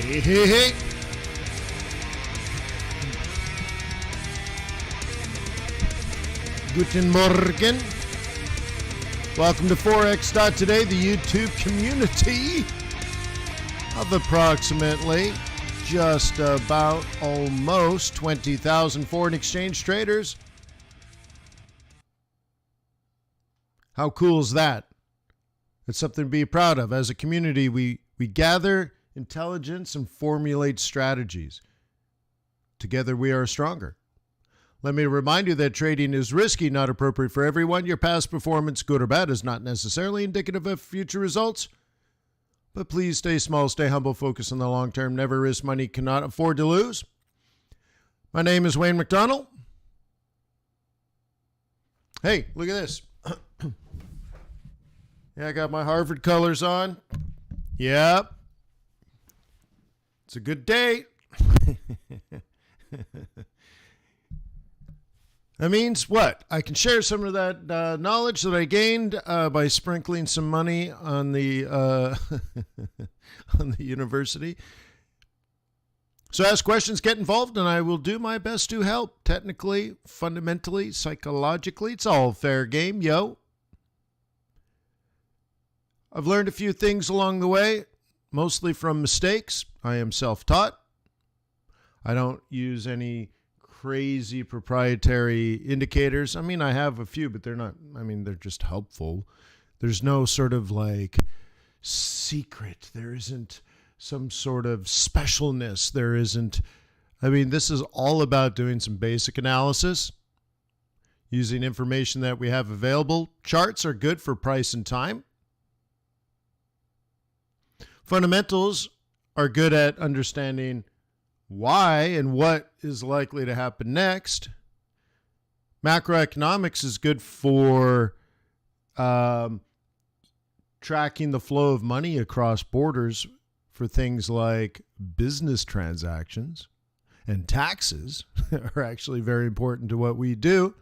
Hey. Guten Morgen. Welcome to Forex.Today, the YouTube community of approximately just about almost 20,000 foreign exchange traders. How cool is that? It's something to be proud of. As a community, we gather intelligence and formulate strategies. Together we are stronger. Let me remind you that trading is risky, not appropriate for everyone. Your past performance, good or bad, is not necessarily indicative of future results. But please stay small, stay humble, focus on the long term, never risk money, cannot afford to lose. My name is Wayne McDonald. Hey, look at this. Yeah, I got my Harvard colors on. Yep. It's a good day. That means what? I can share some of that knowledge that I gained by sprinkling some money on the on the university. So ask questions, get involved, and I will do my best to help. Technically, fundamentally, psychologically, it's all fair game, yo. I've learned a few things along the way, mostly from mistakes. I am self-taught. I don't use any crazy proprietary indicators. I mean, I have a few, but they're not, they're just helpful. There's no sort of like secret. There isn't some sort of specialness. There isn't, this is all about doing some basic analysis, using information that we have available. Charts are good for price and time. Fundamentals are good at understanding why and what is likely to happen next. Macroeconomics is good for tracking the flow of money across borders for things like business transactions, and taxes are actually very important to what we do.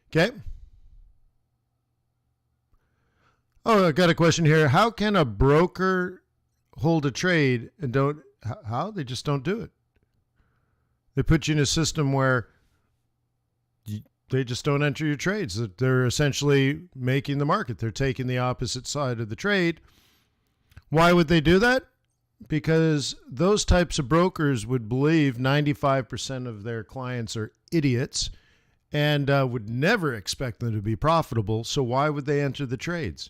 Okay. Oh, I got a question here. How can a broker hold a trade and don't? How? They just don't do it. They put you in a system where they just don't enter your trades. They're essentially making the market. They're taking the opposite side of the trade. Why would they do that? Because those types of brokers would believe 95% of their clients are idiots and would never expect them to be profitable. So why would they enter the trades?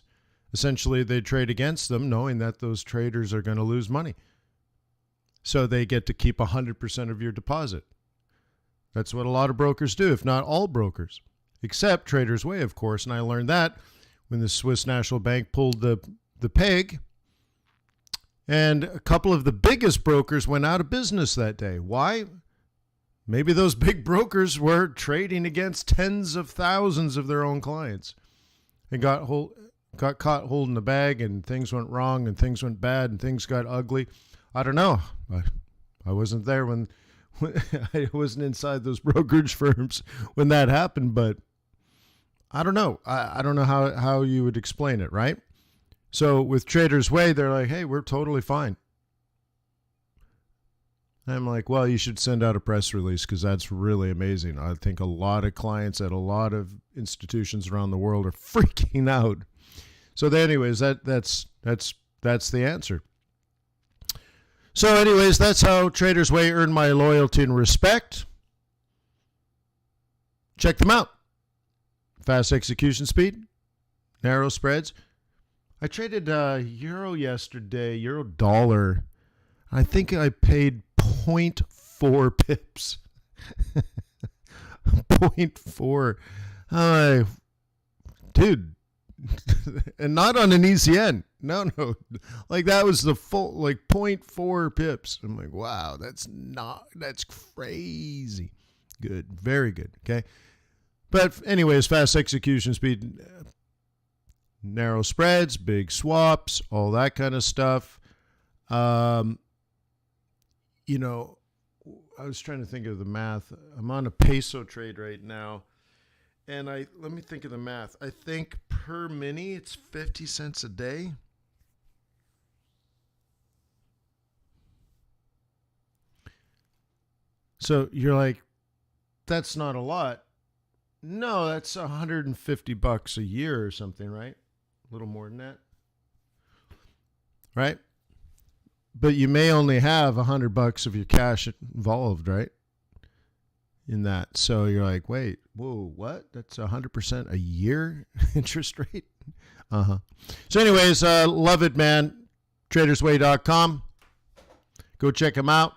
Essentially, they trade against them knowing that those traders are going to lose money. So they get to keep 100% of your deposit. That's what a lot of brokers do, if not all brokers, except Trader's Way, of course. And I learned that when the Swiss National Bank pulled the peg. And a couple of the biggest brokers went out of business that day. Why? Maybe those big brokers were trading against tens of thousands of their own clients and got caught holding the bag, and things went wrong and things went bad and things got ugly. I don't know. I wasn't there when I wasn't inside those brokerage firms when that happened, but I don't know. I don't know how you would explain it, right? So with Trader's Way, they're like, hey, we're totally fine. I'm like, well, you should send out a press release because that's really amazing. I think a lot of clients at a lot of institutions around the world are freaking out. So anyways, that's the answer. So anyways, that's how Trader's Way earned my loyalty and respect. Check them out. Fast execution speed, narrow spreads. I traded euro yesterday, euro dollar. I think I paid 0.4 pips. 0.4. Dude. And not on an ECN. No. Like that was the full, like 0.4 pips. I'm like, wow, that's crazy. Good. Very good. Okay. But anyways, fast execution speed, narrow spreads, big swaps, all that kind of stuff. I was trying to think of the math. I'm on a peso trade right now. And let me think of the math. I think per mini, it's 50 cents a day. So you're like, that's not a lot. No, that's $150 a year or something, right? A little more than that. Right? But you may only have $100 of your cash involved, right? In that. So you're like, wait, whoa, what? That's 100% a year interest rate? Uh-huh. So anyways, love it, man. Tradersway.com. Go check them out.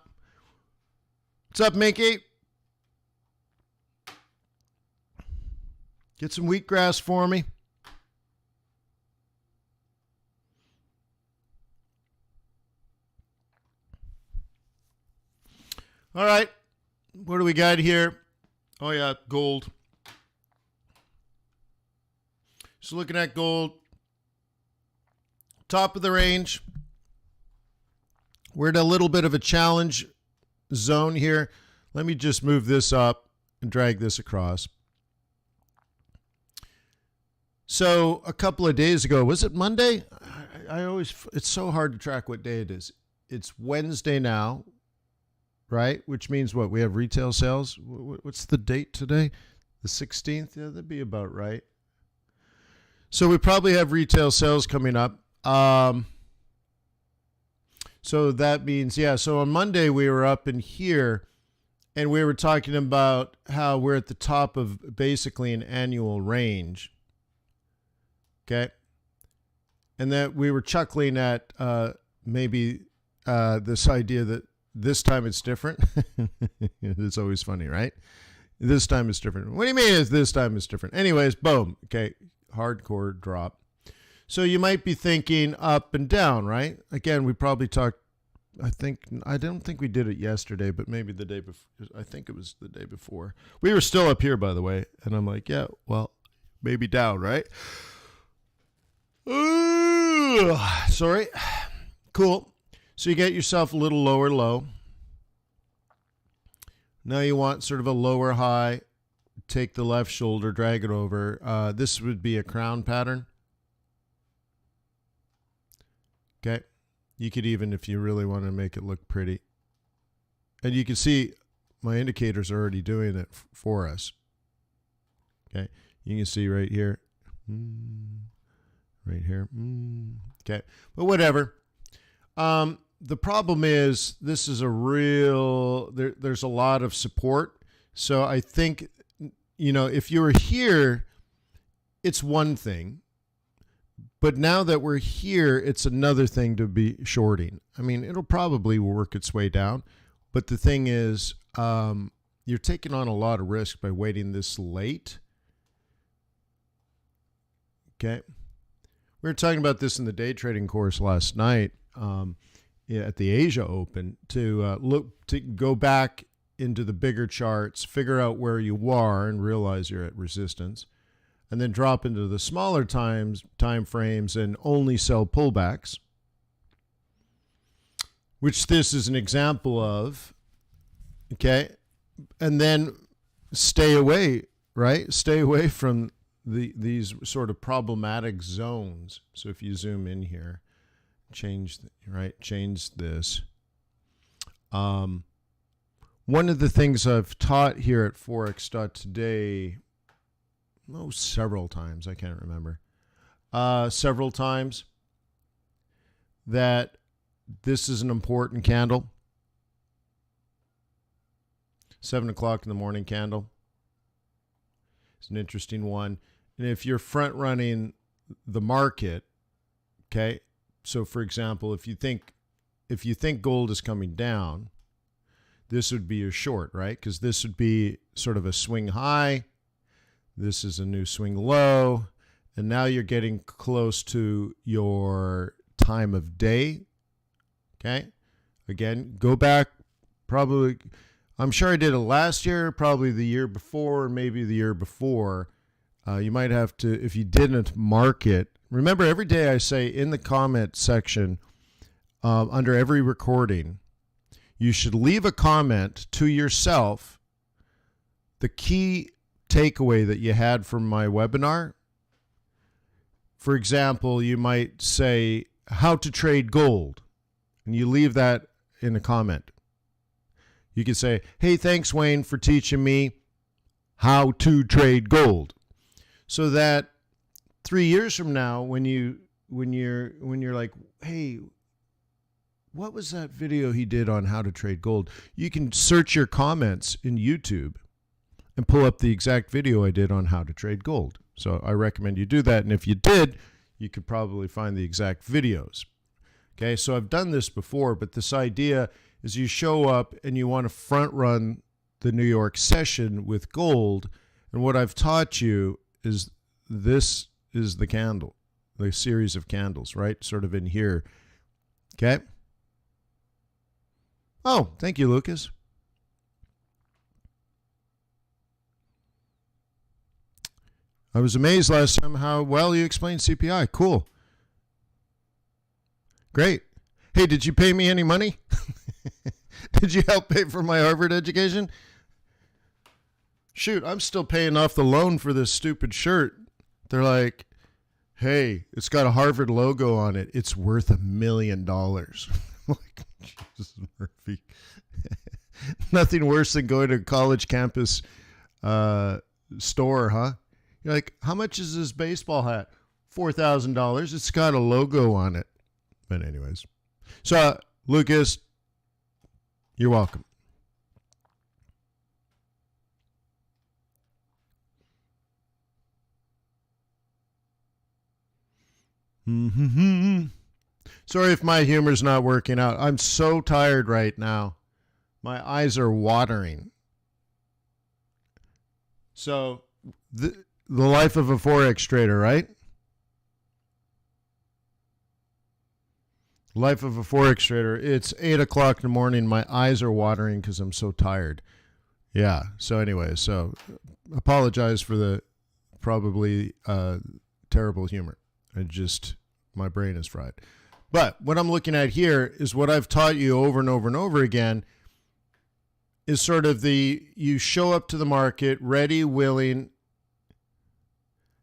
What's up, Mickey? Get some wheatgrass for me. All right. What do we got here? Oh, yeah, gold. So looking at gold. Top of the range. We're in a little bit of a challenge zone here. Let me just move this up and drag this across. So a couple of days ago, was it Monday? It's so hard to track what day it is. It's Wednesday now, right? Which means what? We have retail sales. What's the date today? The 16th? Yeah, that'd be about right. So we probably have retail sales coming up. So that means, yeah, so on Monday we were up in here and we were talking about how we're at the top of basically an annual range. Okay. And that we were chuckling at maybe this idea that this time it's different. It's always funny, right? This time it's different. What do you mean is this time it's different? Anyways, boom. Okay. Hardcore drop. So you might be thinking up and down, right? Again, we probably talked, I don't think we did it yesterday, but maybe the day before. I think it was the day before. We were still up here, by the way. And I'm like, yeah, well, maybe down, right? Ooh, sorry. Cool. So you get yourself a little lower low. Now you want sort of a lower high. Take the left shoulder, drag it over. This would be a crown pattern. Okay. You could even, if you really want to make it look pretty. And you can see my indicators are already doing it for us. Okay. You can see right here. Right here. Okay. But whatever. The problem is this is a real, there's a lot of support. So I think, if you were here, it's one thing. But now that we're here, it's another thing to be shorting. I mean, it'll probably work its way down. But the thing is, you're taking on a lot of risk by waiting this late. Okay. We were talking about this in the day trading course last night at the Asia Open to go back into the bigger charts, figure out where you are and realize you're at resistance. And then drop into the smaller time frames and only sell pullbacks, which this is an example of. Okay. And then stay away, right? Stay away from these sort of problematic zones. So if you zoom in here, change this. One of the things I've taught here at Forex.Today, several times, I can't remember, several times, that this is an important candle. 7 o'clock in the morning candle. It's an interesting one. And if you're front running the market, okay, so for example, if you think gold is coming down, this would be your short, right? Because this would be sort of a swing high. This is a new swing low. And now you're getting close to your time of day. Okay. Again, go back probably, I'm sure I did it last year, probably the year before, maybe the year before. You might have to, if you didn't mark it. Remember, every day I say in the comment section, under every recording, you should leave a comment to yourself, the key takeaway that you had from my webinar. For example, you might say how to trade gold, and you leave that in a comment. You could say, hey, thanks, Wayne, for teaching me how to trade gold. So that 3 years from now, when you're like, hey, what was that video he did on how to trade gold? You can search your comments in YouTube and pull up the exact video I did on how to trade gold. So I recommend you do that. And if you did, you could probably find the exact videos. Okay, so I've done this before, but this idea is you show up and you want to front run the New York session with gold. And what I've taught you is this is the candle, the series of candles, right? Sort of in here. Okay. Oh, thank you, Lucas. I was amazed last time how well you explained CPI. Cool. Great. Hey, did you pay me any money? Did you help pay for my Harvard education? Shoot, I'm still paying off the loan for this stupid shirt. They're like, hey, it's got a Harvard logo on it. It's worth $1 million. Like, Jesus, Murphy. Nothing worse than going to a college campus store, huh? You're like, how much is this baseball hat? $4,000. It's got a logo on it. But anyways. So, Lucas, you're welcome. Sorry if my humor's not working out. I'm so tired right now. My eyes are watering. So, the life of a Forex trader, right? Life of a Forex trader. It's 8 o'clock in the morning. My eyes are watering because I'm so tired. Yeah. So anyway, so apologize for the probably terrible humor. My brain is fried. But what I'm looking at here is what I've taught you over and over and over again is sort of you show up to the market ready, willing,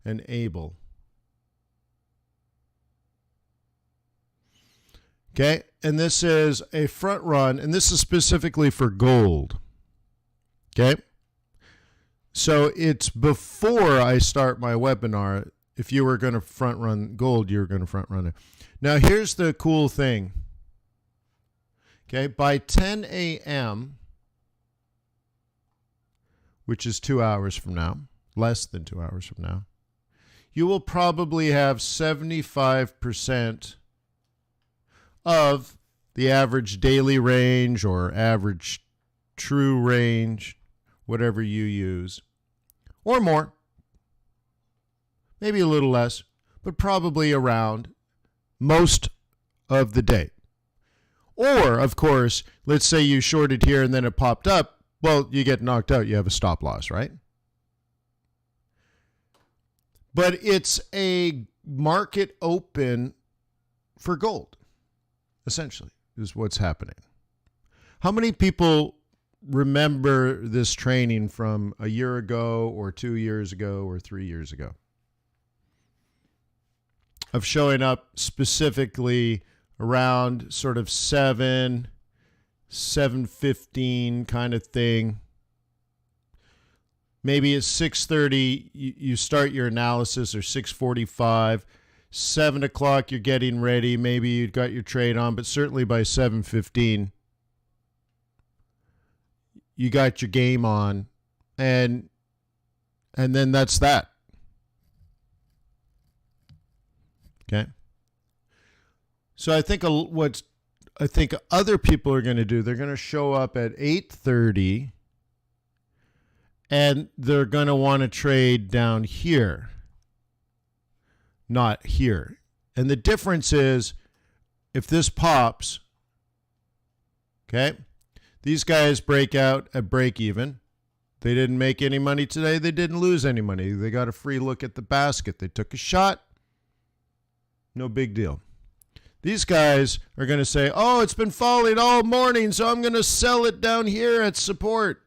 and able. Okay, and this is a front run, and this is specifically for gold. Okay, so it's before I start my webinar. If you were going to front run gold, you're going to front run it. Now, here's the cool thing. Okay, by 10 a.m., which is 2 hours from now, less than 2 hours from now, you will probably have 75% of the average daily range or average true range, whatever you use, or more. Maybe a little less, but probably around most of the day. Or, of course, let's say you shorted here and then it popped up. Well, you get knocked out. You have a stop loss, right? But it's a market open for gold, essentially, is what's happening. How many people remember this training from a year ago or 2 years ago or 3 years ago? Of showing up specifically around sort of 7:15 kind of thing. Maybe at 6:30 you start your analysis, or 6:45. 7 o'clock you're getting ready. Maybe you've got your trade on, but certainly by 7:15 you got your game on, and then that's that. Okay. So I think other people are going to do, they're going to show up at 8:30 and they're going to want to trade down here, not here. And the difference is if this pops, okay, these guys break out at break even. They didn't make any money today. They didn't lose any money. They got a free look at the basket. They took a shot. No big deal. These guys are going to say, oh, it's been falling all morning, so I'm going to sell it down here at support.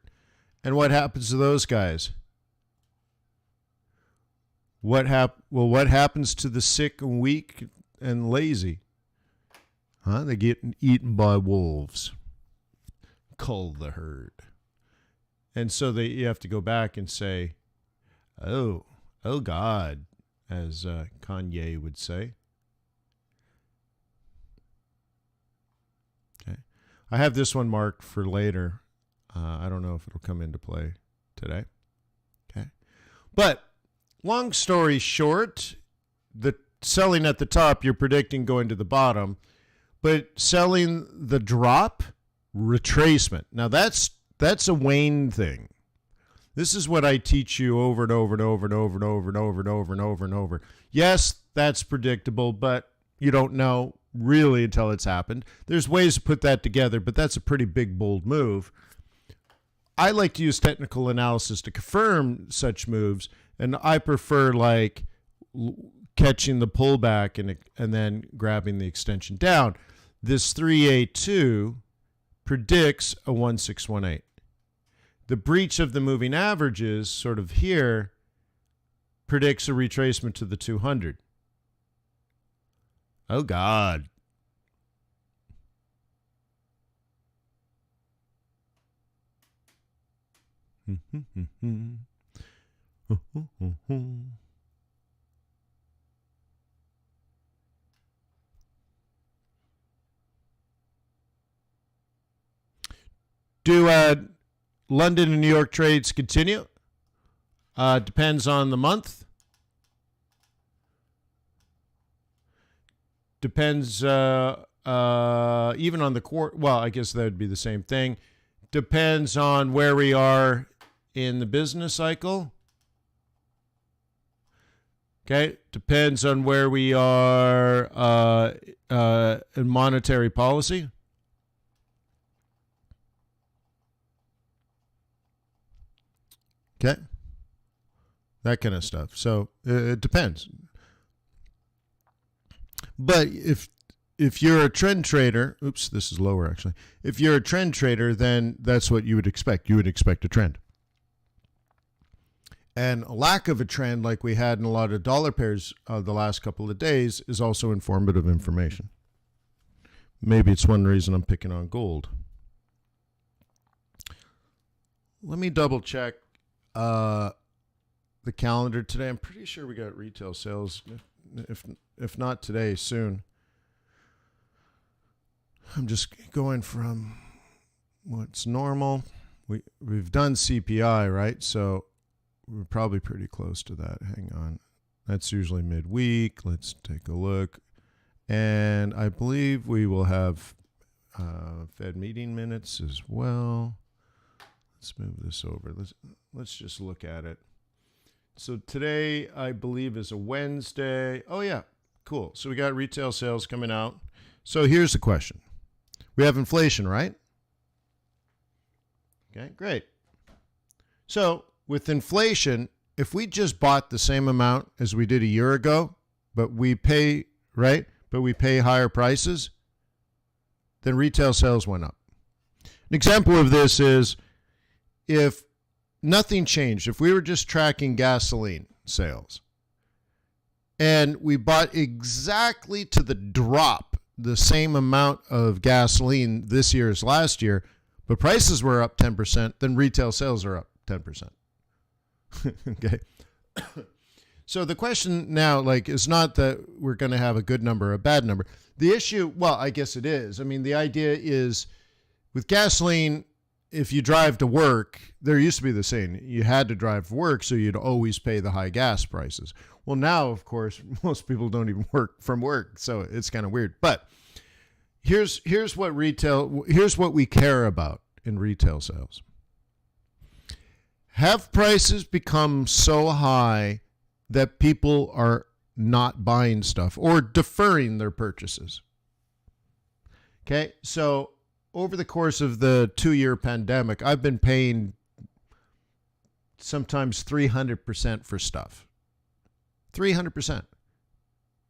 And what happens to those guys? What happens to the sick and weak and lazy? They get eaten by wolves. cull the herd. And so you have to go back and say, oh God, as Kanye would say. Okay. I have this one marked for later. I don't know if it'll come into play today. Okay. But long story short, the selling at the top, you're predicting going to the bottom, but selling the drop, retracement. Now that's a Wayne thing. This is what I teach you over and over and over and over and over and over and over and over and over. Yes, that's predictable, but you don't know really until it's happened. There's ways to put that together, but that's a pretty big, bold move. I like to use technical analysis to confirm such moves, and I prefer like catching the pullback and then grabbing the extension down. This 382 predicts a 1618. The breach of the moving averages sort of here predicts a retracement to the 200. Oh, God. Do London and New York trades continue? Depends on the month. Depends even on the quarter. Well, I guess that would be the same thing. Depends on where we are in the business cycle. Okay. Depends on where we are in monetary policy. Okay. That kind of stuff. So it depends. But if you're a trend trader, oops, this is lower actually. If you're a trend trader, then that's what you would expect. You would expect a trend. And a lack of a trend like we had in a lot of dollar pairs the last couple of days is also informative information. Maybe it's one reason I'm picking on gold. Let me double check the calendar today. I'm pretty sure we got retail sales. If not today, soon. I'm just going from what's normal. We've done CPI, right? So we're probably pretty close to that. Hang on. That's usually midweek. Let's take a look. And I believe we will have Fed meeting minutes as well. Let's move this over. Let's just look at it. So today, I believe, is a Wednesday. Oh, yeah. Cool. So we got retail sales coming out. So here's the question. We have inflation, right? Okay, great. So with inflation, if we just bought the same amount as we did a year ago, but we pay, right? But we pay higher prices, then retail sales went up. An example of this is if nothing changed, if we were just tracking gasoline sales and we bought exactly to the drop the same amount of gasoline this year as last year, but prices were up 10%, then retail sales are up 10%. Okay. So the question now, is not that we're going to have a good number or a bad number. The issue, well, I guess it is. I mean, the idea is with gasoline, if you drive to work, there used to be the saying, you had to drive to work, so you'd always pay the high gas prices. Well, now, of course, most people don't even work from work, so it's kind of weird. But here's what we care about in retail sales. Have prices become so high that people are not buying stuff or deferring their purchases? Okay, so over the course of the 2-year pandemic, I've been paying sometimes 300% for stuff. 300%.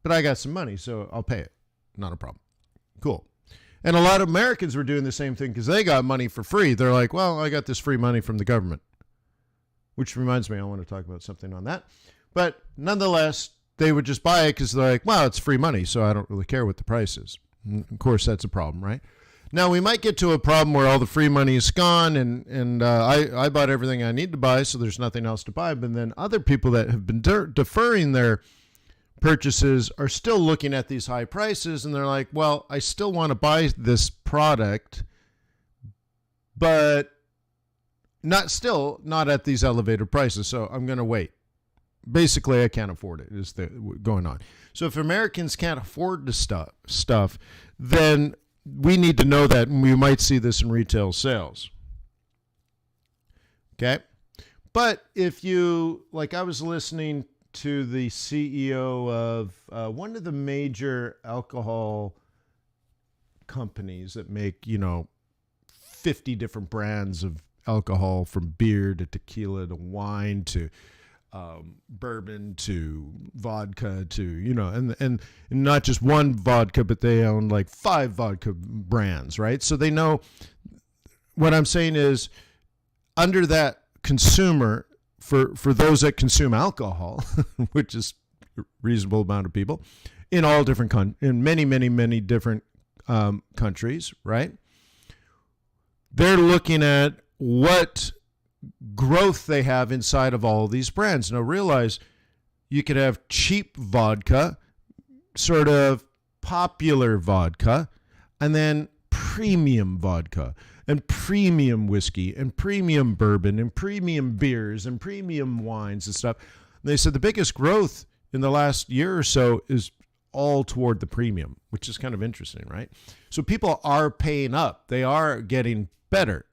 But I got some money, so I'll pay it. Not a problem. Cool. And a lot of Americans were doing the same thing because they got money for free. They're like, well, I got this free money from the government. Which reminds me, I want to talk about something on that. But nonetheless, they would just buy it because they're like, well, it's free money, so I don't really care what the price is. And of course, that's a problem, right? Now, we might get to a problem where all the free money is gone and I bought everything I need to buy, so there's nothing else to buy. But then other people that have been deferring their purchases are still looking at these high prices, and they're like, well, I still want to buy this product, but not at these elevated prices, so I'm going to wait. Basically, I can't afford it, is going on. So if Americans can't afford the stuff, then we need to know that, and we might see this in retail sales. Okay? But if you, like, I was listening to the CEO of one of the major alcohol companies that make, 50 different brands of alcohol, from beer to tequila to wine to bourbon to vodka to, and not just one vodka, but they own like 5 vodka brands, right? So they know. What I'm saying is, under that consumer, for those that consume alcohol, which is a reasonable amount of people in all different in many different countries, right? They're looking at what growth they have inside of all these brands. Now realize you could have cheap vodka, sort of popular vodka, and then premium vodka and premium whiskey and premium bourbon and premium beers and premium wines and stuff. And they said the biggest growth in the last year or so is all toward the premium, which is kind of interesting, right? So people are paying up. They are getting better.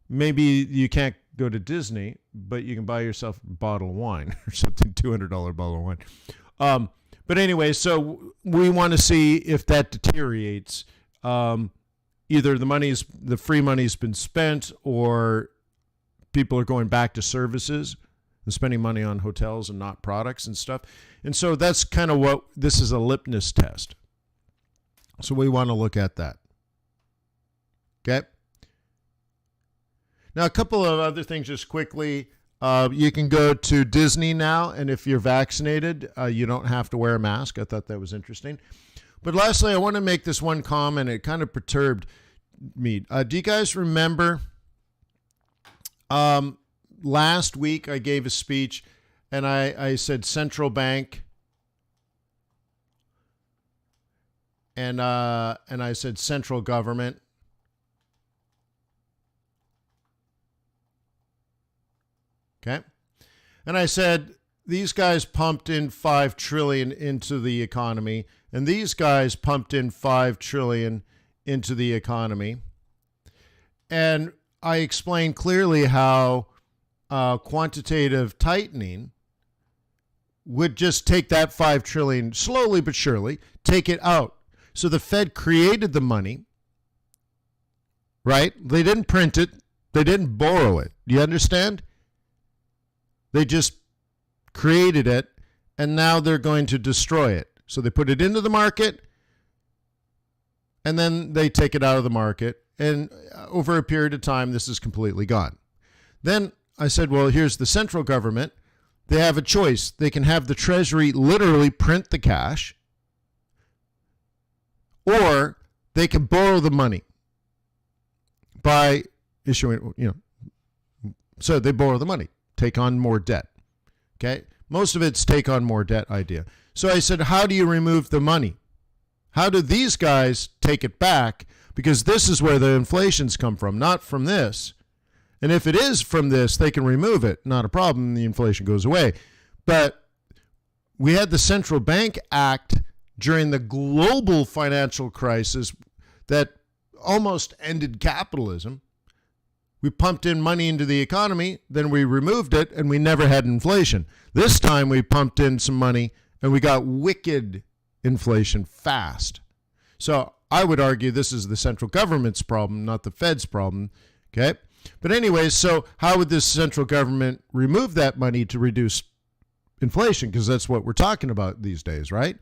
Maybe you can't go to Disney, but you can buy yourself a bottle of wine or something, $200 bottle of wine. But anyway, so we want to see if that deteriorates. Either the free money's been spent, or people are going back to services and spending money on hotels and not products and stuff. And so that's kind of what this is, a litmus test. So we want to look at that. Okay. Now, a couple of other things just quickly. You can go to Disney now, and if you're vaccinated, you don't have to wear a mask. I thought that was interesting. But lastly, I want to make this one comment. It kind of perturbed me. Do you guys remember last week I gave a speech, and I said central bank, and I said central government. Okay. And I said, these guys pumped in $5 trillion into the economy, and these guys pumped in $5 trillion into the economy. And I explained clearly how quantitative tightening would just take that $5 trillion slowly but surely, take it out. So the Fed created the money, right? They didn't print it. They didn't borrow it. Do you understand? They just created it, and now they're going to destroy it. So they put it into the market, and then they take it out of the market. And over a period of time, this is completely gone. Then I said, well, here's the central government. They have a choice. They can have the Treasury literally print the cash, or they can borrow the money by issuing, so they borrow the money. Take on more debt. Okay? Most of it's take on more debt idea. So I said, how do you remove the money? How do these guys take it back? Because this is where the inflation's come from, not from this. And if it is from this, they can remove it. Not a problem. The inflation goes away. But we had the central bank act during the global financial crisis that almost ended capitalism. We pumped in money into the economy, then we removed it, and we never had inflation. This time we pumped in some money, and we got wicked inflation fast. So I would argue this is the central government's problem, not the Fed's problem. Okay? But anyways, so how would this central government remove that money to reduce inflation? Because that's what we're talking about these days, right?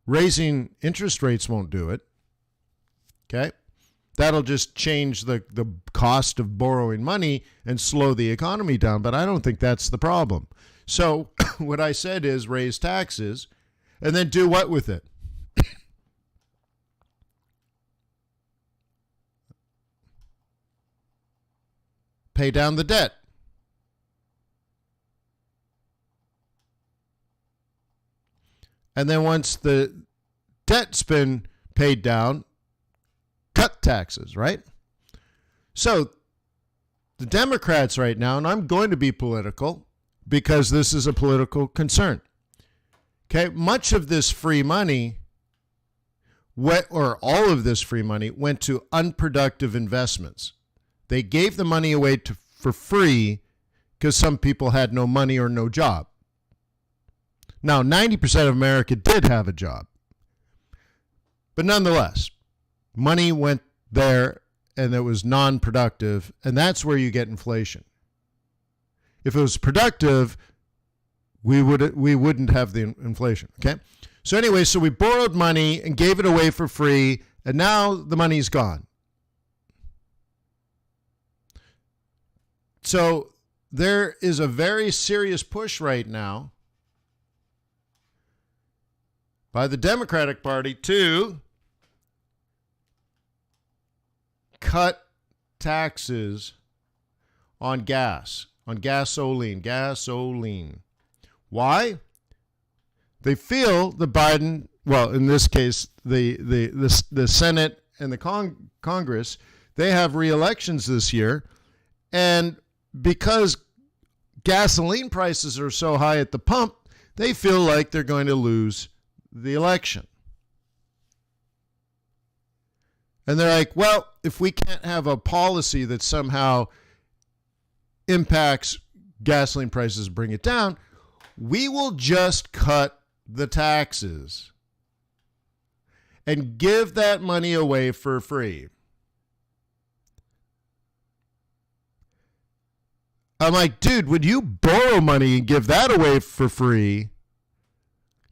Raising interest rates won't do it. Okay? That'll just change the cost of borrowing money and slow the economy down. But I don't think that's the problem. So what I said is raise taxes and then do what with it? pay down the debt. And then once the debt's been paid down, cut taxes, right? So the Democrats right now, and I'm going to be political because this is a political concern. Okay, much of this free money, or all of this free money, went to unproductive investments. They gave the money away for free because some people had no money or no job. Now, 90% of America did have a job. But nonetheless, money went there and it was non-productive, and that's where you get inflation. If it was productive, we wouldn't have the inflation, okay? So anyway, so we borrowed money and gave it away for free, and now the money's gone. So there is a very serious push right now by the Democratic Party to cut taxes on gasoline. Why? They feel the Biden, well, in this case, the Senate and the Congress, they have re-elections this year, and because gasoline prices are so high at the pump, they feel like they're going to lose the election. And they're like, well, if we can't have a policy that somehow impacts gasoline prices, bring it down, we will just cut the taxes and give that money away for free. I'm like, dude, when you borrow money and give that away for free,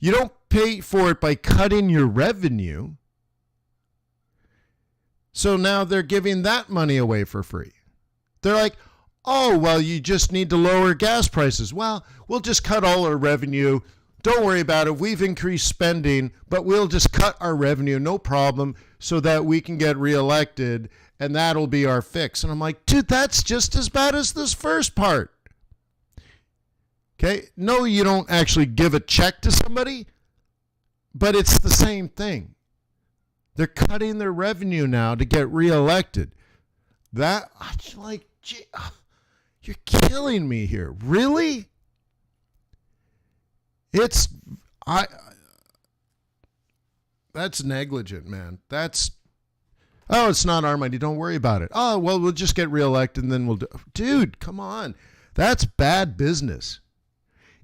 you don't pay for it by cutting your revenue. So now they're giving that money away for free. They're like, oh, well, you just need to lower gas prices. Well, we'll just cut all our revenue. Don't worry about it. We've increased spending, but we'll just cut our revenue, no problem, so that we can get reelected, and that'll be our fix. And I'm like, dude, that's just as bad as this first part. Okay? No, you don't actually give a check to somebody, but it's the same thing. They're cutting their revenue now to get reelected. That, I'm like, gee, you're killing me here. Really? That's negligent, man. It's not our money. Don't worry about it. Oh, well, we'll just get reelected and then we'll do. Dude, come on. That's bad business.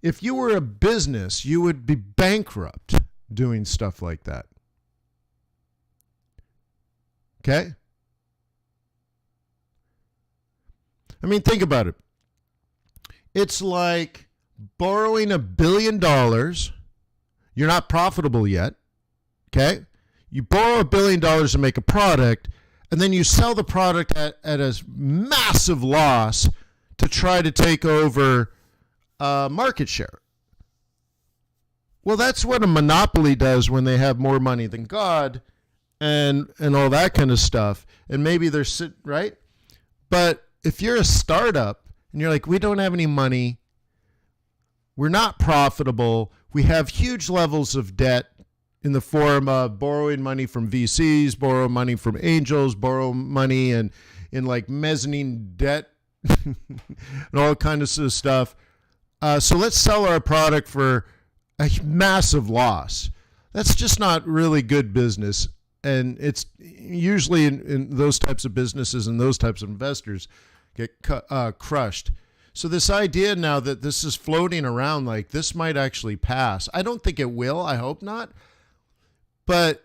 If you were a business, you would be bankrupt doing stuff like that. Okay? I mean, think about it. It's like borrowing $1 billion. You're not profitable yet. Okay? You borrow $1 billion to make a product, and then you sell the product at a massive loss to try to take over market share. Well, that's what a monopoly does when they have more money than God and all that kind of stuff. And maybe they're right? But if you're a startup and you're like, we don't have any money, we're not profitable, we have huge levels of debt in the form of borrowing money from VCs, borrow money from angels, borrow money in like mezzanine debt and all kinds of stuff. So let's sell our product for a massive loss. That's just not really good business. And it's usually in those types of businesses and those types of investors get crushed. So this idea now that this is floating around like this might actually pass. I don't think it will. I hope not. But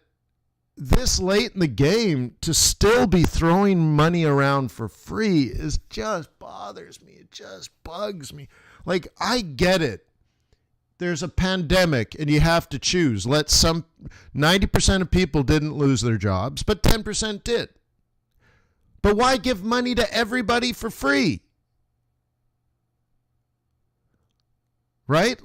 this late in the game to still be throwing money around for free is just bothers me. It just bugs me. Like, I get it. There's a pandemic and you have to choose. 90% of people didn't lose their jobs, but 10% did. But why give money to everybody for free? Right?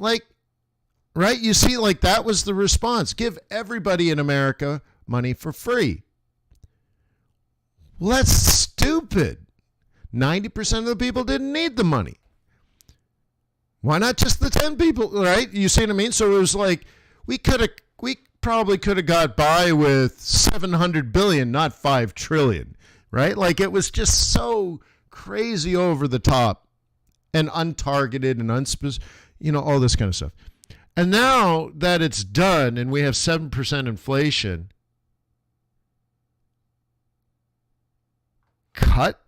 Right? You see, that was the response. Give everybody in America money for free. Well, that's stupid. 90% of the people didn't need the money. Why not just the 10 people, right? You see what I mean? So it was like we probably could have got by with 700 billion, not 5 trillion, right? Like it was just so crazy over the top and untargeted and all this kind of stuff. And now that it's done and we have 7% inflation, cut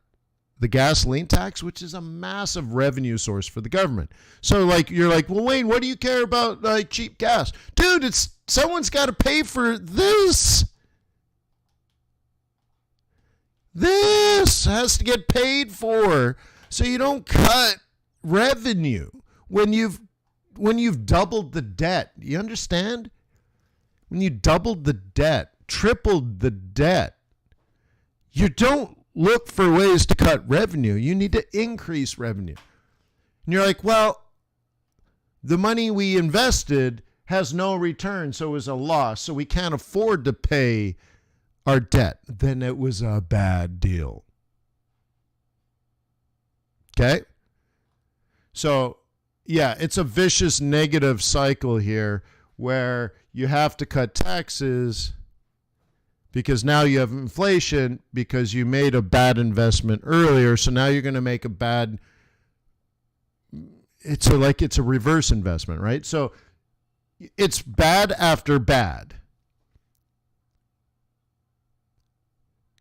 the gasoline tax, which is a massive revenue source for the government. So you're like, well, Wayne, what do you care about cheap gas? Dude, someone's got to pay for this. This has to get paid for. So you don't cut revenue when you've doubled the debt. You understand? When you doubled the debt, tripled the debt, you don't look for ways to cut revenue. You need to increase revenue. And you're like, well, the money we invested has no return, so it was a loss, so we can't afford to pay our debt. Then it was a bad deal. Okay? So, yeah, it's a vicious negative cycle here where you have to cut taxes because now you have inflation because you made a bad investment earlier. So now you're going to make a bad, it's a reverse investment, right? So it's bad after bad.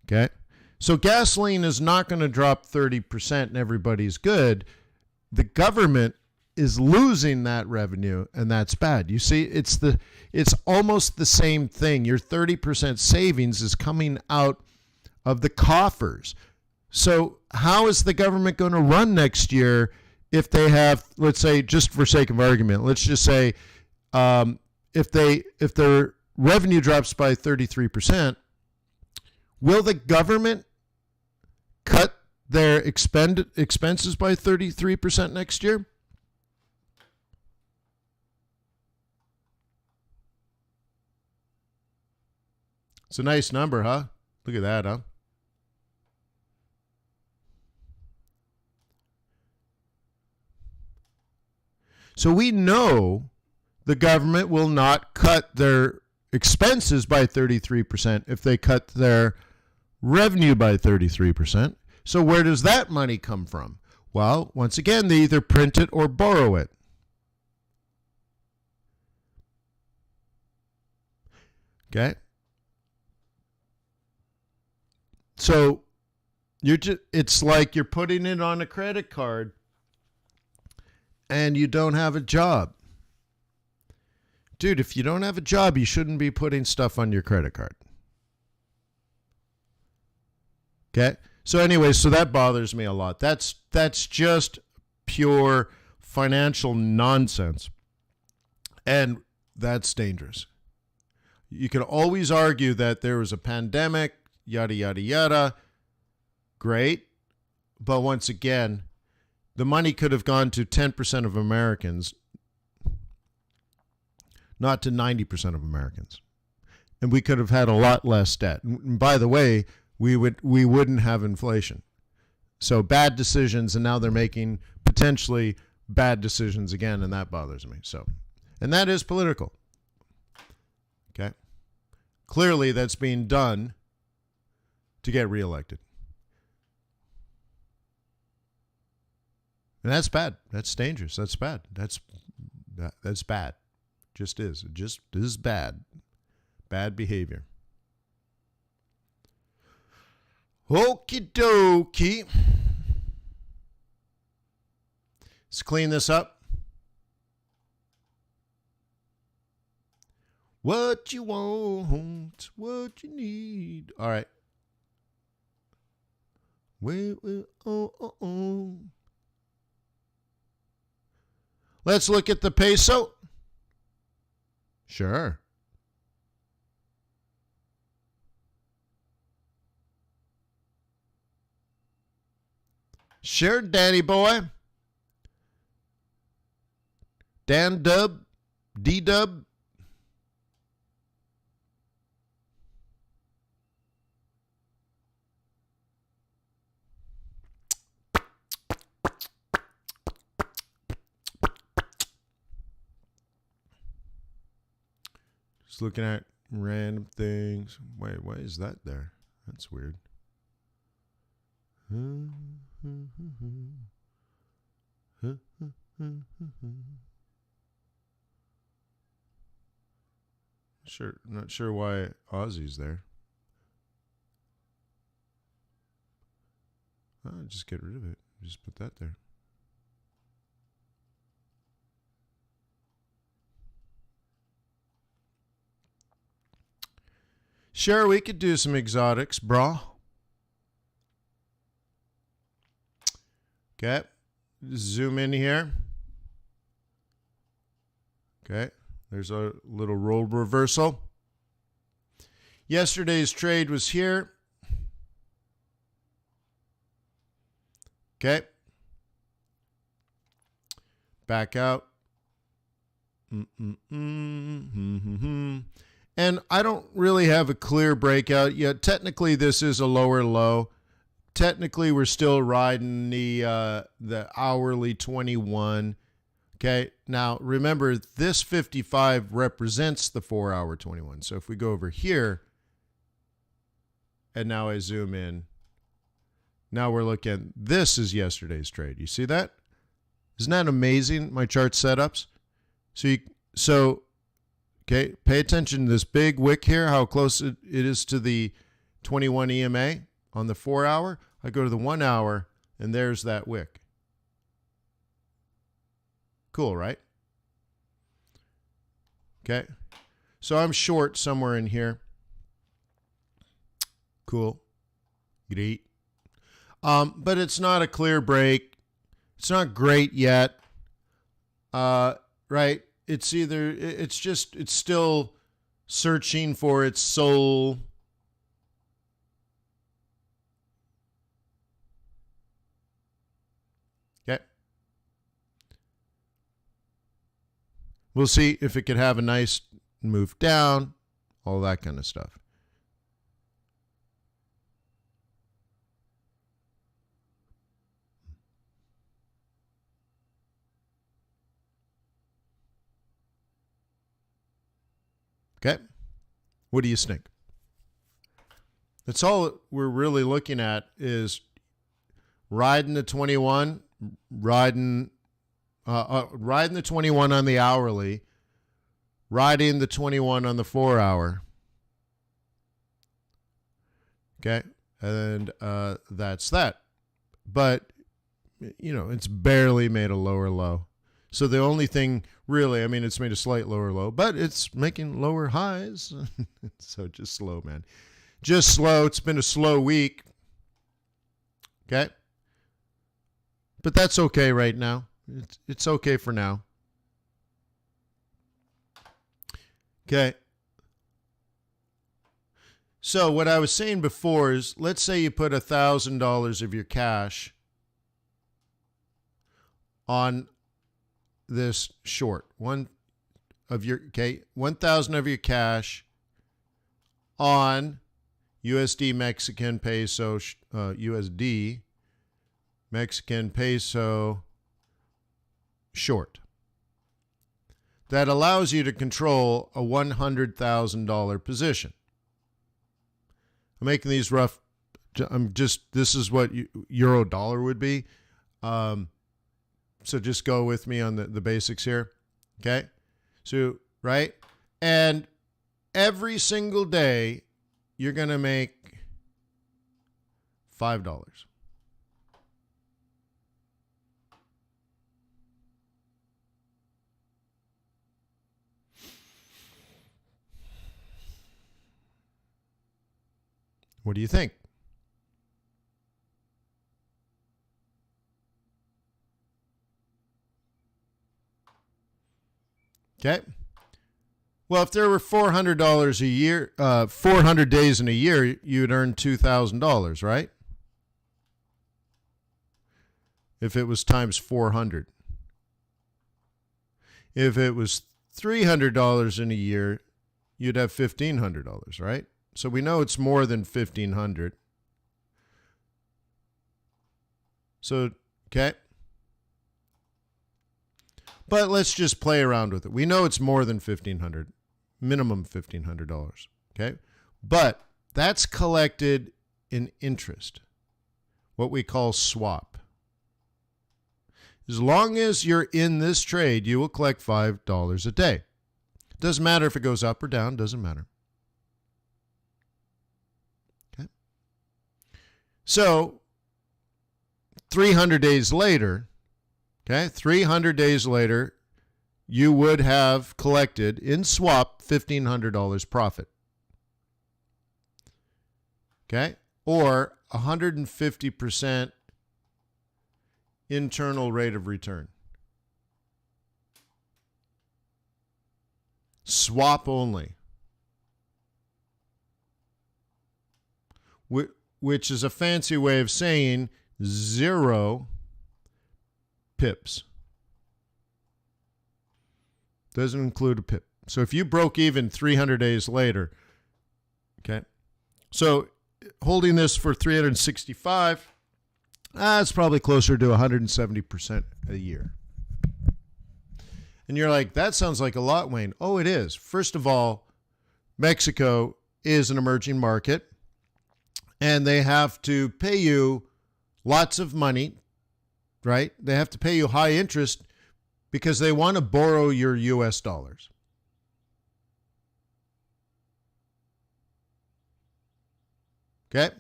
Okay. So gasoline is not going to drop 30% and everybody's good. The government is losing that revenue, and that's bad. You see, it's almost the same thing. Your 30% savings is coming out of the coffers. So how is the government going to run next year if they have, let's say, just for sake of argument, let's just say if their revenue drops by 33%, will the government cut their expenses by 33% next year? It's a nice number, huh? Look at that, huh? So we know the government will not cut their expenses by 33% if they cut their revenue by 33%. So where does that money come from? Well, once again, they either print it or borrow it. Okay? So it's like you're putting it on a credit card and you don't have a job. Dude, if you don't have a job, you shouldn't be putting stuff on your credit card. Okay? So anyway, so that bothers me a lot. That's just pure financial nonsense. And that's dangerous. You can always argue that there was a pandemic, yada, yada, yada. Great. But once again, the money could have gone to 10% of Americans, not to 90% of Americans. And we could have had a lot less debt. And by the way, we wouldn't have inflation. So bad decisions, and now they're making potentially bad decisions again, and that bothers me. So, and that is political. Okay? Clearly that's being done to get reelected. And that's bad. That's dangerous. That's bad. That's bad. Just is. It just is bad. Bad behavior. Okie dokie. Let's clean this up. What you want, what you need. All right. Oh. Let's look at the peso. Sure. Sure, Danny boy. Dan Dub, D Dub. looking at random things. Wait, why is that there? That's weird. Sure, not sure why Aussie's there. Oh, just get rid of it. Just put that there. Sure, we could do some exotics, brah. Okay, zoom in here. Okay, there's a little role reversal. Yesterday's trade was here. Okay. Back out. And I don't really have a clear breakout yet. Technically, this is a lower low. Technically, we're still riding the hourly 21. Okay. Now, remember, this 55 represents the 4-hour 21. So if we go over here, and now I zoom in, now we're looking, this is yesterday's trade. You see that? Isn't that amazing, my chart setups? Okay, pay attention to this big wick here, how close it is to the 21 EMA on the 4-hour. I go to the 1 hour, and there's that wick. Cool, right? Okay, so I'm short somewhere in here. Cool. Great. But it's not a clear break. It's not great yet. Right? It's still searching for its soul. Okay. We'll see if it could have a nice move down, all that kind of stuff. Okay. What do you think? That's all we're really looking at is riding the 21, riding the 21 on the hourly, riding the 21 on the 4-hour. Okay. And that's that. But, it's barely made a lower low. So the only thing really, it's made a slight lower low, but it's making lower highs. So just slow, man. Just slow. It's been a slow week. Okay. But that's okay right now. It's okay for now. Okay. So what I was saying before is, let's say you put $1,000 of your cash on this short. 1,000 of your cash on USD Mexican peso, USD Mexican peso short. That allows you to control a $100,000 position. I'm making these rough. This is what euro dollar would be. So just go with me on the basics here. Okay. So, right. And every single day, you're going to make $5. What do you think? Okay. Well, if there were $400 a year, 400 days in a year, you'd earn $2,000, right? If it was times 400. If it was $300 in a year, you'd have $1,500, right? So we know it's more than $1,500. So, okay. But let's just play around with it. We know it's more than $1,500. minimum $1,500. Okay. But that's collected in interest, what we call swap. As long as you're in this trade, you will collect $5 a day. Doesn't matter if it goes up or down, doesn't matter. Okay. So 300 days later, okay, 300 days later, you would have collected in swap $1,500 profit. Okay, or 150% internal rate of return. Swap only. Which is a fancy way of saying 0 pips. Doesn't include a pip. So if you broke even 300 days later, okay, so holding this for 365, it's probably closer to 170% a year. And you're like, that sounds like a lot, Wayne. Oh, it is. First of all, Mexico is an emerging market, and they have to pay you lots of money, right? They have to pay you high interest because they want to borrow your US dollars. Okay?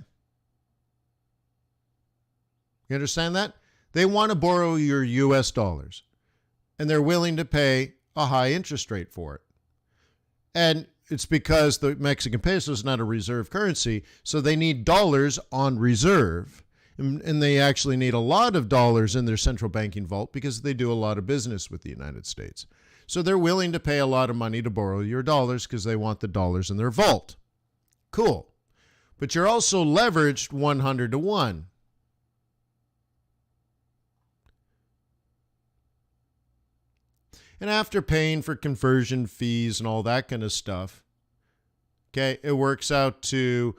You understand that? They want to borrow your US dollars, and they're willing to pay a high interest rate for it. And it's because the Mexican peso is not a reserve currency, so they need dollars on reserve. And they actually need a lot of dollars in their central banking vault because they do a lot of business with the United States. So they're willing to pay a lot of money to borrow your dollars because they want the dollars in their vault. Cool. But you're also leveraged 100 to 1. And after paying for conversion fees and all that kind of stuff, okay, it works out to,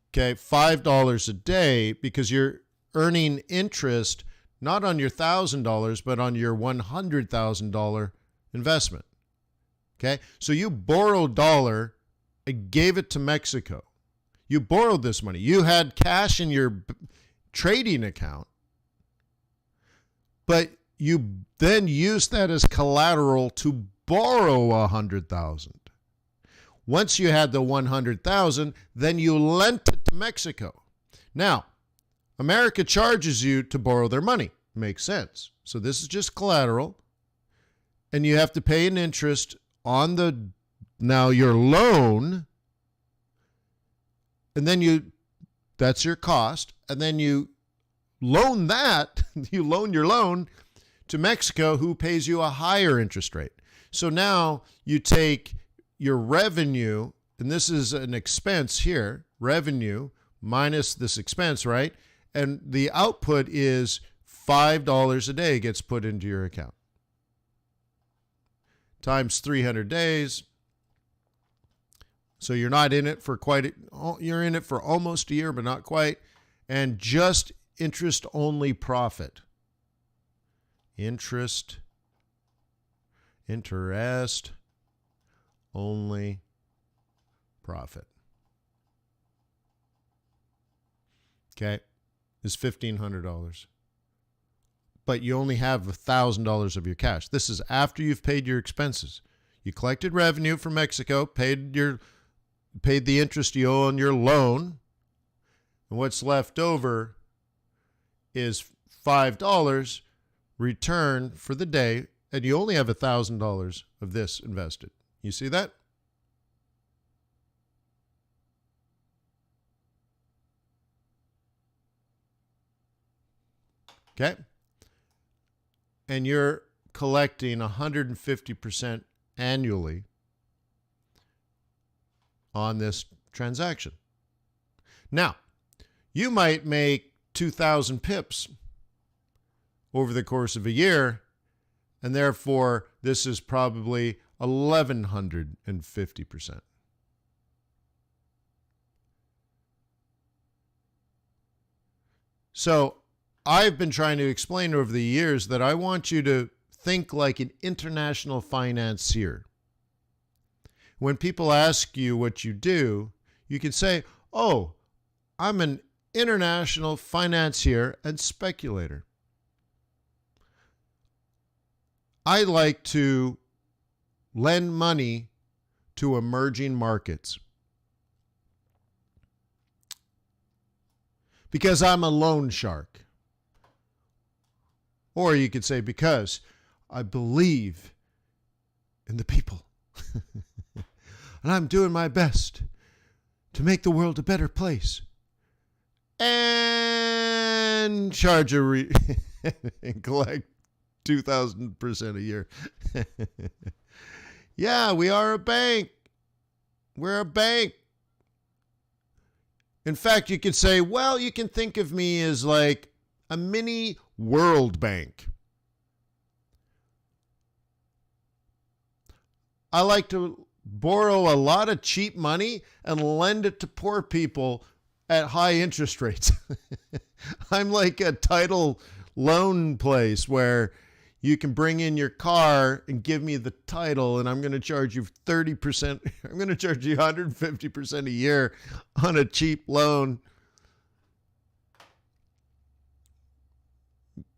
okay, $5 a day because you're earning interest not on your $1,000, but on your $100,000 investment. Okay, so you borrowed dollar and gave it to Mexico. You borrowed this money. You had cash in your trading account, but you then used that as collateral to borrow $100,000. Once you had the $100,000, then you lent it to Mexico. Now, America charges you to borrow their money. Makes sense. So this is just collateral, and you have to pay an interest on your loan, and then that's your cost, and then you loan your loan to Mexico, who pays you a higher interest rate. So now you take your revenue, and this is an expense here, revenue minus this expense, right? And the output is $5 a day gets put into your account. Times 300 days. So you're not in it for you're in it for almost a year, but not quite. And just interest only profit. Interest only profit. Okay, is $1,500. But you only have $1,000 of your cash. This is after you've paid your expenses. You collected revenue from Mexico, paid the interest you owe on your loan, and what's left over is $5 return for the day, and you only have $1,000 of this invested. You see that? Okay. And you're collecting 150% annually on this transaction. Now, you might make 2,000 pips over the course of a year, and therefore this is probably 1,150%. So I've been trying to explain over the years that I want you to think like an international financier. When people ask you what you do, you can say, oh, I'm an international financier and speculator. I like to lend money to emerging markets because I'm a loan shark. Or you could say, because I believe in the people. And I'm doing my best to make the world a better place. And charge and collect 2,000% a year. Yeah, we are a bank. We're a bank. In fact, you could say, well, you can think of me as like a mini World Bank. I like to borrow a lot of cheap money and lend it to poor people at high interest rates. I'm like a title loan place where you can bring in your car and give me the title, and I'm going to charge you 30%. I'm going to charge you 150% a year on a cheap loan.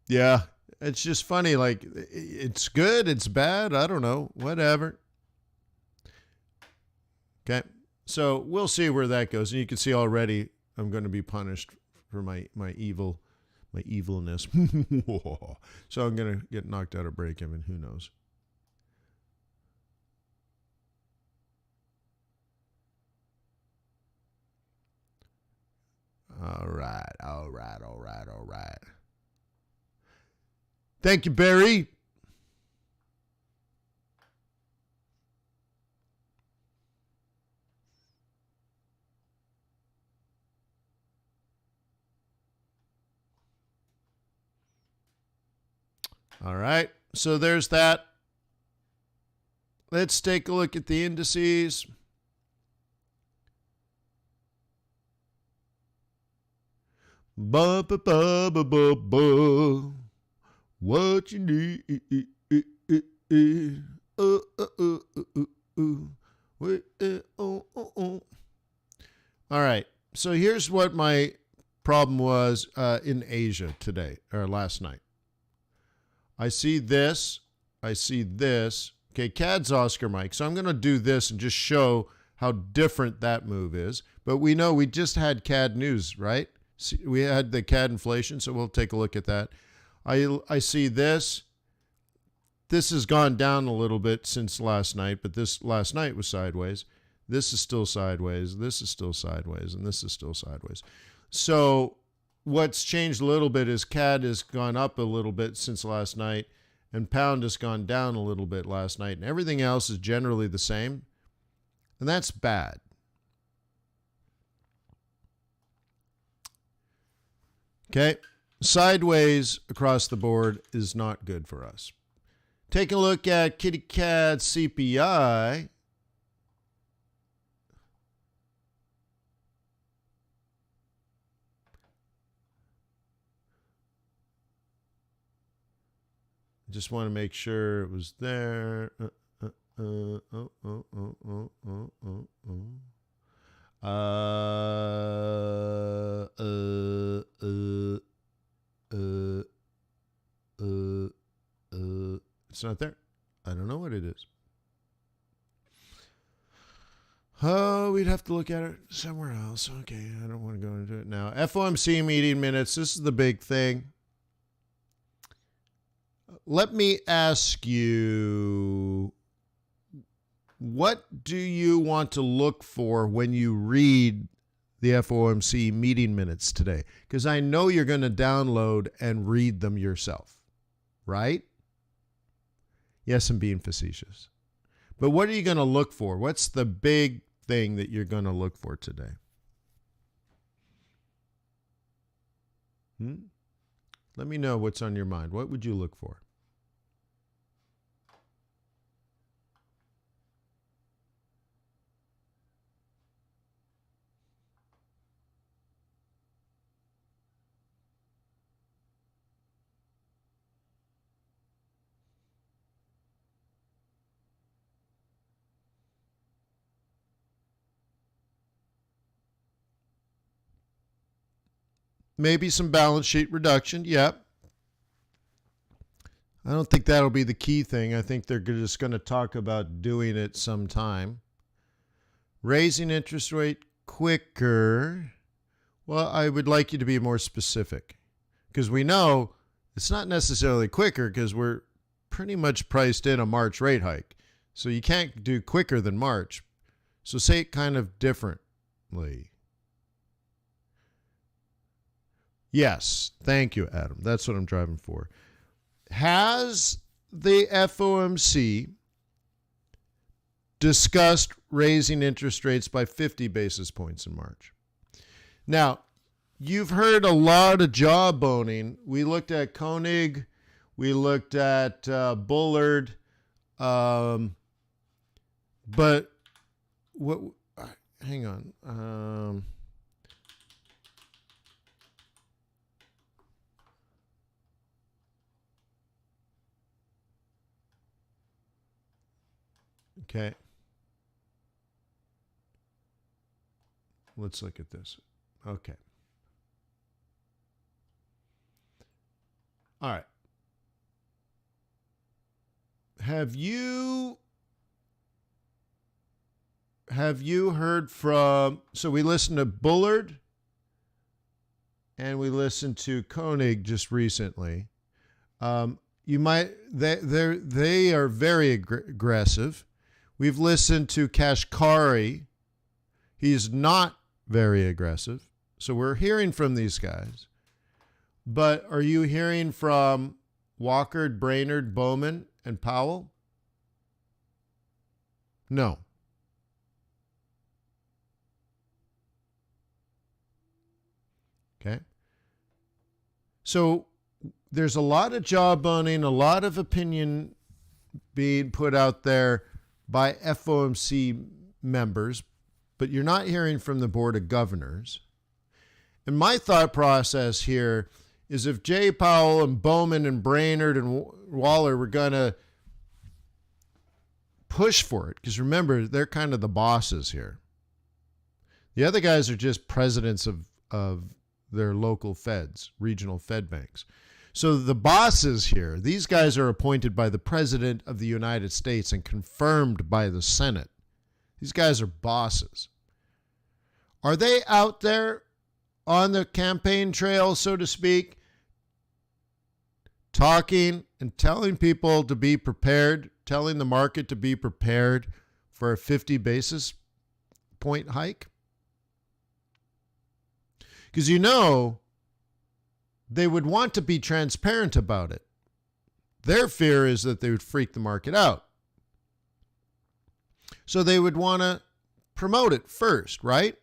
Yeah, it's just funny. Like, it's good, it's bad, I don't know, whatever. Okay, so we'll see where that goes. And you can see already I'm going to be punished for my evilness. So I'm going to get knocked out of break-even. Who knows? All right. Thank you, Barry. All right, so there's that. Let's take a look at the indices. Ba ba ba ba ba ba. What you need? All right. So here's what my problem was in Asia today or last night. I see this. Okay, CAD's Oscar Mike. So I'm going to do this and just show how different that move is. But we know we just had CAD news, right? We had the CAD inflation, so we'll take a look at that. I see this. This has gone down a little bit since last night, but this last night was sideways. This is still sideways. This is still sideways, and this is still sideways. So what's changed a little bit is CAD has gone up a little bit since last night, and pound has gone down a little bit last night, and everything else is generally the same, and that's bad. Okay, sideways across the board is not good for us. Take a look at Kitty Cat CPI. Just want to make sure it was there. It's not there. I don't know what it is. Oh, we'd have to look at it somewhere else. Okay, I don't want to go into it now. FOMC meeting minutes. This is the big thing. Let me ask you, what do you want to look for when you read the FOMC meeting minutes today? Because I know you're going to download and read them yourself, right? Yes, I'm being facetious. But what are you going to look for? What's the big thing that you're going to look for today? Let me know what's on your mind. What would you look for? maybe some balance sheet reduction. Yep. I don't think that'll be the key thing. I think they're just going to talk about doing it sometime. Raising interest rate quicker. Well, I would like you to be more specific, because we know it's not necessarily quicker because we're pretty much priced in a March rate hike. So you can't do quicker than March. So say it kind of differently. Yes, thank you, Adam. That's what I'm driving for. Has the FOMC discussed raising interest rates by 50 basis points in March? Now, you've heard a lot of jawboning. We looked at Koenig. We looked at Bullard. But what? Hang on. Okay. Let's look at this. Okay. All right. Have you heard from, so we listened to Bullard and we listened to Koenig just recently. You might, they are very aggressive. We've listened to Kashkari. He's not very aggressive. So we're hearing from these guys. But are you hearing from Walker, Brainerd, Bowman, and Powell? No. Okay. So there's a lot of jawboning, a lot of opinion being put out there by FOMC members, but you're not hearing from the Board of Governors. And my thought process here is if Jay Powell and Bowman and Brainerd and Waller were going to push for it, because remember, they're kind of the bosses here. The other guys are just presidents of their local feds, regional Fed banks. So the bosses here, these guys are appointed by the President of the United States and confirmed by the Senate. These guys are bosses. Are they out there on the campaign trail, so to speak, talking and telling people to be prepared, telling the market to be prepared for a 50 basis point hike? Because you know, they would want to be transparent about it. Their fear is that they would freak the market out. So they would want to promote it first, right?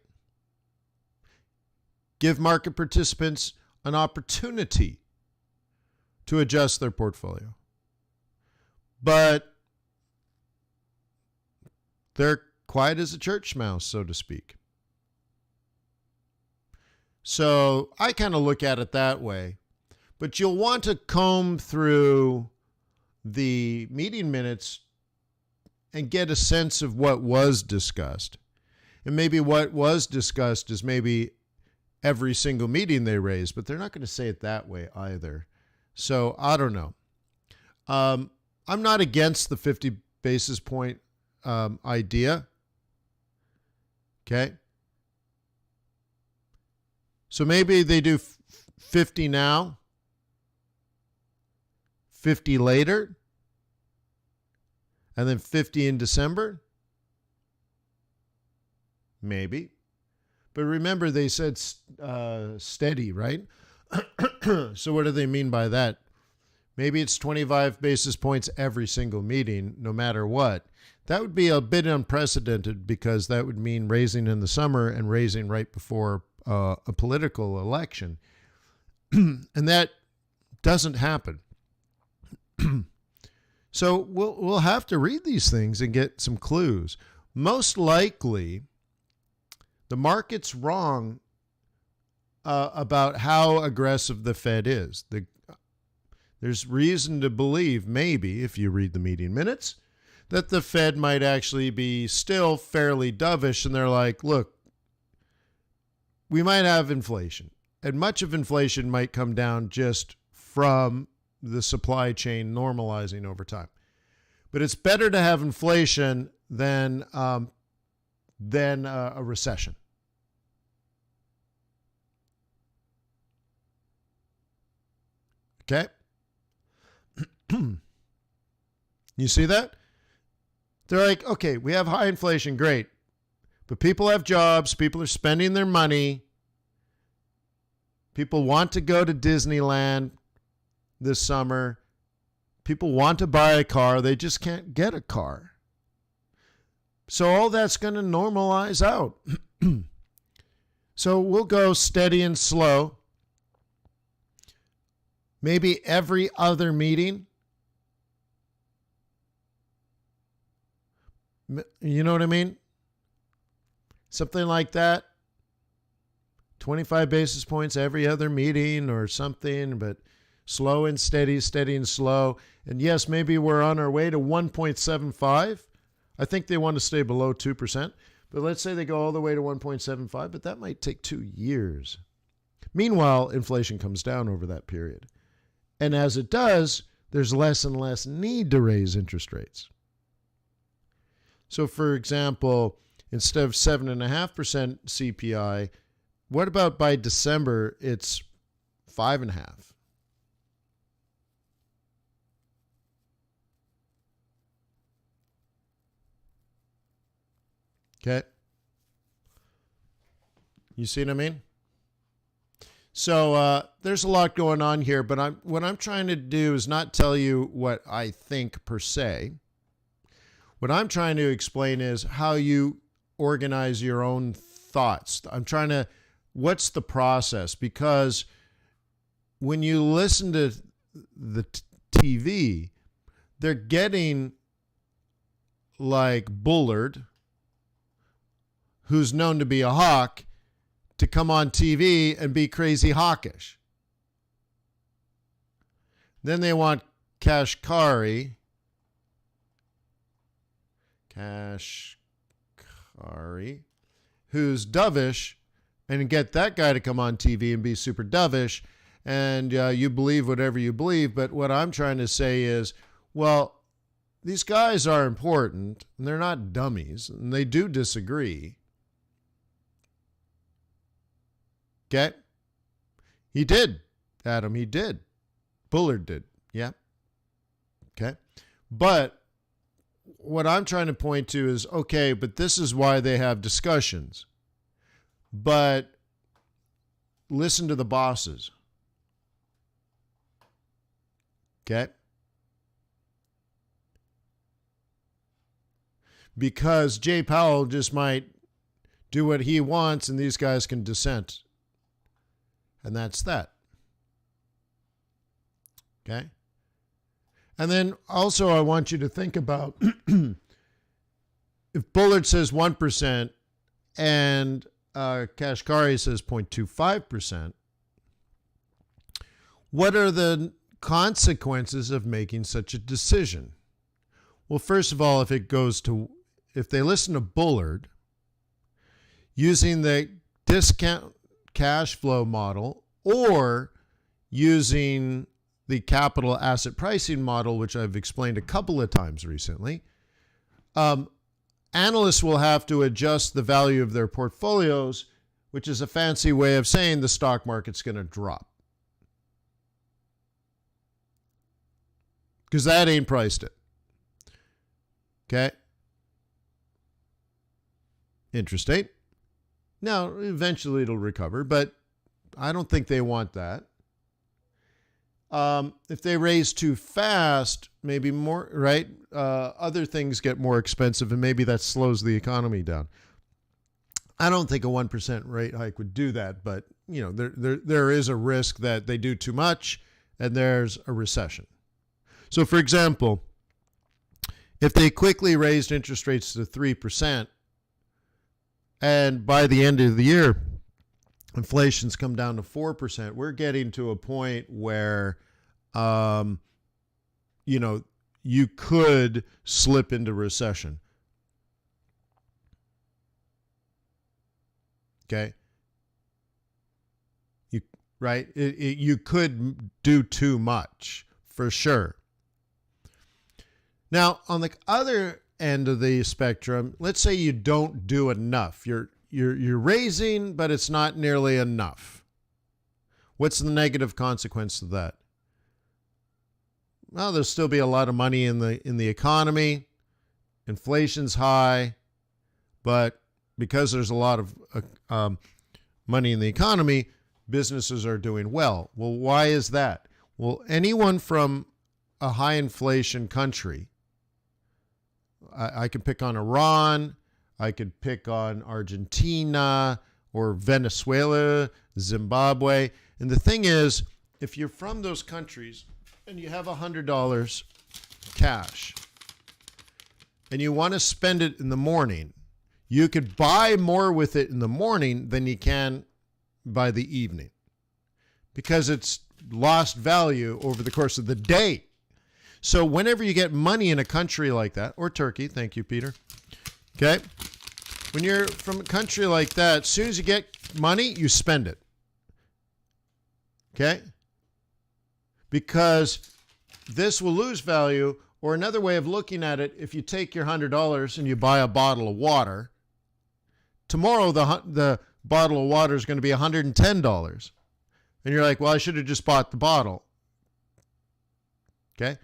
Give market participants an opportunity to adjust their portfolio. But they're quiet as a church mouse, so to speak. So I kind of look at it that way. But you'll want to comb through the meeting minutes and get a sense of what was discussed. And maybe what was discussed is maybe every single meeting they raised, but they're not going to say it that way either. So I don't know. I'm not against the 50 basis point idea. Okay. So maybe they do 50 now, 50 later, and then 50 in December. Maybe. But remember, they said steady, right? So what do they mean by that? Maybe it's 25 basis points every single meeting, no matter what. That would be a bit unprecedented because that would mean raising in the summer and raising right before a political election. And that doesn't happen. So we'll have to read these things and get some clues. Most likely, the market's wrong about how aggressive the Fed is. There's reason to believe, maybe, if you read the meeting minutes, that the Fed might actually be still fairly dovish, and they're like, look, we might have inflation, And much of inflation might come down just from the supply chain normalizing over time. But it's better to have inflation than a recession. Okay? You see that? They're like, okay, we have high inflation, great. But people have jobs, people are spending their money. People want to go to Disneyland this summer. People want to buy a car, they just can't get a car. So all that's going to normalize out. So we'll go steady and slow. Maybe every other meeting. You know what I mean? Something like that. 25 basis points every other meeting or something, but slow and steady, steady and slow. And yes, maybe we're on our way to 1.75. I think they want to stay below 2%. But let's say they go all the way to 1.75, but that might take 2 years. Meanwhile, inflation comes down over that period. And as it does, there's less and less need to raise interest rates. So, for example, instead of 7.5% CPI, what about by December, it's 5.5%? Okay. You see what I mean? So there's a lot going on here, but what I'm trying to do is not tell you what I think per se. What I'm trying to explain is how you organize your own thoughts. What's the process? Because when you listen to the TV, they're getting like Bullard, who's known to be a hawk, to come on TV and be crazy hawkish. Then they want Kashkari, who's dovish, and get that guy to come on TV and be super dovish, and you believe whatever you believe. But what I'm trying to say is, well, these guys are important, and they're not dummies, and they do disagree. Okay? He did, Adam. He did. Bullard did. Yeah. Okay? But what I'm trying to point to is, okay, but this is why they have discussions. But listen to the bosses. Okay? Because Jay Powell just might do what he wants and these guys can dissent. And that's that. Okay? And then also I want you to think about if Bullard says 1% and Kashkari says 0.25%, what are the consequences of making such a decision? Well, first of all, if they listen to Bullard using the discount cash flow model or using the capital asset pricing model, which I've explained a couple of times recently, analysts will have to adjust the value of their portfolios, which is a fancy way of saying the stock market's going to drop. Because that ain't priced it. Okay? Interest rate. Now, eventually it'll recover, but I don't think they want that. If they raise too fast, maybe more, right? Other things get more expensive, and maybe that slows the economy down. I don't think a 1% rate hike would do that, but there is a risk that they do too much, and there's a recession. So, for example, if they quickly raised interest rates to 3%, and by the end of the year, inflation's come down to 4%, we're getting to a point where, you could slip into recession. Okay? right? You could do too much for sure. Now, on the other end of the spectrum, let's say you don't do enough. You're raising, but it's not nearly enough. What's the negative consequence of that? Well, there'll still be a lot of money in the economy. Inflation's high, but because there's a lot of money in the economy, businesses are doing well. Well, why is that? Well, anyone from a high inflation country, I could pick on Iran, I could pick on Argentina or Venezuela, Zimbabwe. And the thing is, if you're from those countries and you have $100 cash and you want to spend it in the morning, you could buy more with it in the morning than you can by the evening because it's lost value over the course of the day. So whenever you get money in a country like that, or Turkey, thank you, Peter. Okay. When you're from a country like that, as soon as you get money, you spend it. Okay. Because this will lose value. Or another way of looking at it, if you take your $100 and you buy a bottle of water, tomorrow the bottle of water is going to be $110. And you're like, well, I should have just bought the bottle. Okay.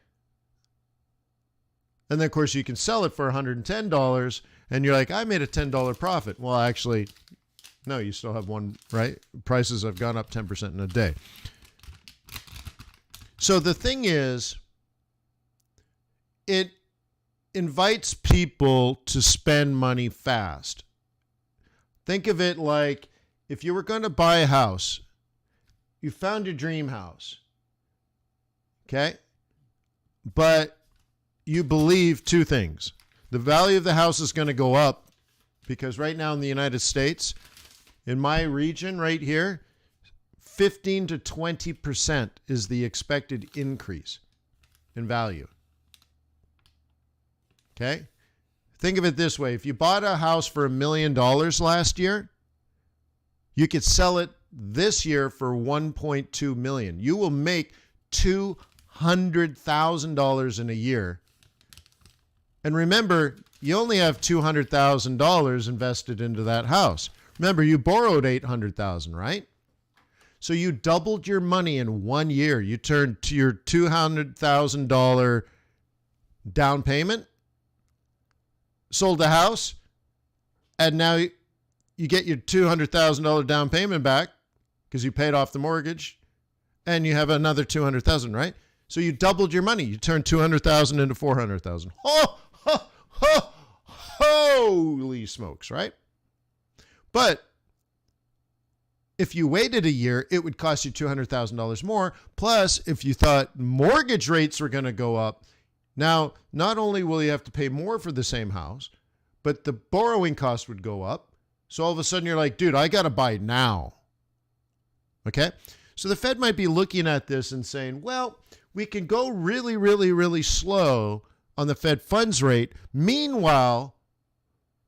And then, of course, you can sell it for $110, and you're like, I made a $10 profit. Well, actually, no, you still have one, right? Prices have gone up 10% in a day. So the thing is, it invites people to spend money fast. Think of it like if you were going to buy a house, you found your dream house, okay? But you believe two things. The value of the house is going to go up because right now in the United States, in my region right here, 15 to 20% is the expected increase in value. Okay? Think of it this way. If you bought a house for $1 million last year, you could sell it this year for $1.2 million. You will make $200,000 in a year. And remember, you only have $200,000 invested into that house. Remember, you borrowed $800,000, right? So you doubled your money in 1 year. You turned to your $200,000 down payment, sold the house, and now you get your $200,000 down payment back because you paid off the mortgage, and you have another $200,000, right? So you doubled your money. You turned $200,000 into $400,000. Holy smokes, right? But if you waited a year, it would cost you $200,000 more. Plus, if you thought mortgage rates were going to go up, now not only will you have to pay more for the same house, but the borrowing cost would go up. So all of a sudden you're like, dude, I got to buy now. Okay? So the Fed might be looking at this and saying, well, we can go really, really, really slow on the Fed funds rate. Meanwhile,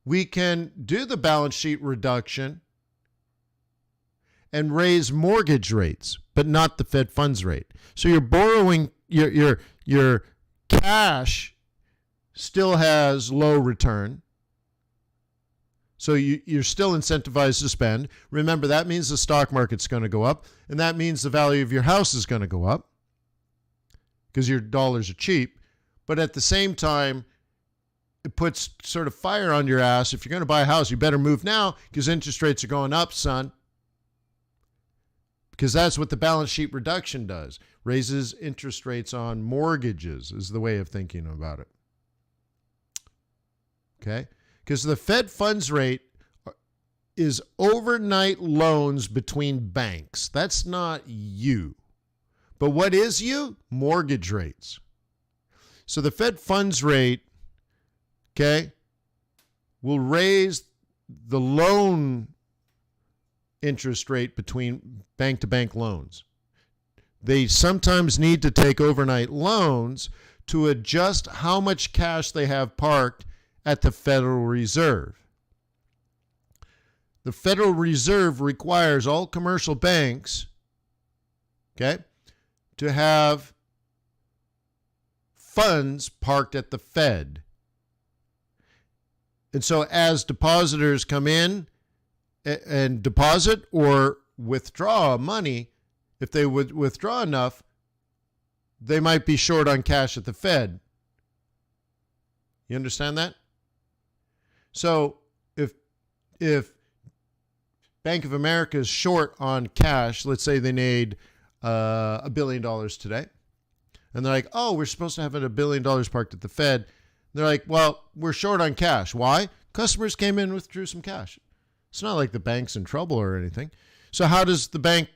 we can do the balance sheet reduction and raise mortgage rates, but not the Fed funds rate. So you're borrowing, your cash still has low return. So you're still incentivized to spend. Remember, that means the stock market's going to go up, and that means the value of your house is going to go up because your dollars are cheap. But at the same time, it puts sort of fire on your ass. If you're going to buy a house, you better move now because interest rates are going up, son. Because that's what the balance sheet reduction does. Raises interest rates on mortgages is the way of thinking about it. Okay? Because the Fed funds rate is overnight loans between banks. That's not you. But what is you? Mortgage rates. So the Fed funds rate, okay, will raise the loan interest rate between bank-to-bank loans. They sometimes need to take overnight loans to adjust how much cash they have parked at the Federal Reserve. The Federal Reserve requires all commercial banks okay, to have funds parked at the Fed. And so as depositors come in and deposit or withdraw money, if they would withdraw enough, they might be short on cash at the Fed. You understand that? So if Bank of America is short on cash, let's say they need $1 billion today, and they're like, oh, we're supposed to have $1 billion parked at the Fed. They're like, well, we're short on cash. Why? Customers came in and withdrew some cash. It's not like the bank's in trouble or anything. So how does the bank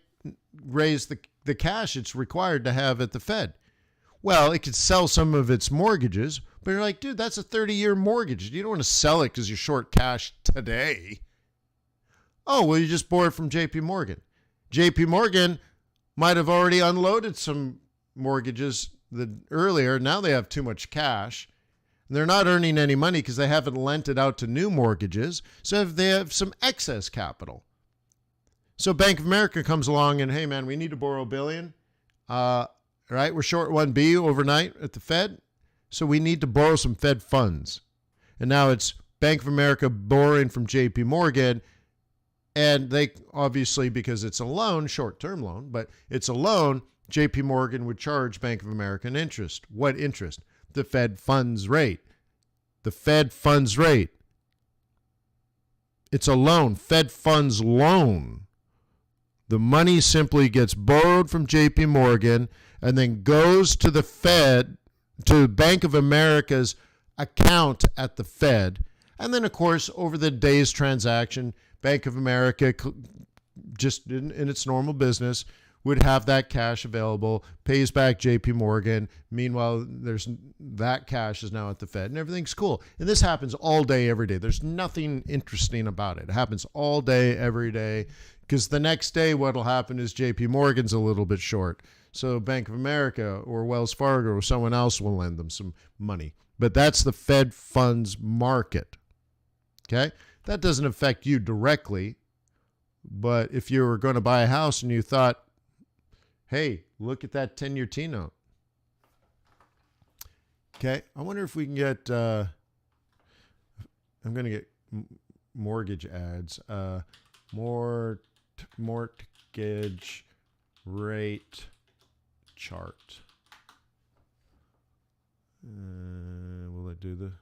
raise the cash it's required to have at the Fed? Well, it could sell some of its mortgages, but you're like, dude, that's a 30-year mortgage. You don't want to sell it because you're short cash today. Oh, well, you just borrowed from JP Morgan. JP Morgan might have already unloaded some mortgages earlier. Now they have too much cash. They're not earning any money because they haven't lent it out to new mortgages. So if they have some excess capital. So Bank of America comes along and, hey, man, we need to borrow $1 billion. Right? We're short 1B overnight at the Fed. So we need to borrow some Fed funds. And now it's Bank of America borrowing from JP Morgan. And they obviously, because it's a loan, short-term loan, but it's a loan, JP Morgan would charge Bank of America an interest. What interest? The Fed funds rate. The Fed funds rate. It's a loan, Fed funds loan. The money simply gets borrowed from JP Morgan and then goes to the Fed, to Bank of America's account at the Fed. And then, of course, over the day's transaction, Bank of America, just in its normal business, would have that cash available, pays back JP Morgan. Meanwhile, that cash is now at the Fed and everything's cool. And this happens all day, every day. There's nothing interesting about it. It happens all day, every day, because the next day what will happen is JP Morgan's a little bit short. So Bank of America or Wells Fargo or someone else will lend them some money. But that's the Fed funds market. Okay? That doesn't affect you directly. But if you were going to buy a house and you thought, hey, look at that 10-year T-note. Okay, I wonder if we can get, I'm going to get mortgage ads. Mortgage rate chart. Will it do the?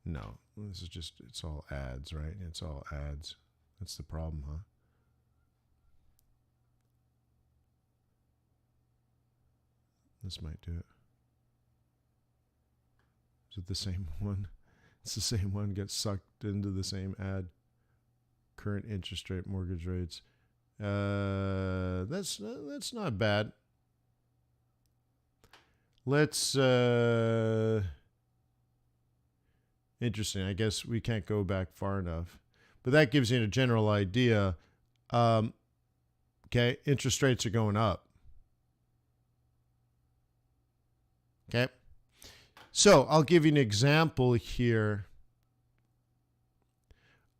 No, this is just, it's all ads, right? It's all ads. That's the problem, huh? This might do it. Is it the same one? It's the same one. Gets sucked into the same ad. Current interest rate, mortgage rates. That's not bad. Let's. Interesting. I guess we can't go back far enough, but that gives you a general idea. Okay, interest rates are going up. Okay, so I'll give you an example here.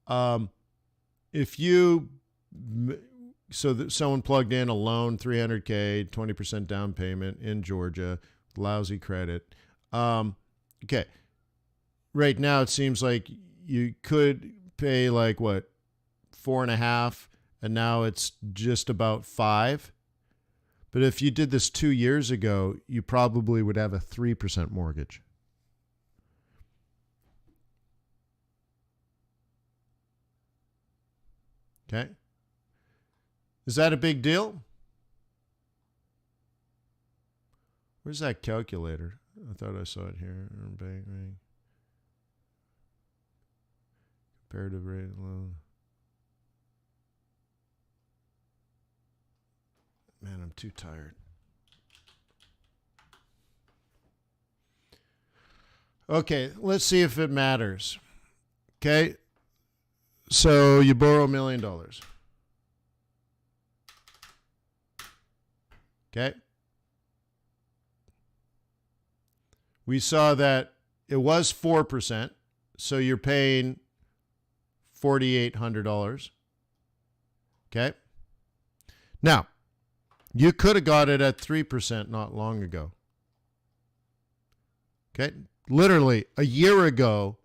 If you, so that someone plugged in a loan, $300K, 20% down payment in Georgia, lousy credit. Okay, right now it seems like you could pay like what, 4.5, and now it's just about 5. But if you did this 2 years ago, you probably would have a 3% mortgage. Okay. Is that a big deal? Where's that calculator? I thought I saw it here. Bank rate. Comparative rate loan. Man, I'm too tired. Okay, let's see if it matters. Okay, so you borrow $1 million. Okay. We saw that it was 4%, so you're paying $4,800. Okay? Now, you could have got it at 3% not long ago. Okay? Literally, a year ago,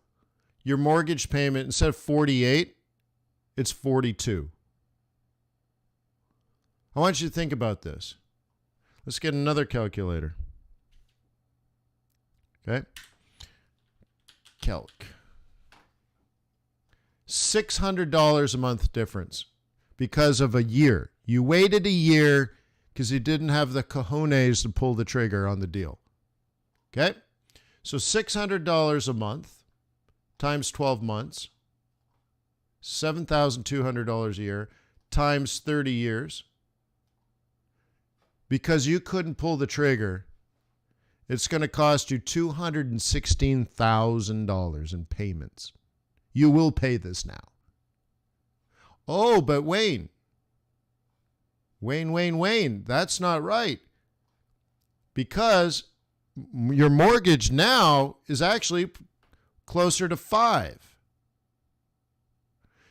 your mortgage payment, instead of 48, it's 42. I want you to think about this. Let's get another calculator. Okay? Calc. $600 a month difference because of a year. You waited a year because you didn't have the cojones to pull the trigger on the deal. Okay? So $600 a month times 12 months, $7,200 a year times 30 years. Because you couldn't pull the trigger, it's going to cost you $216,000 in payments. You will pay this now. Oh, but Wayne, that's not right. Because your mortgage now is actually closer to 5.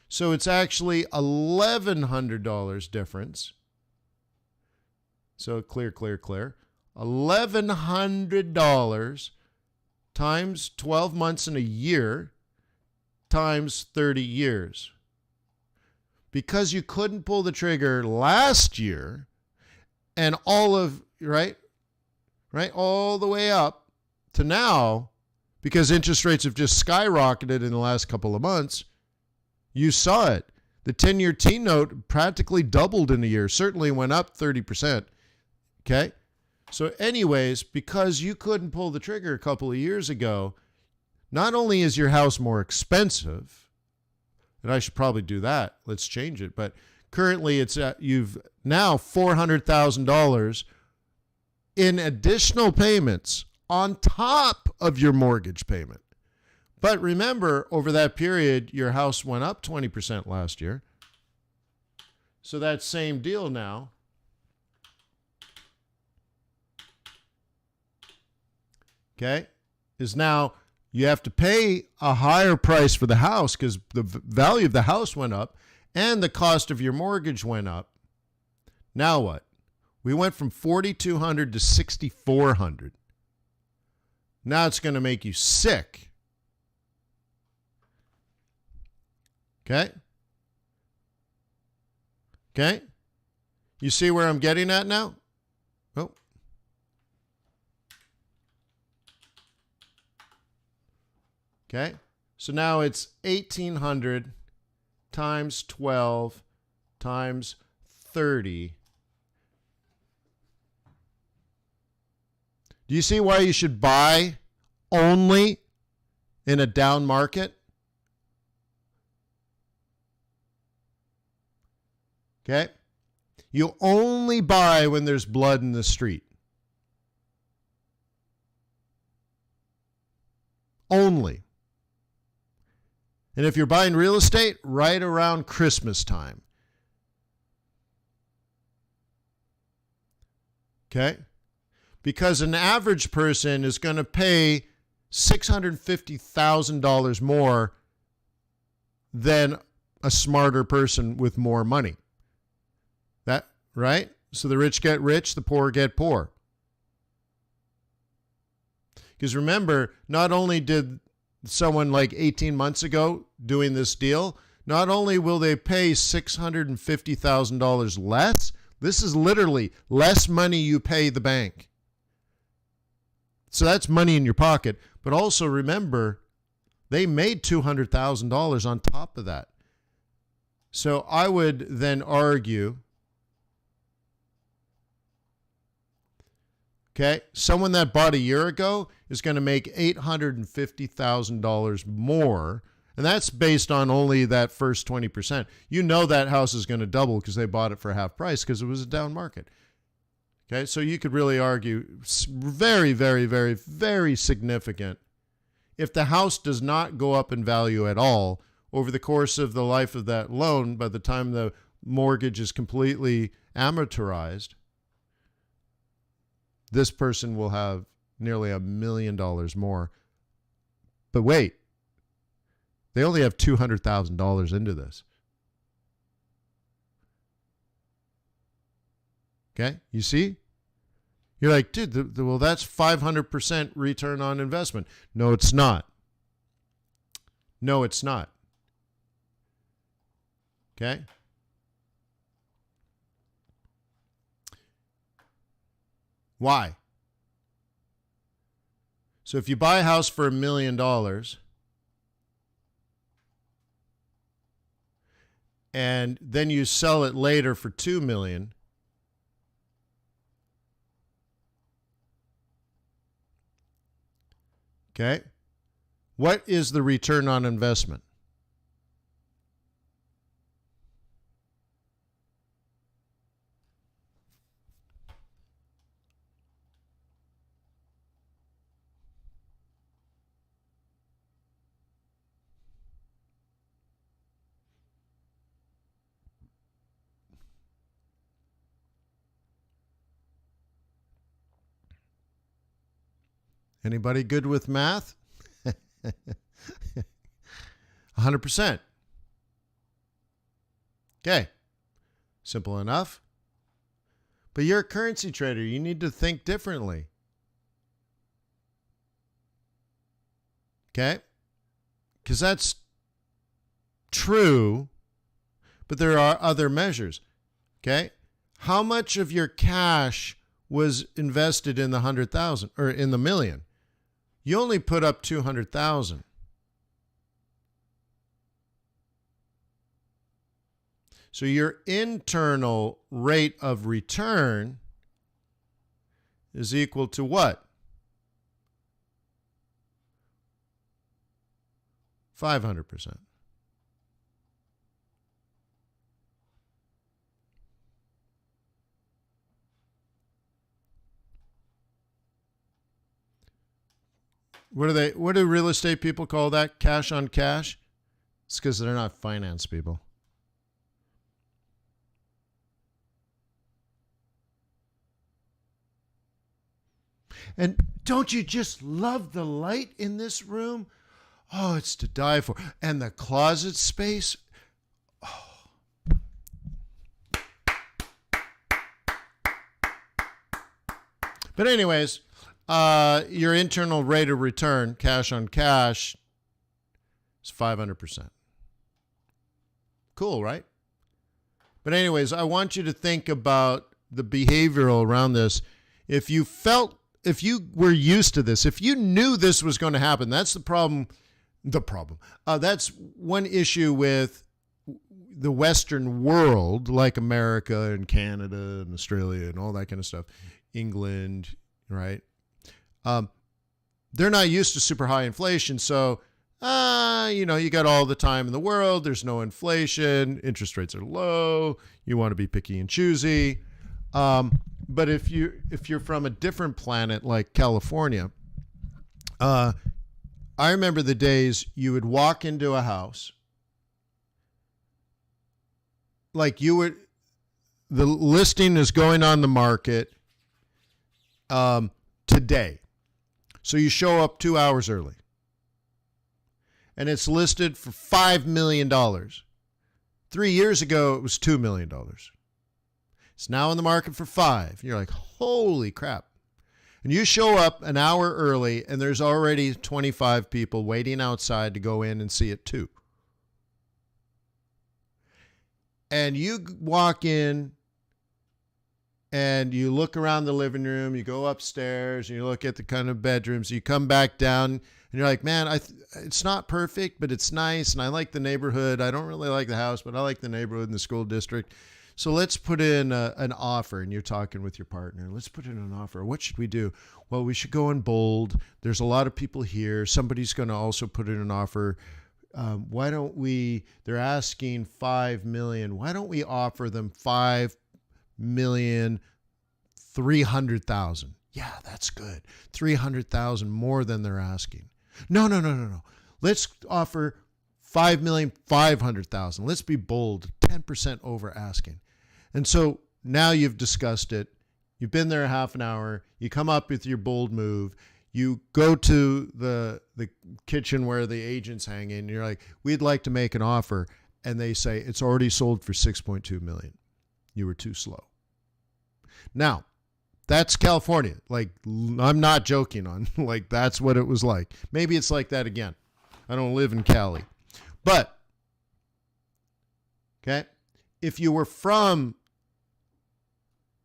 So it's actually $1,100 difference. So clear. $1,100 times 12 months in a year times 30 years. Because you couldn't pull the trigger last year and all the way up to now, because interest rates have just skyrocketed in the last couple of months, you saw it. The 10-year T-note practically doubled in a year, certainly went up 30%. Okay? So anyways, because you couldn't pull the trigger a couple of years ago, not only is your house more expensive, and I should probably do that, let's change it, but currently it's you've now $400,000 in additional payments on top of your mortgage payment. But remember, over that period, your house went up 20% last year. So that same deal now, okay, is now you have to pay a higher price for the house because the value of the house went up and the cost of your mortgage went up. Now what? We went from $4,200 to $6,400. Now it's going to make you sick. Okay? Okay? You see where I'm getting at now? Oh. Okay? So now it's 1,800 times 12 times 30. Do you see why you should buy only in a down market? Okay? You only buy when there's blood in the street. Only. And if you're buying real estate, right around Christmas time. Okay? Because an average person is going to pay $650,000 more than a smarter person with more money. That, right? So the rich get rich, the poor get poor. Because remember, not only did someone like 18 months ago doing this deal, not only will they pay $650,000 less, this is literally less money you pay the bank. So that's money in your pocket. But also remember, they made $200,000 on top of that. So I would then argue, okay, someone that bought a year ago is going to make $850,000 more. And that's based on only that first 20%. You know that house is going to double because they bought it for half price because it was a down market. Okay, so you could really argue very, very, very, very significant. If the house does not go up in value at all over the course of the life of that loan, by the time the mortgage is completely amortized, this person will have nearly $1 million more. But wait, they only have $200,000 into this. Okay, you see? You're like, dude, well, that's 500% return on investment. No, it's not. No, it's not. Okay? Why? So if you buy a house for $1 million and then you sell it later for $2 million, okay, what is the return on investment? Anybody good with math? 100%. Okay. Simple enough. But you're a currency trader. You need to think differently. Okay? Because that's true, but there are other measures. Okay? How much of your cash was invested in the 100,000 or in the million? You only put up 200,000. So your internal rate of return is equal to what? 500%. What do real estate people call that? Cash on cash? It's because they're not finance people. And don't you just love the light in this room? Oh, it's to die for. And the closet space. Oh. But anyways, your internal rate of return, cash on cash, is 500%. Cool, right? But anyways, I want you to think about the behavioral around this. If you were used to this, if you knew this was going to happen, that's the problem. That's one issue with the Western world, like America and Canada and Australia and all that kind of stuff, England, right? They're not used to super high inflation. So, you got all the time in the world. There's no inflation. Interest rates are low. You want to be picky and choosy. But if you're from a different planet like California, I remember the days you would walk into a house, like the listing is going on the market today. So you show up 2 hours early and it's listed for $5 million. 3 years ago, it was $2 million. It's now in the market for 5. You're like, holy crap. And you show up an hour early and there's already 25 people waiting outside to go in and see it too. And you walk in and you look around the living room, you go upstairs and you look at the kind of bedrooms, you come back down and you're like, man, it's not perfect, but it's nice. And I like the neighborhood. I don't really like the house, but I like the neighborhood and the school district. So let's put in an offer, and you're talking with your partner. Let's put in an offer. What should we do? Well, we should go in bold. There's a lot of people here. Somebody's going to also put in an offer. Why don't we? They're asking $5 million. Why don't we offer them $5,300,000? Yeah, that's good. $300,000 more than they're asking. No. Let's offer $5,500,000. Let's be bold. 10% over asking. And so now you've discussed it. You've been there a half an hour. You come up with your bold move. You go to the kitchen where the agent's hanging. And you're like, we'd like to make an offer. And they say, it's already sold for $6.2 million. You were too slow. Now, that's California. Like, I'm not joking on, like, that's what it was like. Maybe it's like that again. I don't live in Cali. But, okay, if you were from,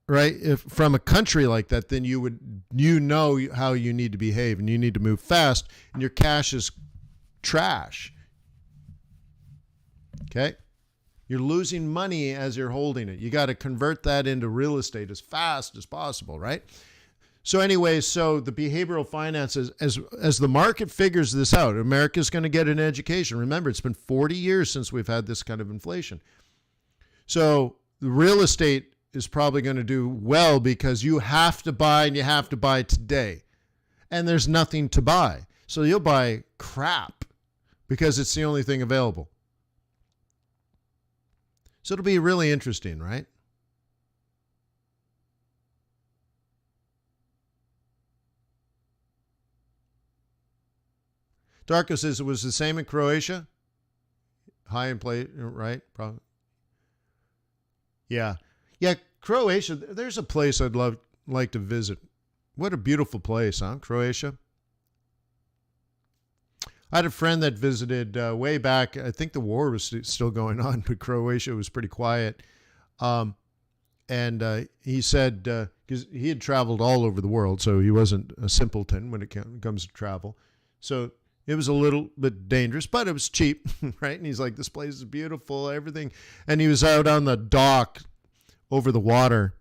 right, if from a country like that, then you know how you need to behave, and you need to move fast, and your cash is trash. Okay? You're losing money as you're holding it. You got to convert that into real estate as fast as possible, right? So anyway, so the behavioral finances, as the market figures this out, America's going to get an education. Remember, it's been 40 years since we've had this kind of inflation. So the real estate is probably going to do well because you have to buy, and you have to buy today. And there's nothing to buy. So you'll buy crap because it's the only thing available. So it'll be really interesting, right? Darko says it was the same in Croatia. High inflation, right? Probably. Yeah. Yeah, Croatia, there's a place I'd like to visit. What a beautiful place, huh? Croatia. I had a friend that visited way back. I think the war was still going on, but Croatia was pretty quiet. And he said, because he had traveled all over the world, so he wasn't a simpleton when it comes to travel. So it was a little bit dangerous, but it was cheap, right? And he's like, this place is beautiful, everything. And he was out on the dock over the water,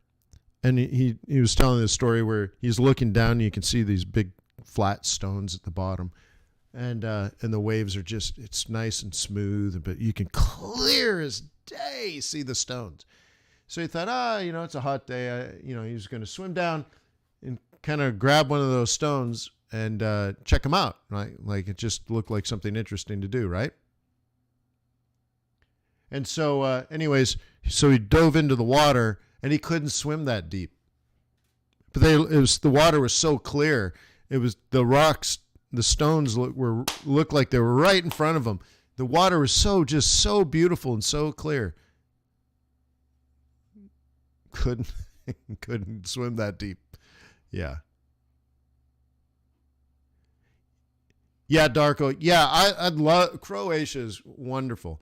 and he was telling this story where he's looking down, and you can see these big flat stones at the bottom. And the waves are just, it's nice and smooth, but you can clear as day see the stones. So he thought, it's a hot day. He was going to swim down and kind of grab one of those stones and check them out, right? Like it just looked like something interesting to do, right? And so anyways, so he dove into the water and he couldn't swim that deep. But the water was so clear. It was the rocks. The stones looked like they were right in front of him. The water was just so beautiful and so clear. Couldn't swim that deep. Yeah. Yeah, Darko. Yeah, I'd love Croatia is wonderful.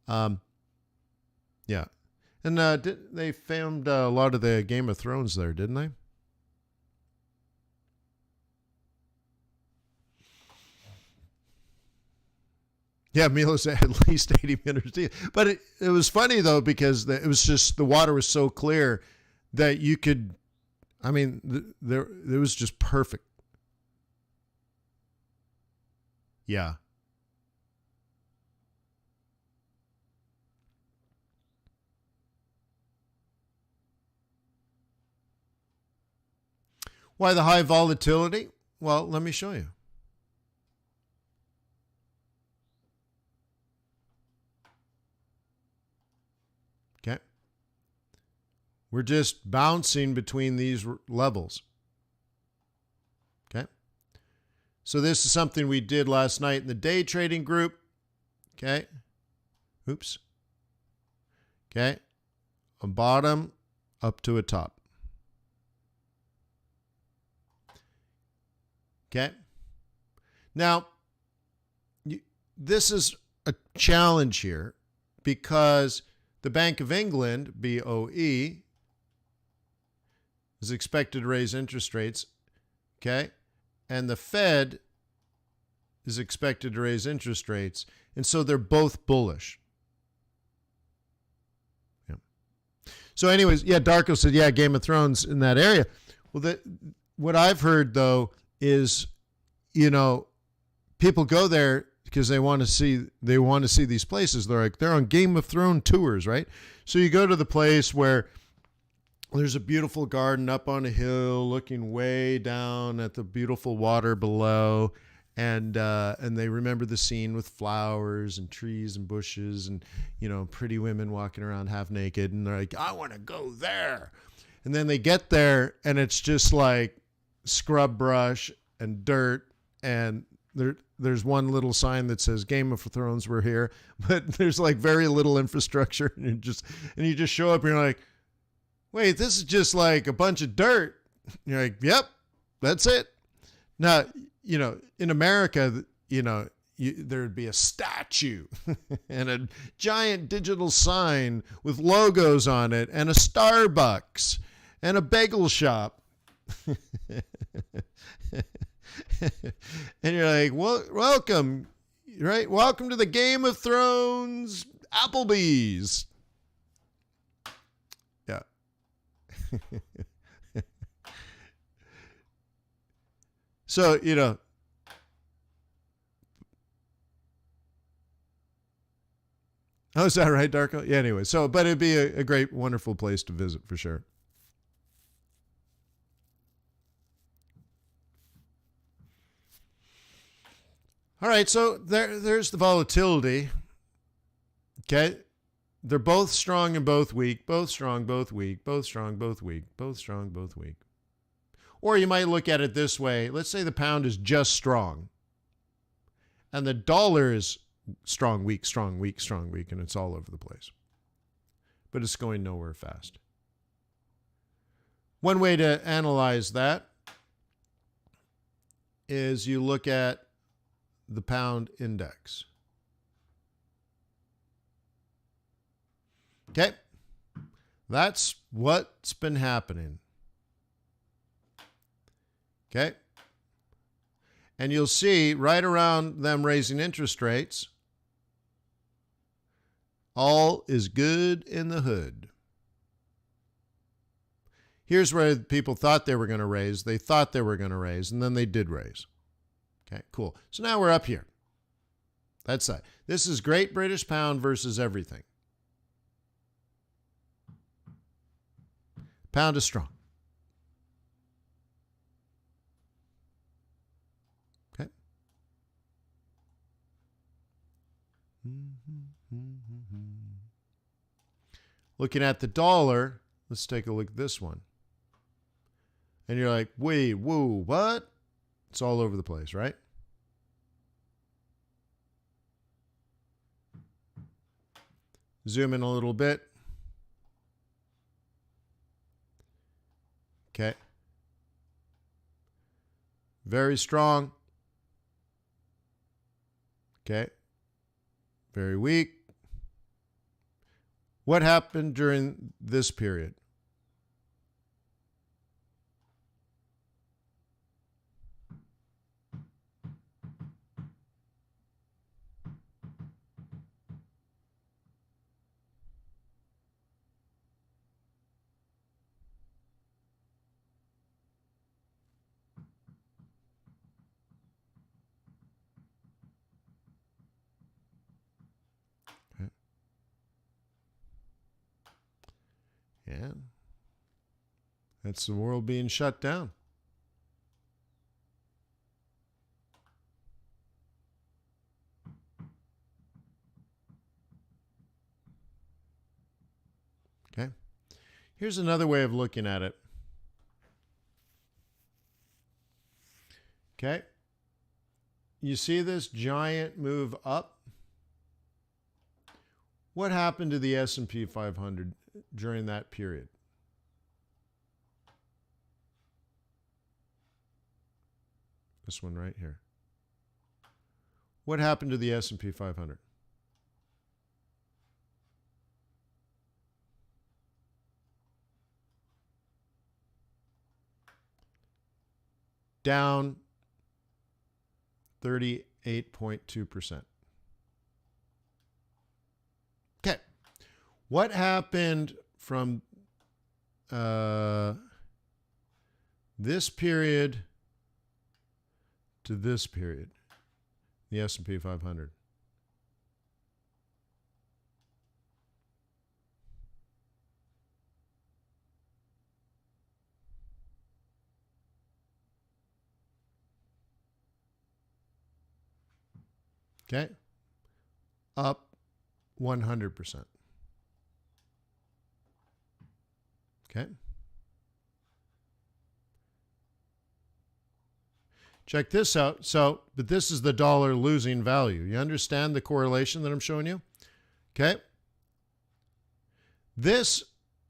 Yeah. And they filmed a lot of the Game of Thrones there, didn't they? Yeah, Milo said at least 80 minutes deep. But it was funny, though, because it was just the water was so clear that you could, it was just perfect. Yeah. Why the high volatility? Well, let me show you. Okay. We're just bouncing between these levels. Okay. So this is something we did last night in the day trading group. Okay. Oops. Okay. A bottom up to a top. Okay. Now, this is a challenge here because the Bank of England, BOE, is expected to raise interest rates. Okay. And the Fed is expected to raise interest rates. And so they're both bullish. Yeah. So anyways, yeah, Darko said, yeah, Game of Thrones in that area. Well, what I've heard, though, is, people go there because they want to see these places. They're on Game of Thrones tours, right? So you go to the place where there's a beautiful garden up on a hill looking way down at the beautiful water below. And they remember the scene with flowers and trees and bushes and, pretty women walking around half naked. And they're like, I want to go there. And then they get there and it's just like scrub brush and dirt. And there's one little sign that says Game of Thrones, we're here. But there's like very little infrastructure. And you just show up and you're like, wait, this is just like a bunch of dirt. You're like, yep, that's it. Now, in America, there'd be a statue and a giant digital sign with logos on it and a Starbucks and a bagel shop. And you're like, well, welcome, right? Welcome to the Game of Thrones Applebee's. Yeah. So, oh, is that right, Darko? Yeah, anyway. So, but it'd be a great, wonderful place to visit for sure. All right, so there's the volatility. Okay. They're both strong and both weak, both strong, both weak, both strong, both weak, both strong, both weak. Or you might look at it this way. Let's say the pound is just strong and the dollar is strong, weak, strong, weak, strong, weak, and it's all over the place. But it's going nowhere fast. One way to analyze that is you look at the pound index. Okay, that's what's been happening. Okay, and you'll see right around them raising interest rates, all is good in the hood. Here's where people thought they were going to raise. They thought they were going to raise, and then they did raise. Okay, cool. So now we're up here. That's that. This is Great British Pound versus everything. Pound is strong. Okay. Looking at the dollar, let's take a look at this one. And you're like, wait, whoa, what? It's all over the place, right? Zoom in a little bit. Okay. Very strong. Okay. Very weak. What happened during this period? Yeah. That's the world being shut down. Okay. Here's another way of looking at it. Okay. You see this giant move up? What happened to the S&P 500 during that period? This one right here. What happened to the S&P 500? Down 38.2%. Okay. What happened from this period to this period? The S&P 500. Okay. Up 100%. Okay. Check this out. But this is the dollar losing value. You understand the correlation that I'm showing you? Okay. This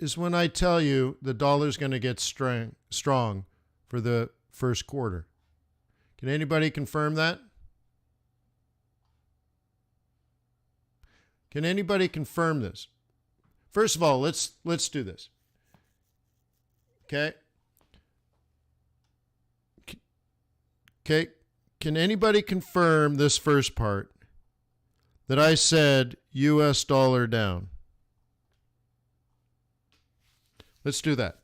is when I tell you the dollar's going to get strong for the first quarter. Can anybody confirm that? Can anybody confirm this? First of all, let's do this. Okay? Okay, can anybody confirm this first part that I said US dollar down? Let's do that.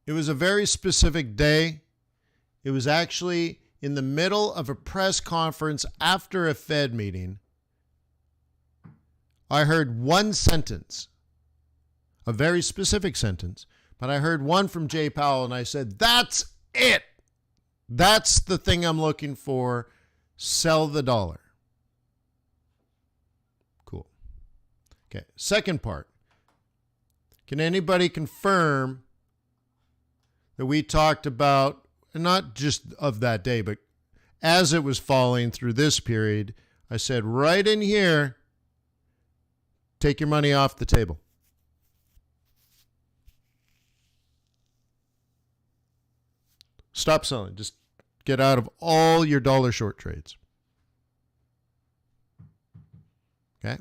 It was a very specific day. It was actually in the middle of a press conference after a Fed meeting. I heard one sentence, a very specific sentence, but I heard one from Jay Powell and I said, that's it. That's the thing I'm looking for. Sell the dollar. Cool. Okay, second part. Can anybody confirm that we talked about, not just of that day, but as it was falling through this period, I said right in here, take your money off the table. Stop selling. Just get out of all your dollar short trades. Okay?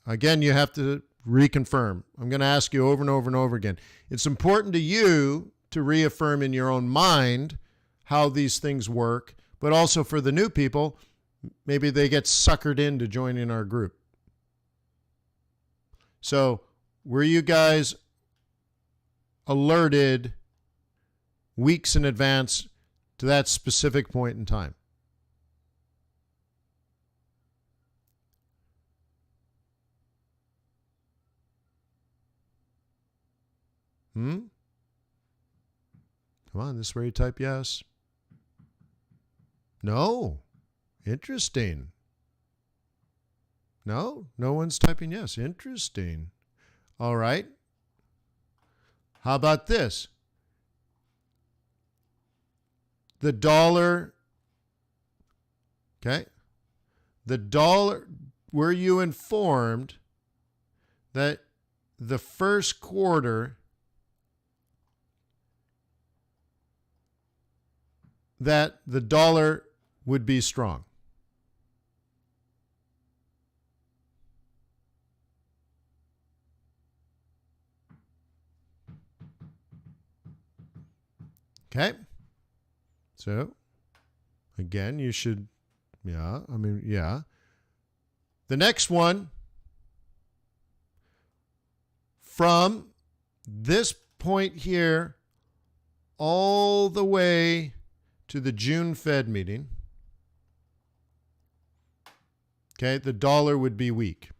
Again, you have to reconfirm. I'm going to ask you over and over and over again. It's important to you to reaffirm in your own mind how these things work, but also for the new people, maybe they get suckered into joining our group. So, were you guys alerted weeks in advance to that specific point in time? Come on, this is where you type yes. No. Interesting. No one's typing yes. Interesting. All right. How about this? The dollar. Okay. The dollar, were you informed that the first quarter that the dollar would be strong? Okay. So, again, you should, yeah. The next one, from this point here all the way to the June Fed meeting, okay, the dollar would be weak.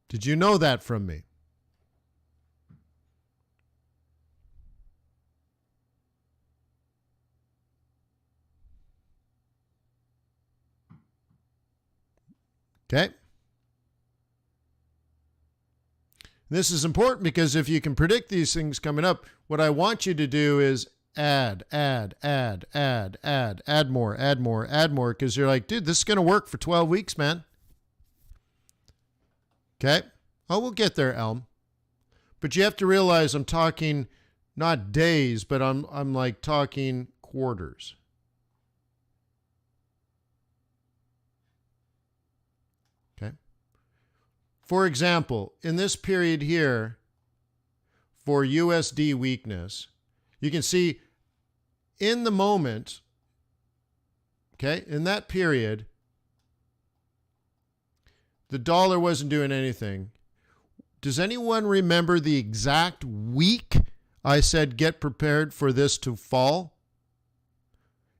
Did you know that from me? Okay. This is important because if you can predict these things coming up, what I want you to do is add more, because you're like, dude, this is going to work for 12 weeks, man. Okay. Oh, we'll get there, Elm. But you have to realize I'm talking not days, but I'm like talking quarters. Okay. For example, in this period here, for USD weakness, you can see in the moment, okay, in that period, the dollar wasn't doing anything. Does anyone remember the exact week I said get prepared for this to fall?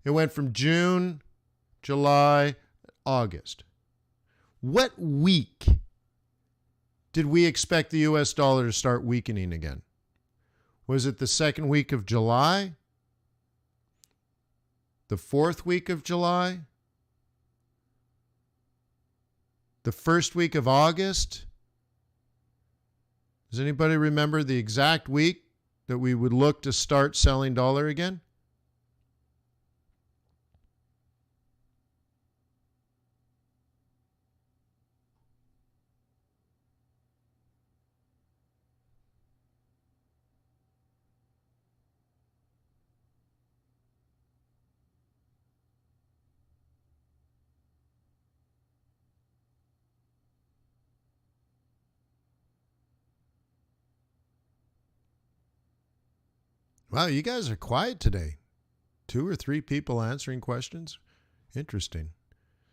It went from June, July, August. What week did we expect the US dollar to start weakening again? Was it the second week of July? The fourth week of July? The first week of August? Does anybody remember the exact week that we would look to start selling dollar again? Wow, you guys are quiet today. 2 or 3 people answering questions. Interesting.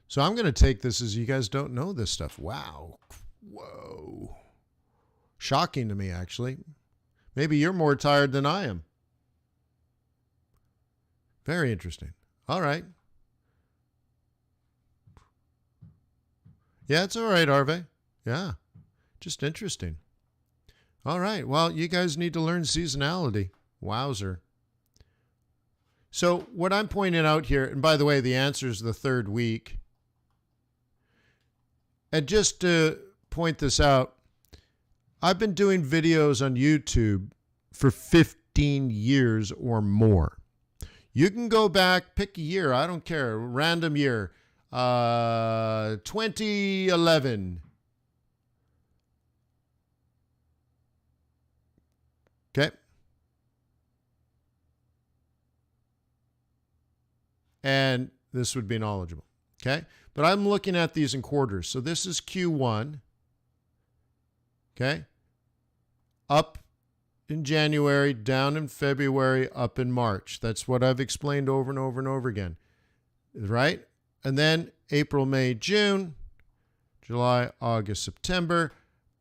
So I'm going to take this as you guys don't know this stuff. Wow. Whoa. Shocking to me, actually. Maybe you're more tired than I am. Very interesting. All right. Yeah, it's all right, Arve. Yeah. Just interesting. All right. Well, you guys need to learn seasonality. Wowzer. So what I'm pointing out here, and by the way, the answer is the 3rd week. And just to point this out, I've been doing videos on YouTube for 15 years or more. You can go back, pick a year, I don't care, random year, 2011. Okay. And this would be knowledgeable. Okay. But I'm looking at these in quarters. So this is Q1. Okay. Up in January, down in February, up in March. That's what I've explained over and over and over again. Right? And then April, May, June, July, August, September.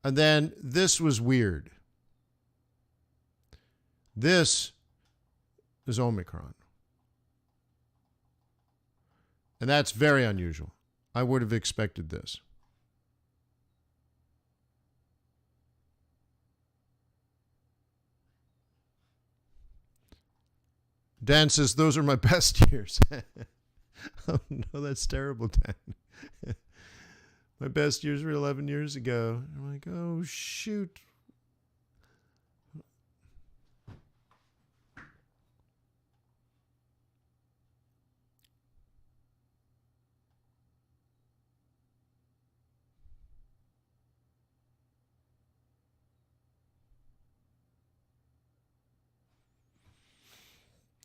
And then this was weird. This is Omicron. And that's very unusual. I would have expected this. Dan says, those are my best years. Oh, no, that's terrible, Dan. My best years were 11 years ago. I'm like, oh, shoot.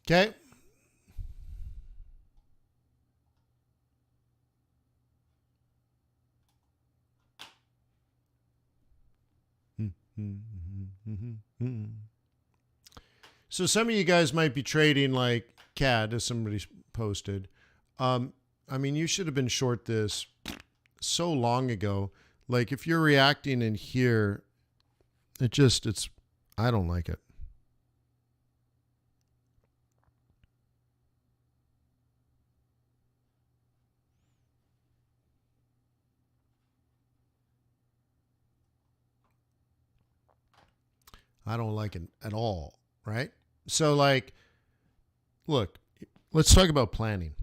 Okay. So some of you guys might be trading like CAD, as somebody posted. I mean, you should have been short this so long ago. Like if you're reacting in here, I don't like it. I don't like it at all, right? So like, look, let's talk about planning.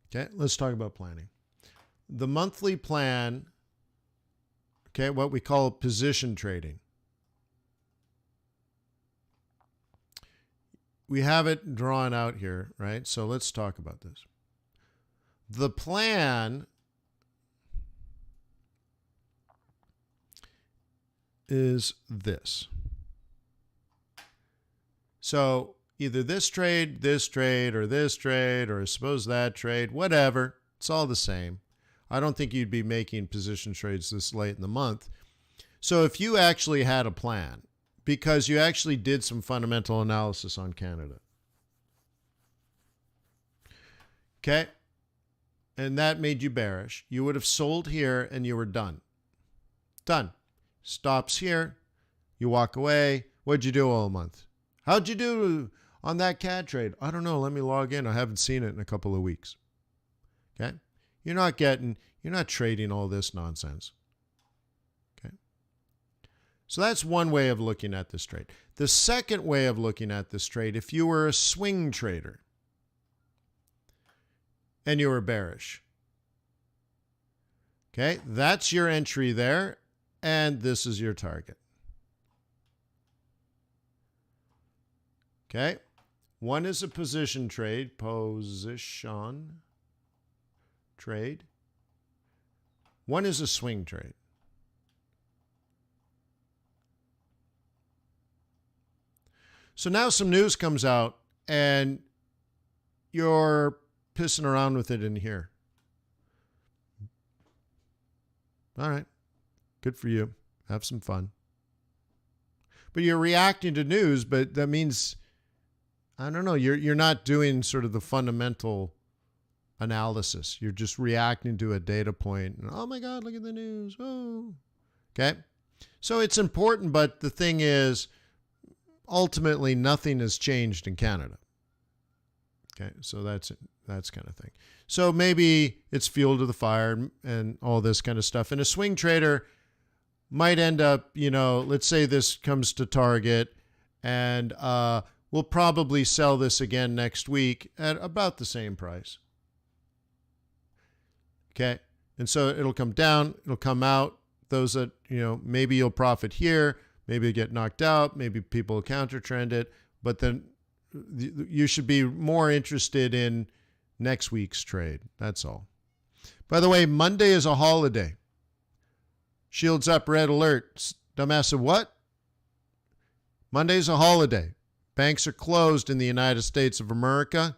Okay, let's talk about planning. The monthly plan, okay, what we call position trading. We have it drawn out here, right? So let's talk about this. The plan is this. So either this trade, or this trade, or suppose that trade, whatever. It's all the same. I don't think you'd be making position trades this late in the month. So if you actually had a plan, because you actually did some fundamental analysis on Canada, okay, and that made you bearish, you would have sold here and you were done. Done. Stops here. You walk away. What'd you do all month? How'd you do on that CAD trade? I don't know. Let me log in. I haven't seen it in a couple of weeks. Okay. You're not trading all this nonsense. Okay. So that's one way of looking at this trade. The second way of looking at this trade, if you were a swing trader and you were bearish, okay, that's your entry there. And this is your target. Okay. One is a position trade. Position trade. One is a swing trade. So now some news comes out and you're pissing around with it in here. All right. Good for you. Have some fun. But you're reacting to news, but that means, I don't know, you're not doing sort of the fundamental analysis. You're just reacting to a data point. And, oh my God, look at the news. Oh. Okay. So it's important, but the thing is, ultimately, nothing has changed in Canada. Okay, so that's kind of thing. So maybe it's fuel to the fire and all this kind of stuff. And a swing trader might end up, let's say this comes to target and we'll probably sell this again next week at about the same price. Okay, and so it'll come down, it'll come out. Those that, maybe you'll profit here. Maybe you get knocked out. Maybe people counter trend it. But then you should be more interested in next week's trade. That's all. By the way, Monday is a holiday. Shields up, red alert. Dumbass said, what? Monday's a holiday. Banks are closed in the United States of America.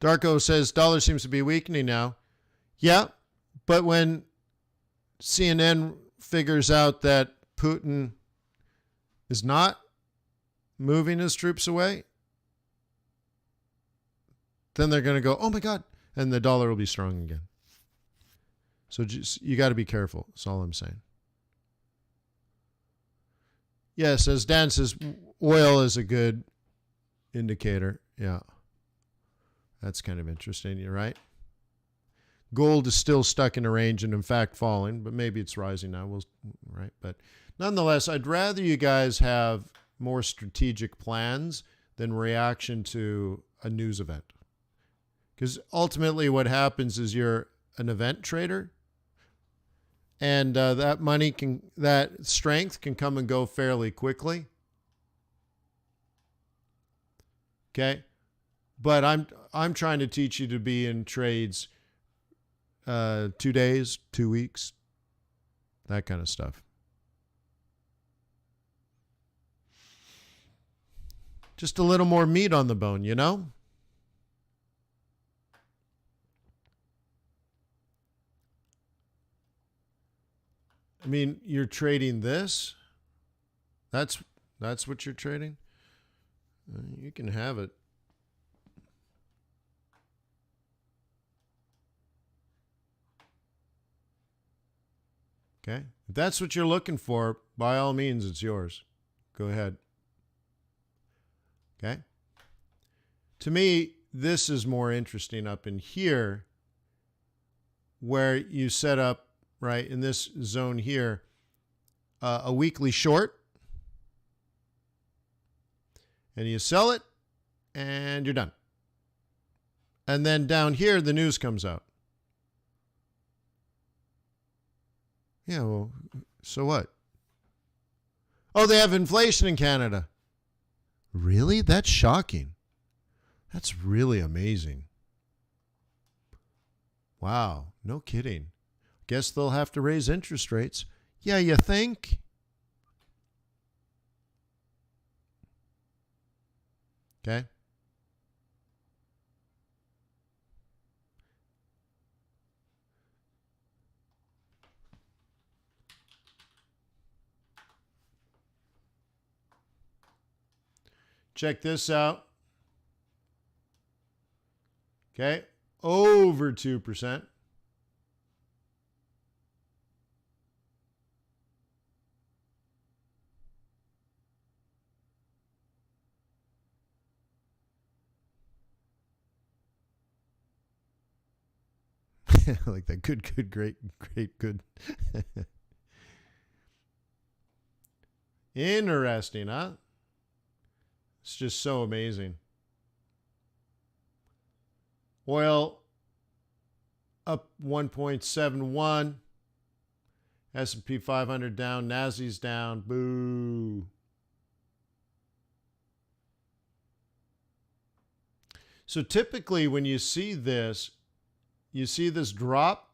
Darko says dollar seems to be weakening now. Yeah, but when CNN figures out that Putin is not moving his troops away, then they're going to go, oh my God, and the dollar will be strong again. So just, you got to be careful. That's all I'm saying. Yes, as Dan says, oil is a good indicator. Yeah. That's kind of interesting. You're right. Gold is still stuck in a range and in fact falling, but maybe it's rising now. Right. But nonetheless, I'd rather you guys have more strategic plans than reaction to a news event. Because ultimately what happens is you're an event trader and that strength can come and go fairly quickly. Okay. But I'm trying to teach you to be in trades 2 days, 2 weeks, that kind of stuff. Just a little more meat on the bone, I mean, you're trading this. That's what you're trading. You can have it. Okay. If that's what you're looking for, by all means, it's yours. Go ahead. Okay. To me, this is more interesting up in here where you set up, right, in this zone here, a weekly short, and you sell it, and you're done. And then down here, the news comes out. Yeah, well, so what? Oh, they have inflation in Canada. Really? That's shocking. That's really amazing. Wow, no kidding. Guess they'll have to raise interest rates. Yeah, you think? Okay. Check this out. Okay, over 2%. Like that. Good, great, good. Interesting, huh? It's just so amazing. Oil up 1.71. S&P 500 down. Nasy's down. Boo. So typically when you see this drop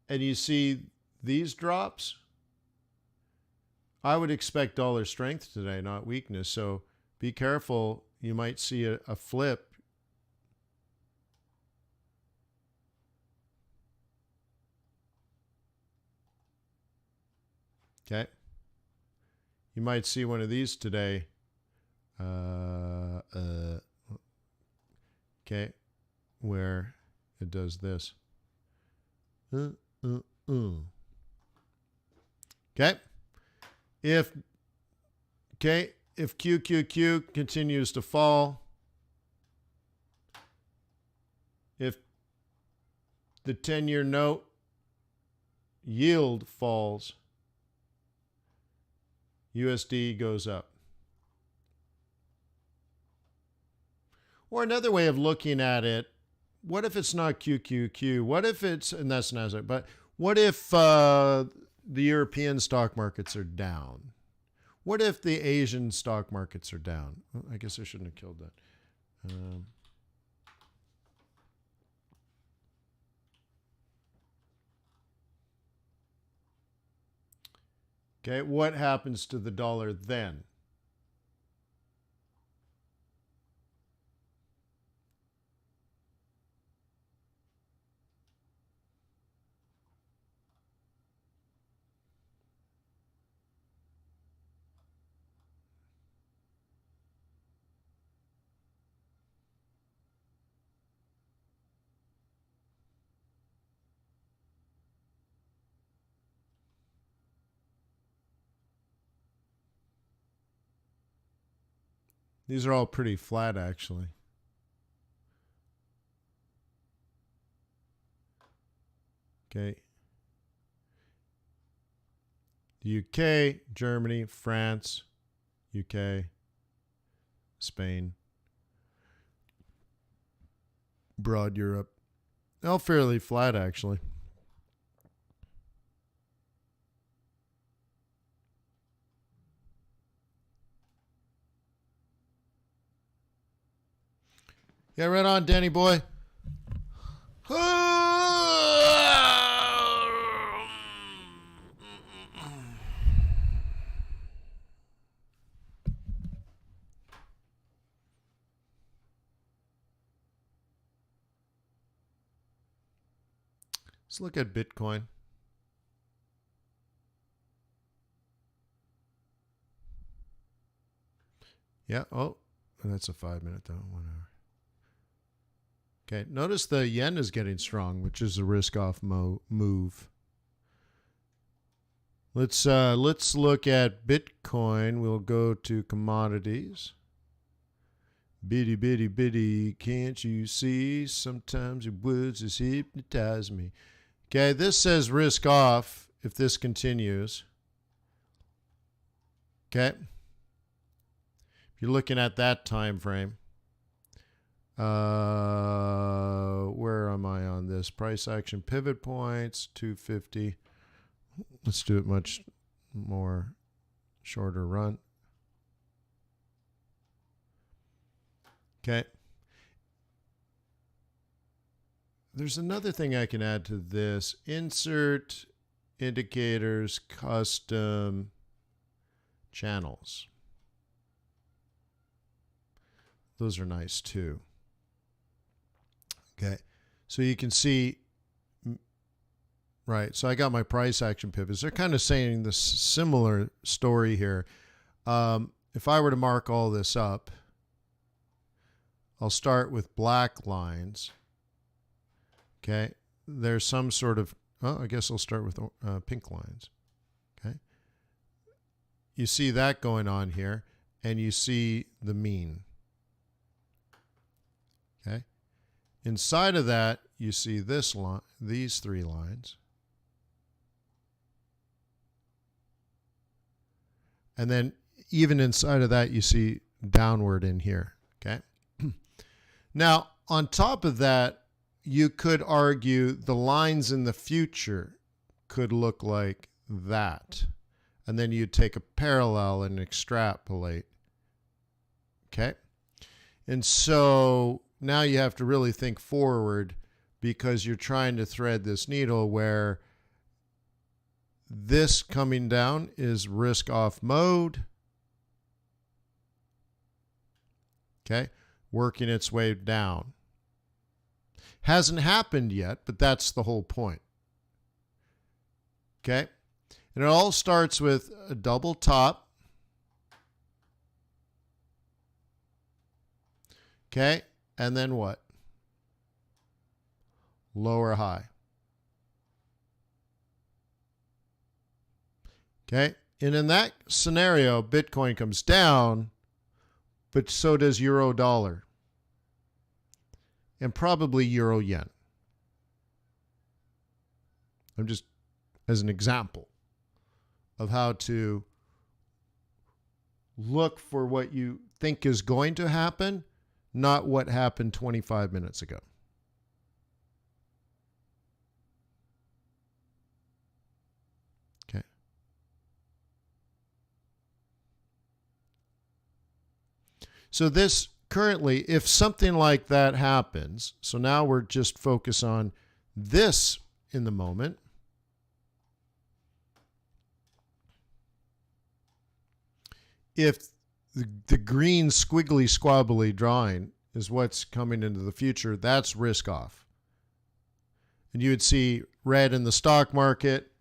and you see these drops, I would expect dollar strength today, not weakness. So be careful. You might see a flip. Okay. You might see one of these today. Okay. Where it does this. Okay. If QQQ continues to fall, if the 10-year note yield falls, USD goes up. Or another way of looking at it, what if it's not QQQ? What if it's, and that's Nasdaq, but what if the European stock markets are down? What if the Asian stock markets are down? Well, I guess I shouldn't have killed that. Okay, what happens to the dollar then? These are all pretty flat, actually. Okay. The UK, Germany, France, UK, Spain, broad Europe. All fairly flat, actually. Yeah, right on, Danny boy. Let's look at Bitcoin. Yeah, oh, that's a 5-minute though, 1 hour. Okay, notice the yen is getting strong, which is a risk-off move. Let's look at Bitcoin. We'll go to commodities. Bitty, bitty, bitty, can't you see? Sometimes your words just hypnotize me. Okay, this says risk off if this continues. Okay. If you're looking at that time frame. Where am I on this? Price action pivot points, 250. Let's do it much more shorter run. Okay. There's another thing I can add to this. Insert indicators, custom channels. Those are nice too. Okay. So you can see, right. So I got my price action pivots. They're kind of saying this similar story here. If I were to mark all this up, I'll start with black lines. Okay, there's some sort of, well, I guess I'll start with pink lines. Okay, you see that going on here, and you see the mean. Okay, inside of that, you see this line, these 3 lines. And then even inside of that, you see downward in here. Okay. Now, on top of that, you could argue the lines in the future could look like that. And then you'd take a parallel and extrapolate. Okay. And so now you have to really think forward, because you're trying to thread this needle where this coming down is risk off mode. Okay. Working its way down. Hasn't happened yet, but that's the whole point. Okay. And it all starts with a double top. Okay. And then what? Lower high. Okay. And in that scenario, Bitcoin comes down, but so does euro dollar. And probably euro yen. I'm just as an example of how to look for what you think is going to happen, not what happened 25 minutes ago. Okay. So this currently, if something like that happens, so now we're just focused on this in the moment. If the green squiggly squabbly drawing is what's coming into the future, that's risk off. And you would see red in the stock market,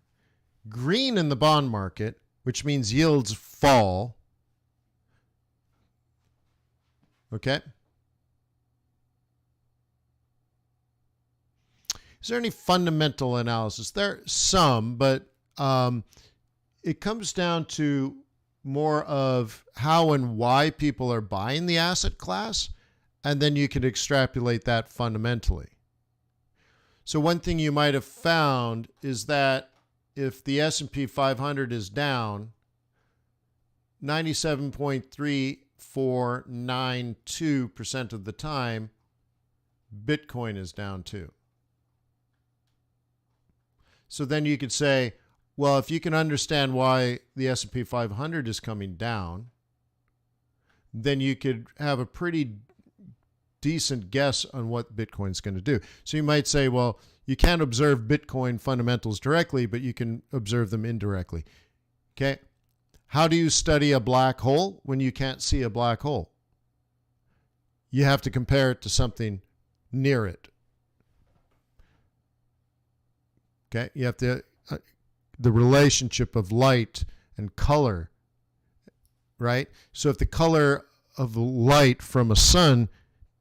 green in the bond market, which means yields fall. Okay. Is there any fundamental analysis? There's some, but it comes down to more of how and why people are buying the asset class, and then you can extrapolate that fundamentally. So one thing you might have found is that if the S&P 500 is down 97.3492% of the time, Bitcoin is down too. So then you could say, well, if you can understand why the S&P 500 is coming down, then you could have a pretty decent guess on what Bitcoin's going to do. So you might say, well, you can't observe Bitcoin fundamentals directly, but you can observe them indirectly. Okay. How do you study a black hole when you can't see a black hole? You have to compare it to something near it. Okay. You have to, the relationship of light and color, right? So if the color of the light from a sun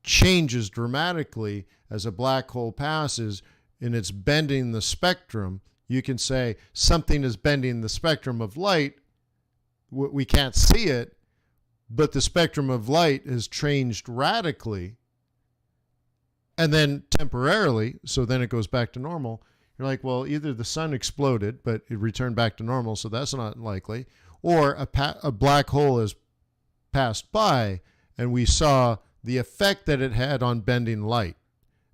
changes dramatically as a black hole passes and it's bending the spectrum, you can say something is bending the spectrum of light. We can't see it, but the spectrum of light has changed radically and then temporarily, so then it goes back to normal. You're like, well, either the sun exploded, but it returned back to normal, so that's not likely, or a black hole has passed by and we saw the effect that it had on bending light,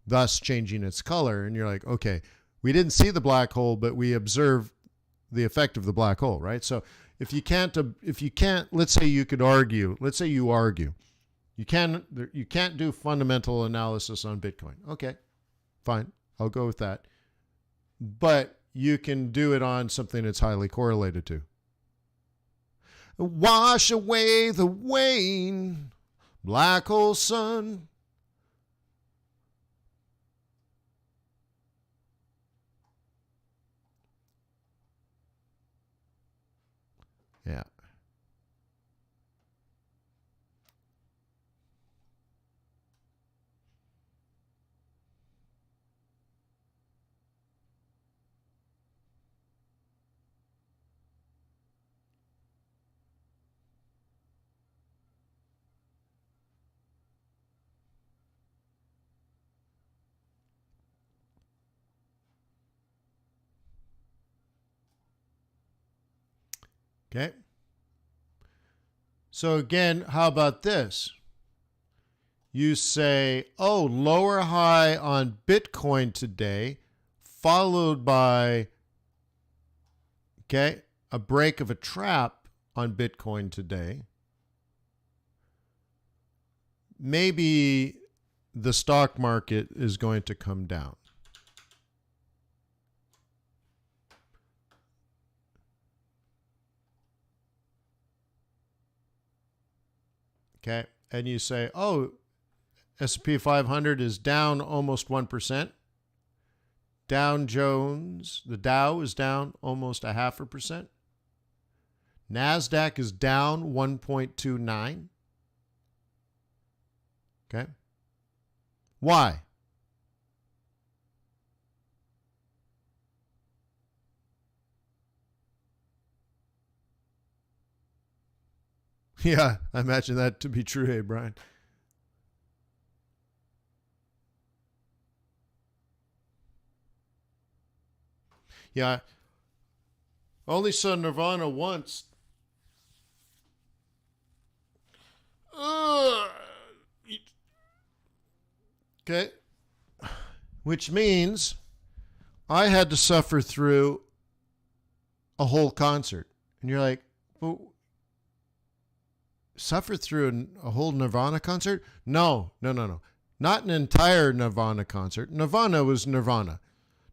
thus changing its color. And you're like, okay, we didn't see the black hole, but we observed the effect of the black hole, right? So if you can't, let's say you could argue, let's say you argue, you can't do fundamental analysis on Bitcoin. Okay, fine, I'll go with that. But you can do it on something it's highly correlated to. Wash away the wane, black hole sun. Yeah. Okay. So again, how about this? You say, oh, lower high on Bitcoin today, followed by, okay, a break of a trap on Bitcoin today. Maybe the stock market is going to come down. Okay, and you say, oh, S&P 500 is down almost 1%. Dow Jones, the Dow is down almost 0.5%. NASDAQ is down 1.29. Okay. Why? Yeah, I imagine that to be true, hey, Brian. Yeah, only saw Nirvana once. Okay. Which means I had to suffer through a whole concert. And you're like, well, suffer through a whole Nirvana concert? No. Not an entire Nirvana concert. Nirvana was Nirvana.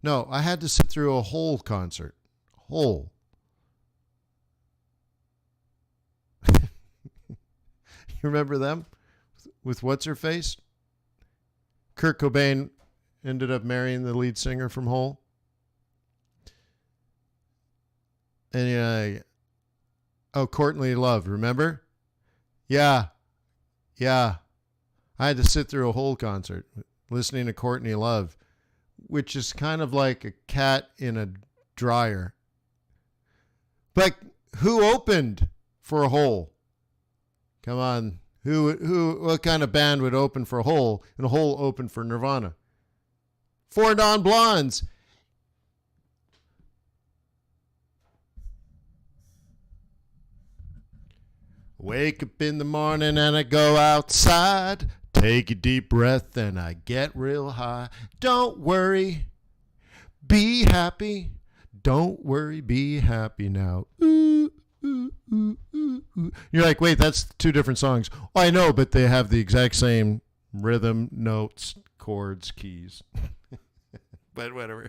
No, I had to sit through a whole concert. Whole. You remember them? With what's her face? Kurt Cobain ended up marrying the lead singer from Hole. And Courtney Love, remember? Yeah. I had to sit through a whole concert listening to Courtney Love, which is kind of like a cat in a dryer. But who opened for a Hole? Come on. What kind of band would open for a Hole? And a Hole opened for Nirvana. Four Non-Blondes. Wake up in the morning and I go outside. Take a deep breath and I get real high. Don't worry, be happy. Don't worry, be happy now. Ooh, ooh, ooh, ooh, ooh. You're like, wait, that's two different songs. Oh, I know, but they have the exact same rhythm, notes, chords, keys. But whatever.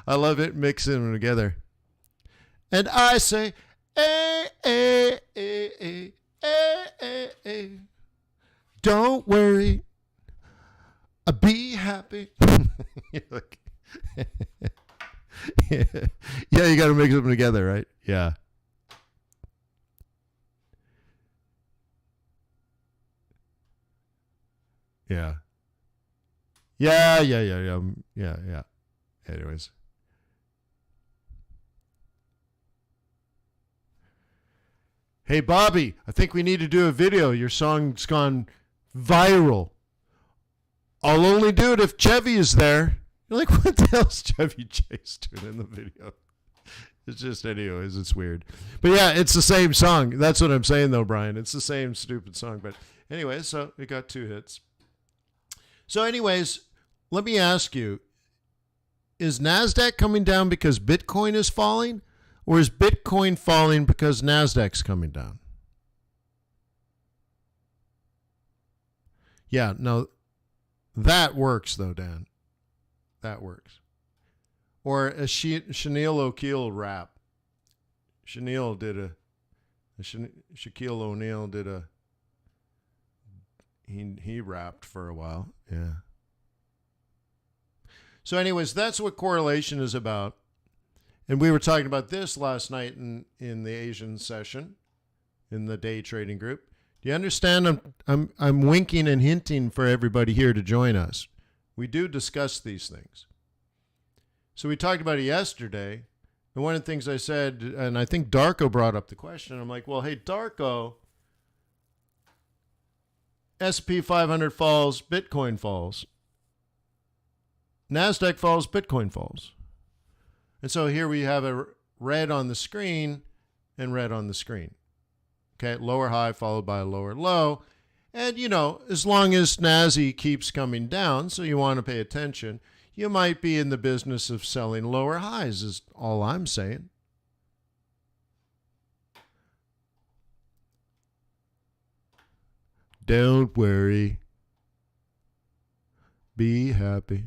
I love it mixing them together. And I say, don't worry, be happy. Like, yeah, you got to mix them together, right? Yeah. Yeah. Yeah. Anyways. Hey, Bobby, I think we need to do a video. Your song's gone viral. I'll only do it if Chevy is there. You're like, what the hell's Chevy Chase doing in the video? It's just, anyways, it's weird. But yeah, it's the same song. That's what I'm saying, though, Brian. It's the same stupid song. But anyways, so we got 2 hits. So anyways, let me ask you, is NASDAQ coming down because Bitcoin is falling? Or is Bitcoin falling because NASDAQ's coming down? Yeah, no, that works, though, Dan. That works. Or a Shaquille O'Neal rap. Shaquille O'Neal did a, he rapped for a while. Yeah. So anyways, that's what correlation is about. And we were talking about this last night in the Asian session, in the day trading group. Do you understand? I'm winking and hinting for everybody here to join us. We do discuss these things. So we talked about it yesterday. And one of the things I said, and I think Darko brought up the question, I'm like, well, hey, Darko, S&P 500 falls, Bitcoin falls. NASDAQ falls, Bitcoin falls. And so here we have a red on the screen, and red on the screen. Okay, lower high followed by a lower low. And, as long as NASI keeps coming down, so you want to pay attention, you might be in the business of selling lower highs is all I'm saying. Don't worry. Be happy.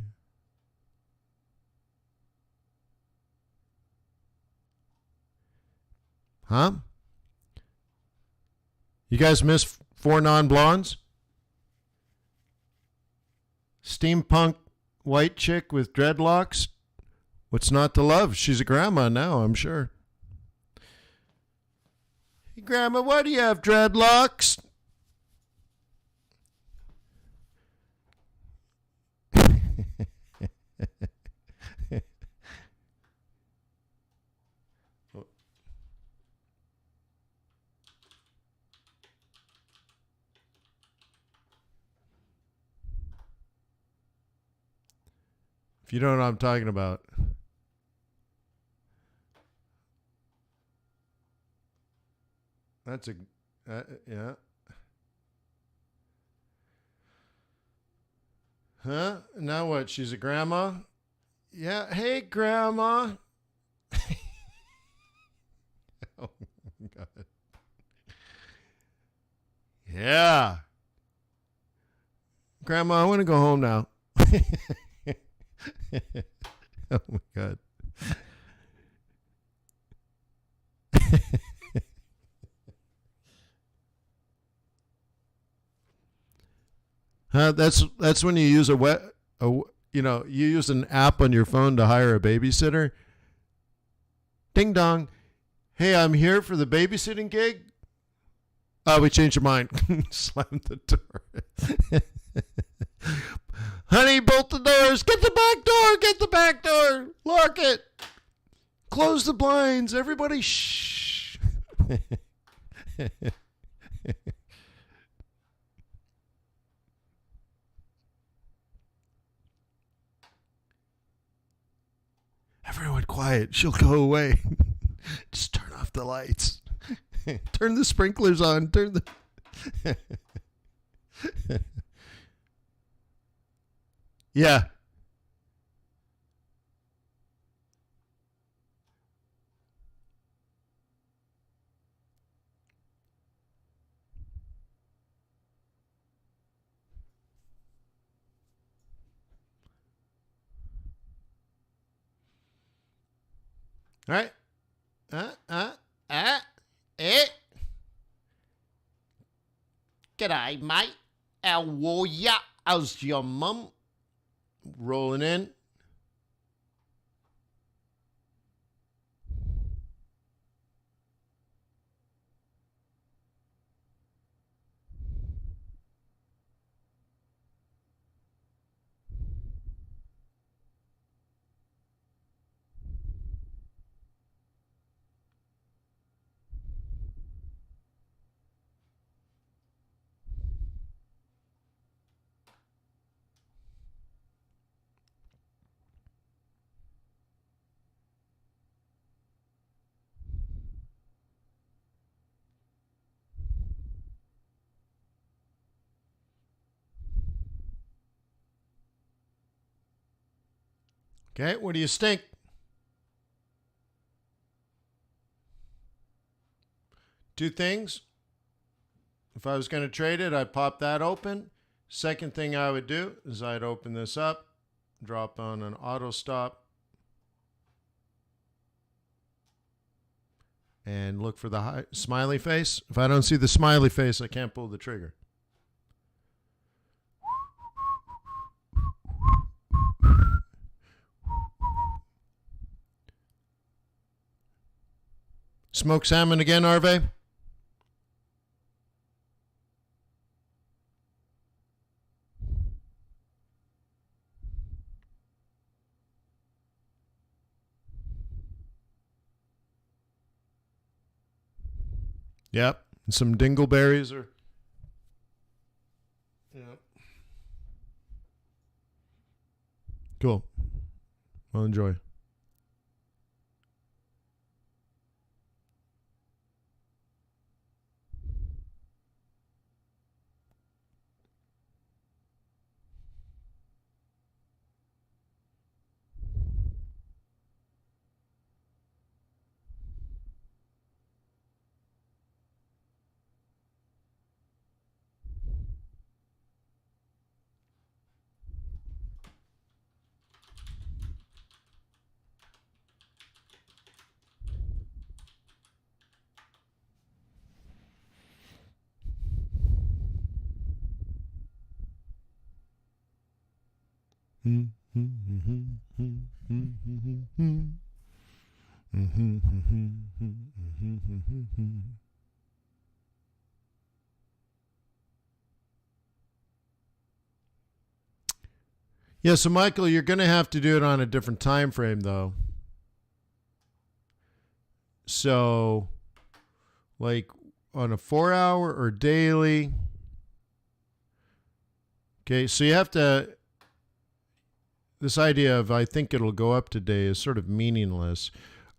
Huh? You guys miss 4 non-blondes? Steampunk white chick with dreadlocks? What's not to love? She's a grandma now, I'm sure. Hey, Grandma, why do you have dreadlocks? If you don't know what I'm talking about. That's a, yeah. Huh? Now what? She's a grandma? Yeah. Hey, Grandma. Oh, God. Yeah. Grandma, I want to go home now. Oh, my God. That's when you use you use an app on your phone to hire a babysitter. Ding dong. Hey, I'm here for the babysitting gig. Oh, we changed your mind. Slam the door. Honey, bolt the doors. Get the back door. Get the back door. Lock it. Close the blinds. Everybody shh. Everyone quiet. She'll go away. Just turn off the lights. Turn the sprinklers on. Turn the... Yeah. All right. G'day, mate. How are ya? How's your mum? Rolling in. Okay, what do you stink? Two things. If I was going to trade it, I'd pop that open. Second thing I would do is I'd open this up, drop on an auto stop, and look for the smiley face. If I don't see the smiley face, I can't pull the trigger. Smoked salmon again, Arve? Yep. And some dingleberries or... Yep. Cool. Well, enjoy. Yeah, so Michael, you're going to have to do it on a different time frame, though. So, like on a 4 hour or daily. Okay, so you have to. This idea of I think it'll go up today is sort of meaningless.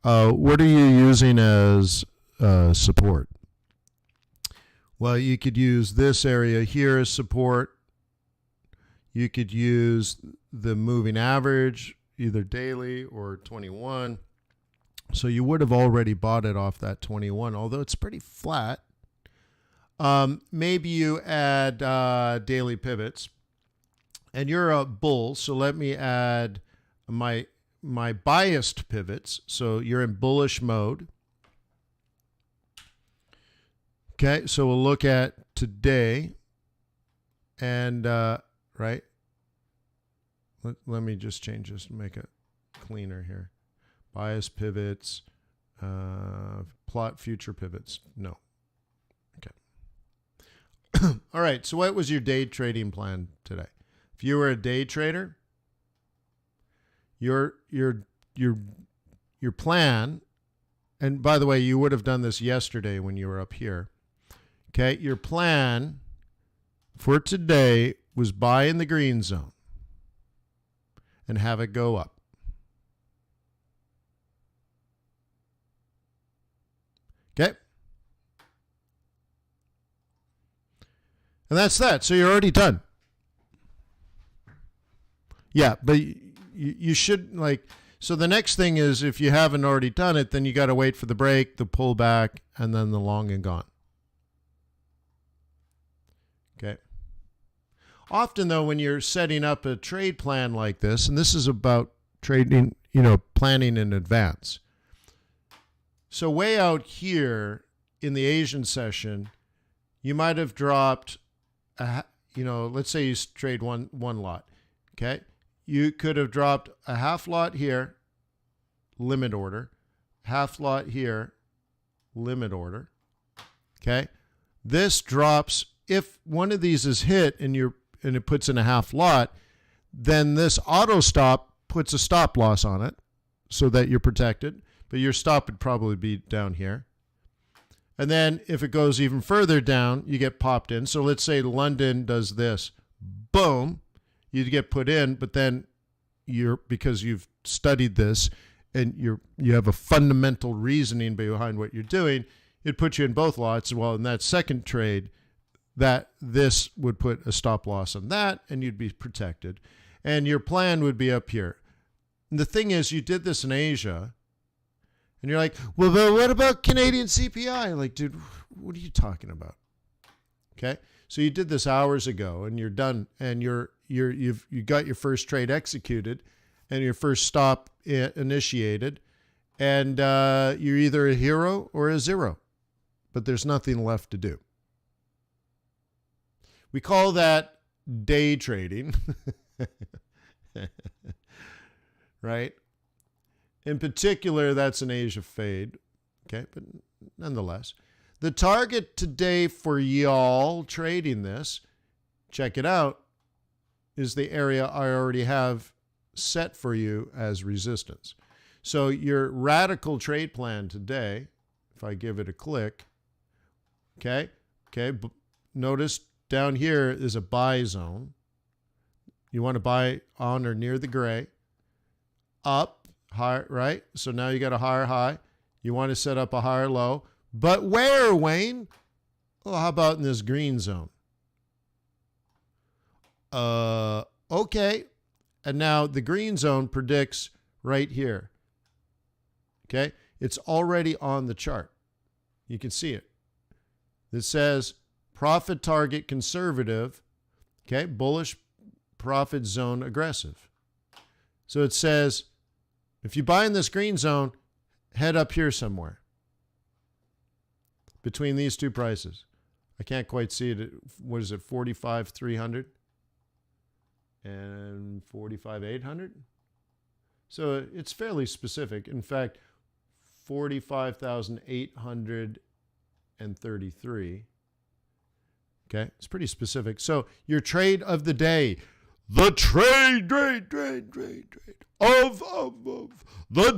What are you using as support? Well, you could use this area here as support. You could use the moving average, either daily or 21. So you would have already bought it off that 21, although it's pretty flat. Maybe you add daily pivots. And you're a bull, so let me add my biased pivots. So you're in bullish mode. Okay, so we'll look at today. And, right, let me just change this and make it cleaner here. Bias pivots, plot future pivots. No. Okay. All right, so what was your day trading plan today? If you were a day trader, your plan, and by the way, you would have done this yesterday when you were up here. Okay, your plan for today was buy in the green zone and have it go up. Okay? And that's that. So you're already done. Yeah, but you should, like, so the next thing is if you haven't already done it, then you got to wait for the break, the pullback, and then the long and gone. Okay. Often, though, when you're setting up a trade plan like this, and this is about trading, planning in advance. So way out here in the Asian session, you might have dropped, let's say you trade one lot, okay? You could have dropped a half lot here, limit order, half lot here, limit order. Okay? This drops, if one of these is hit and it puts in a half lot, then this auto stop puts a stop loss on it so that you're protected, but your stop would probably be down here. And then if it goes even further down, you get popped in. So let's say London does this. Boom. You get put in, but then because you've studied this and you have a fundamental reasoning behind what you're doing, it puts you in both lots. Well, in that second trade, that this would put a stop loss on that, and you'd be protected. And your plan would be up here. And the thing is, you did this in Asia, and you're like, well, but what about Canadian CPI? Like, dude, what are you talking about? Okay, so you did this hours ago, and you're done, and you've got your first trade executed, and your first stop initiated, and you're either a hero or a zero, but there's nothing left to do. We call that day trading, right? In particular, that's an Asia fade, okay? But nonetheless, the target today for y'all trading this, check it out, is the area I already have set for you as resistance. So your radical trade plan today, if I give it a click, okay, notice down here is a buy zone. You want to buy on or near the gray, up, high, right? So now you got a higher high. You want to set up a higher low. But where, Wayne? Well, how about in this green zone? Okay. And now the green zone predicts right here. Okay? It's already on the chart. You can see it. It says profit target conservative, okay? Bullish profit zone aggressive. So it says if you buy in this green zone, head up here somewhere between these two prices. I can't quite see it. What is it, 45,300 and 45,800. So it's fairly specific. In fact, 45,833. Okay, it's pretty specific. So your trade of the day, the trade of the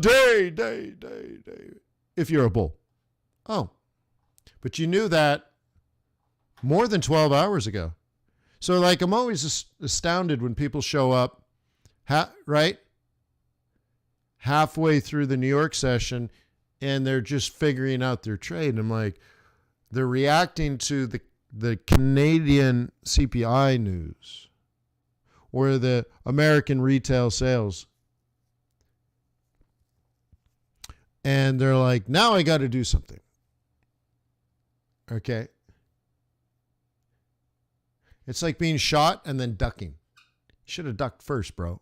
day. If you're a bull. Oh, but you knew that more than 12 hours ago. So like I'm always astounded when people show up, right? Halfway through the New York session and they're just figuring out their trade. And I'm like, they're reacting to the Canadian CPI news or the American retail sales. And they're like, now I got to do something. Okay. It's like being shot and then ducking. You should have ducked first, bro.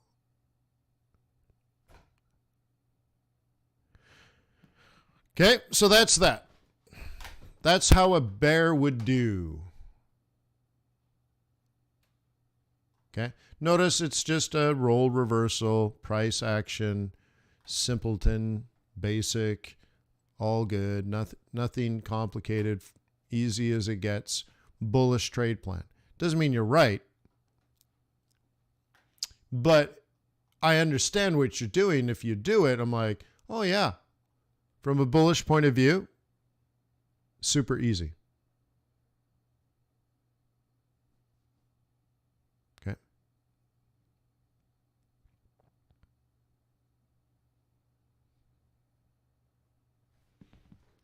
Okay, so that's that. That's how a bear would do. Okay, notice it's just a role reversal, price action, simpleton, basic, all good, nothing complicated, easy as it gets, bullish trade plan. Doesn't mean you're right, but I understand what you're doing. If you do it, I'm like, oh yeah, from a bullish point of view, super easy. Okay.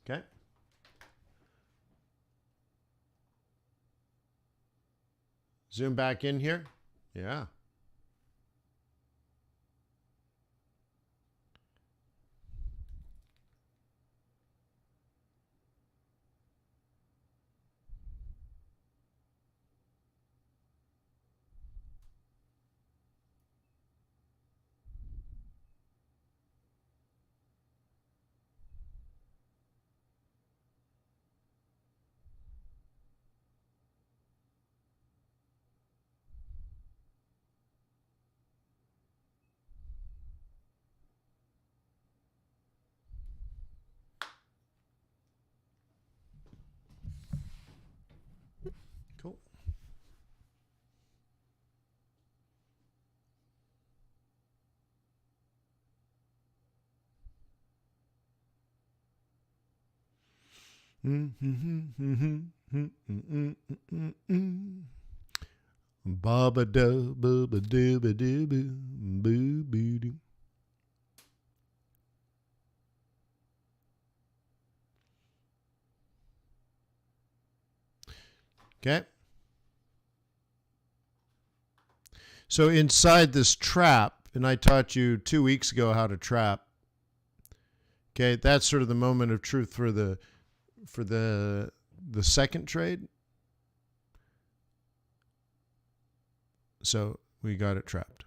Okay. Zoom back in here. Yeah. Cool. Baba da baba do ba do boo boo boo doo. Okay. So inside this trap, and I taught you 2 weeks ago how to trap. Okay, that's sort of the moment of truth for the second trade. So we got it trapped.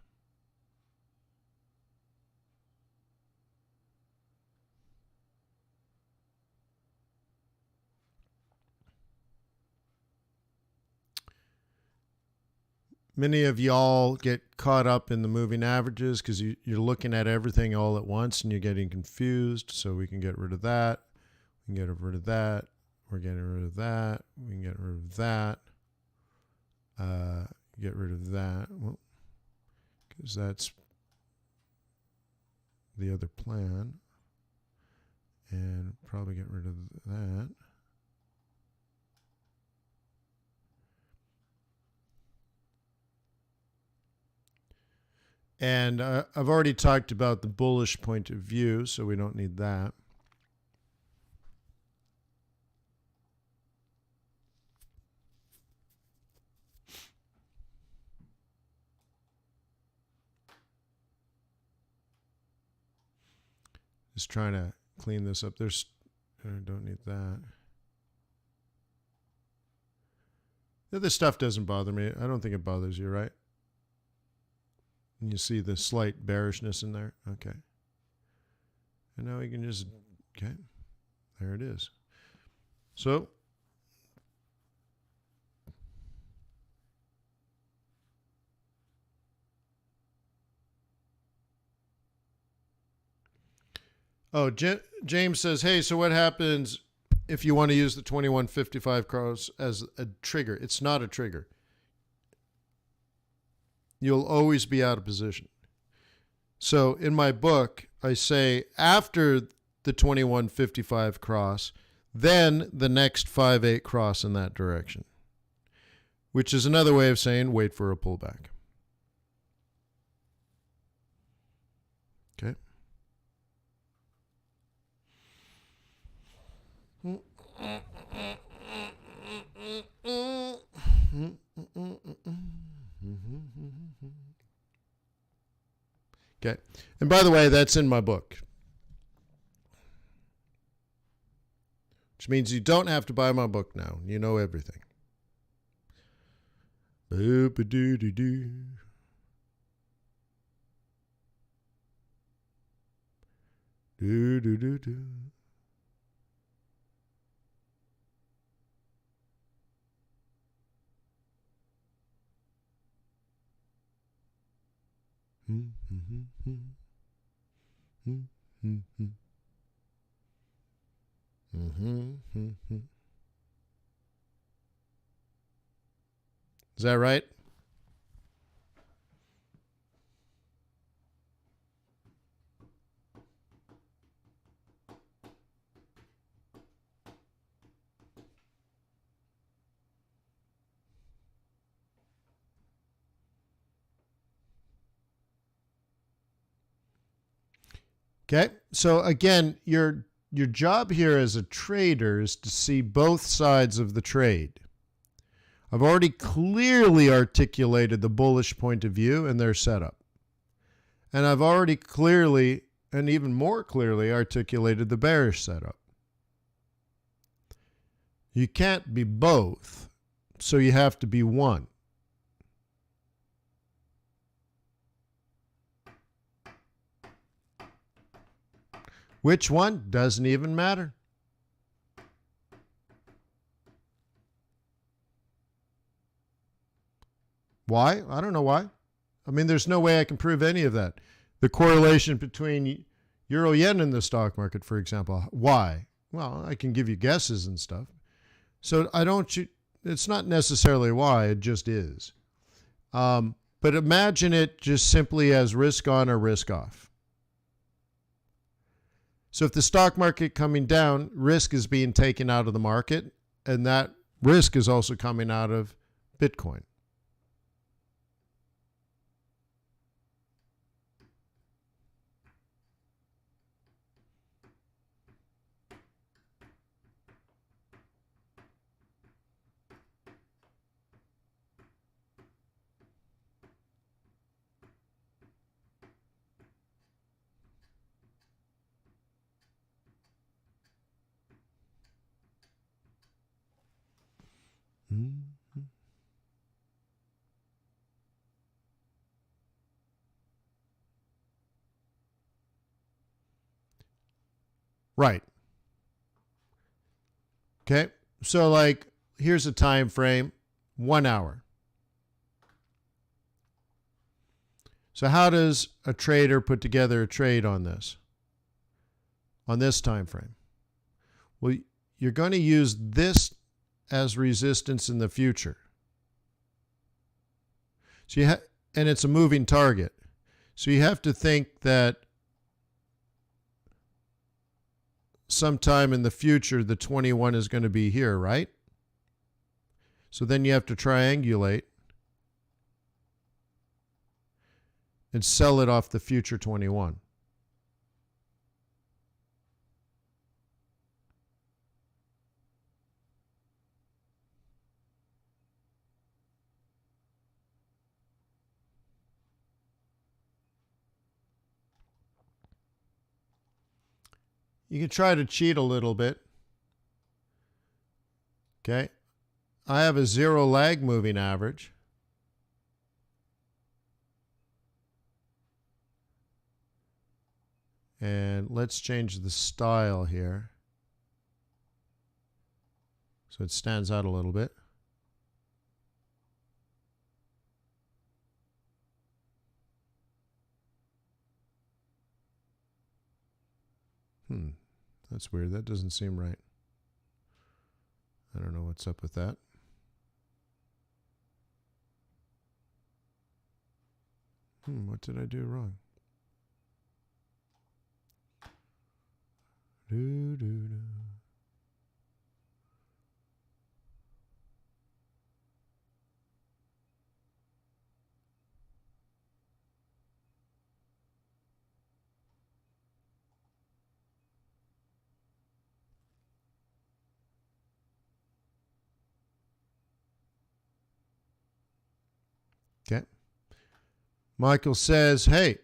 Many of y'all get caught up in the moving averages because you're looking at everything all at once and you're getting confused. So we can get rid of that. We can get rid of that. We're getting rid of that. We can get rid of that. Get rid of that. Well, because that's the other plan. And probably get rid of that. And I've already talked about the bullish point of view, so we don't need that. Just trying to clean this up. I don't need that. The other stuff doesn't bother me. I don't think it bothers you, right? And you see the slight bearishness in there? Okay. And now we can just, okay, there it is. So, Oh, James says, hey, so what happens if you want to use the 2155 cross as a trigger? It's not a trigger. You'll always be out of position. So in my book, I say after the 2155 cross, then the next 5-8 cross in that direction, which is another way of saying wait for a pullback. Okay. Okay. And by the way, that's in my book, which means you don't have to buy my book now. You know everything. Boop-a-doo-doo-doo. Do-do-do-do. Is that right? Okay. So again, your job here as a trader is to see both sides of the trade. I've already clearly articulated the bullish point of view and their setup. And I've already clearly and even more clearly articulated the bearish setup. You can't be both, so you have to be one. Which one? Doesn't even matter. Why? I don't know why. I mean, there's no way I can prove any of that. The correlation between euro yen and the stock market, for example. Why? Well, I can give you guesses and stuff. So it's not necessarily why, it just is. But imagine it just simply as risk on or risk off. So if the stock market coming down, risk is being taken out of the market, and that risk is also coming out of Bitcoin. Right. Okay. So like, here's a time frame, 1 hour. So how does a trader put together a trade on this time frame? Well, you're going to use this as resistance in the future. So and it's a moving target. So you have to think that sometime in the future, the 21 is going to be here, right? So then you have to triangulate and sell it off the future 21. You can try to cheat a little bit. Okay. I have a 0 lag moving average. And let's change the style here so it stands out a little bit. That's weird. That doesn't seem right. I don't know what's up with that. What did I do wrong? Okay. Michael says, hey,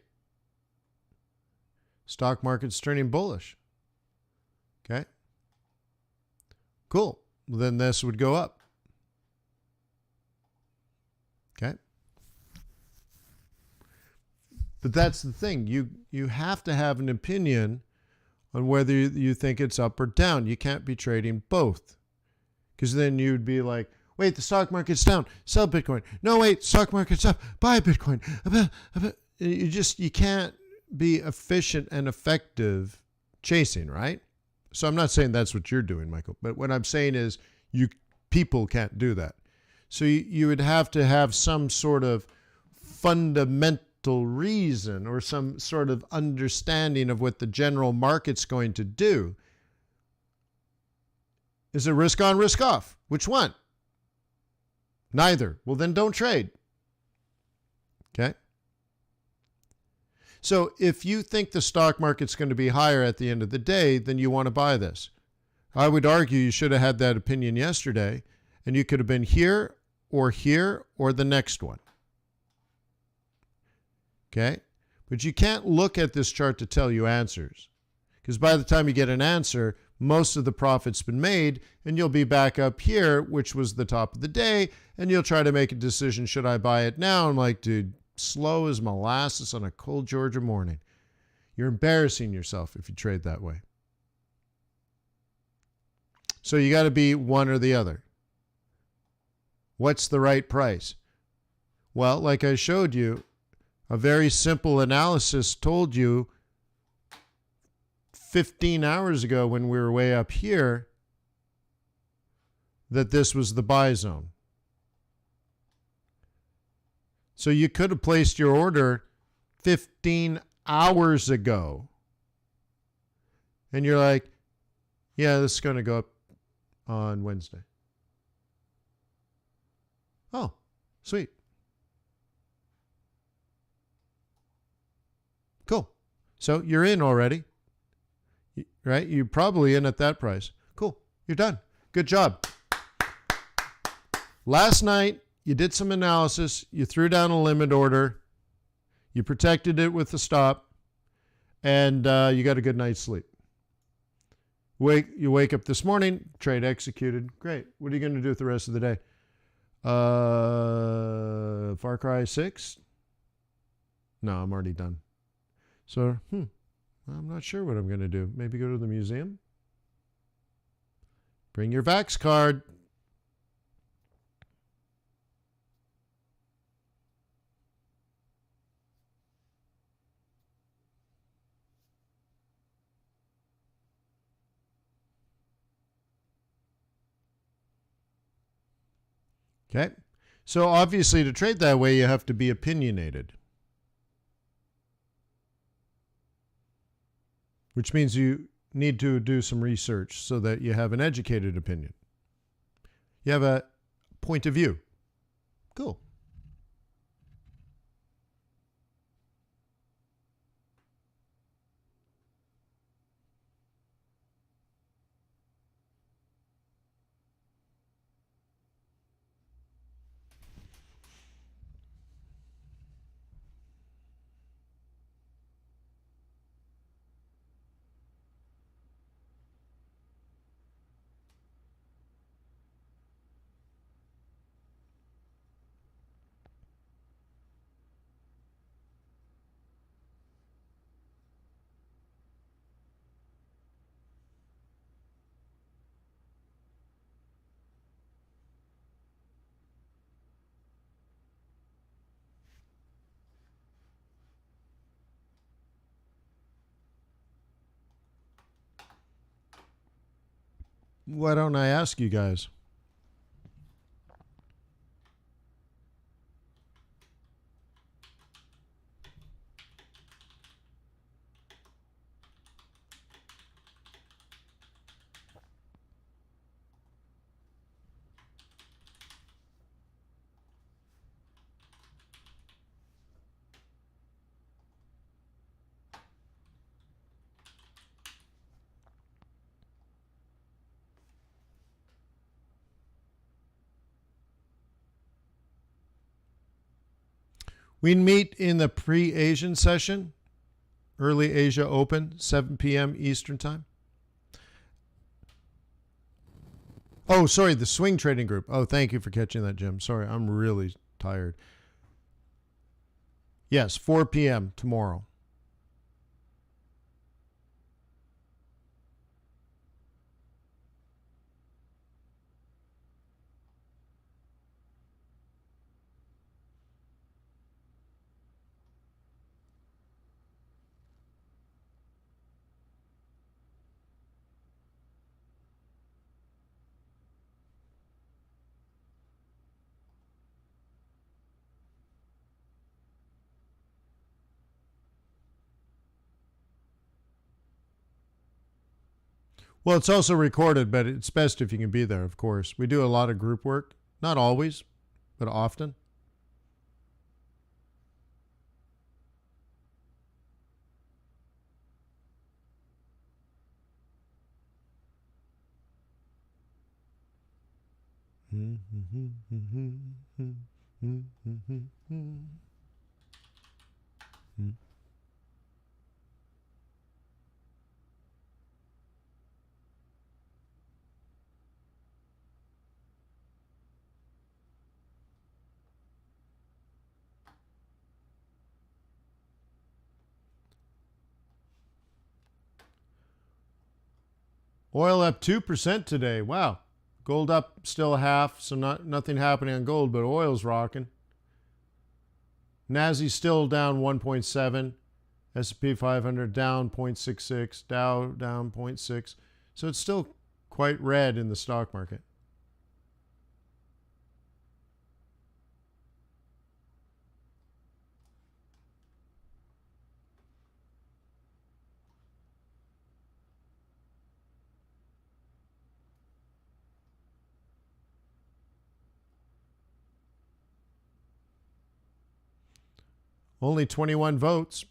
stock market's turning bullish. Okay. Cool. Well, then this would go up. Okay. But that's the thing. You have to have an opinion on whether you think it's up or down. You can't be trading both. Because then you'd be like, wait, the stock market's down. Sell Bitcoin. No, wait, stock market's up. Buy Bitcoin. You can't be efficient and effective chasing, right? So I'm not saying that's what you're doing, Michael. But what I'm saying is people can't do that. So you would have to have some sort of fundamental reason or some sort of understanding of what the general market's going to do. Is it risk on, risk off? Which one? Neither. Well, then don't trade. Okay? So if you think the stock market's going to be higher at the end of the day, then you want to buy this. I would argue you should have had that opinion yesterday, and you could have been here or the next one. Okay? But you can't look at this chart to tell you answers. Because by the time you get an answer, most of the profit's been made, and you'll be back up here, which was the top of the day, and you'll try to make a decision, should I buy it now? I'm like, dude, slow as molasses on a cold Georgia morning. You're embarrassing yourself if you trade that way. So you got to be one or the other. What's the right price? Well, like I showed you, a very simple analysis told you 15 hours ago when we were way up here that this was the buy zone. So you could have placed your order 15 hours ago. And you're like, yeah, this is going to go up on Wednesday. Oh, sweet. Cool. So you're in already. Right? You're probably in at that price. Cool. You're done. Good job. Last night, you did some analysis. You threw down a limit order. You protected it with the stop. And you got a good night's sleep. You wake up this morning, trade executed. Great. What are you going to do with the rest of the day? Far Cry 6? No, I'm already done. So, I'm not sure what I'm going to do. Maybe go to the museum? Bring your Vax card. Okay. So obviously to trade that way, you have to be opinionated. Which means you need to do some research so that you have an educated opinion. You have a point of view. Cool. Why don't I ask you guys? We meet in the pre-Asian session, early Asia open, 7 p.m. Eastern time. Oh, sorry, the swing trading group. Oh, thank you for catching that, Jim. Sorry, I'm really tired. Yes, 4 p.m. tomorrow. Well, it's also recorded, but it's best if you can be there, of course. We do a lot of group work. Not always, but often. Oil up 2% today. Wow. Gold up still a half, so nothing happening on gold, but oil's rocking. Nasdaq still down 1.7. S&P 500 down 0.66. Dow down 0.6. So it's still quite red in the stock market. Only 21 votes.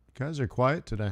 You guys are quiet today.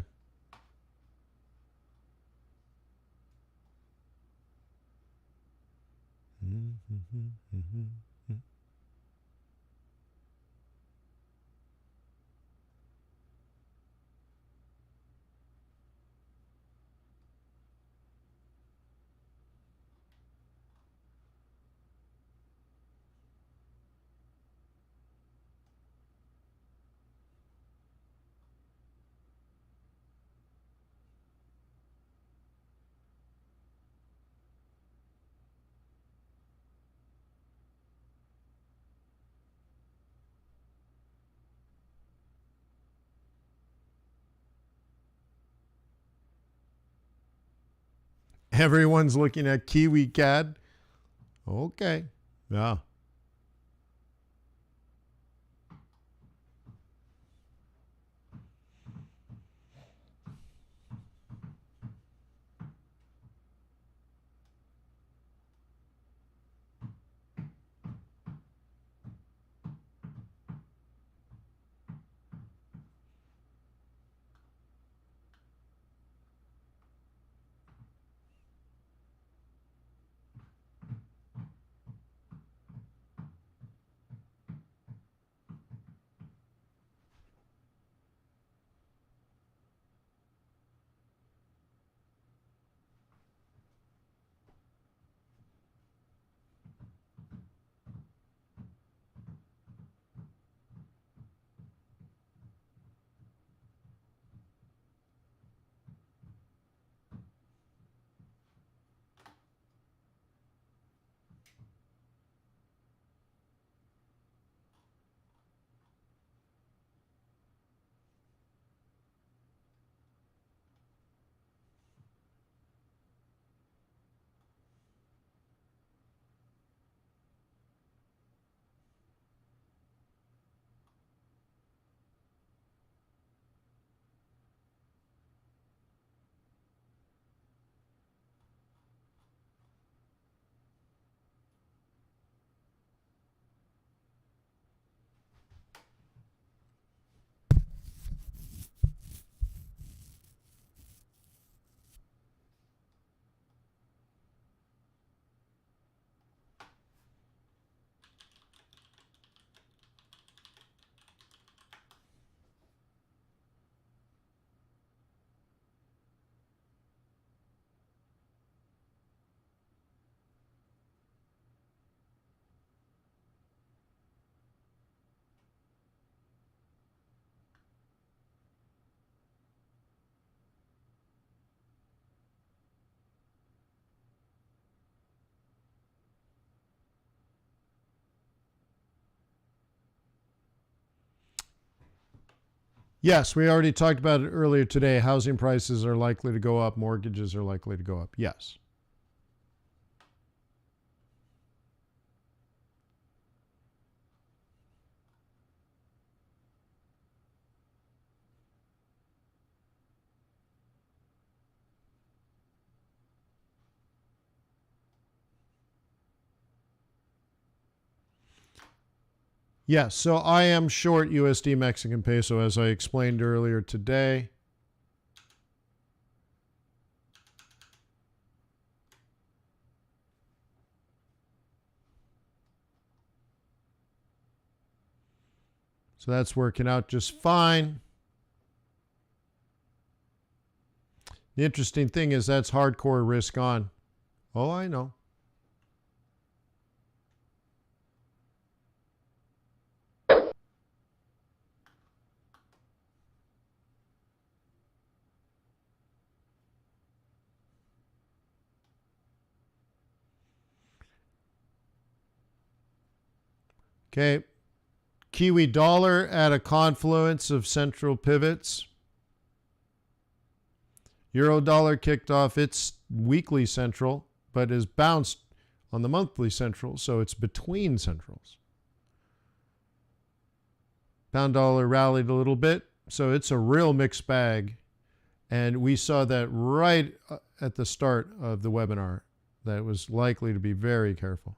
Everyone's looking at Kiwi CAD. Okay. Yeah. Yes, we already talked about it earlier today. Housing prices are likely to go up. Mortgages are likely to go up. Yes. Yes, so I am short USD Mexican peso, as I explained earlier today. So that's working out just fine. The interesting thing is that's hardcore risk on. Oh, I know. Okay. Kiwi dollar at a confluence of central pivots. Euro dollar kicked off its weekly central, but is bounced on the monthly central, so it's between centrals. Pound dollar rallied a little bit, so it's a real mixed bag. And we saw that right at the start of the webinar, that it was likely to be very careful.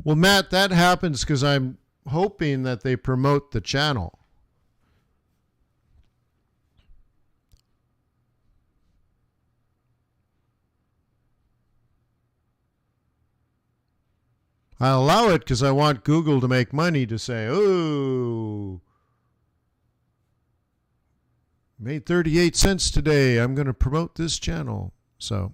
Well, Matt, that happens because I'm hoping that they promote the channel. I allow it because I want Google to make money to say, oh, made 38 cents today. I'm going to promote this channel. So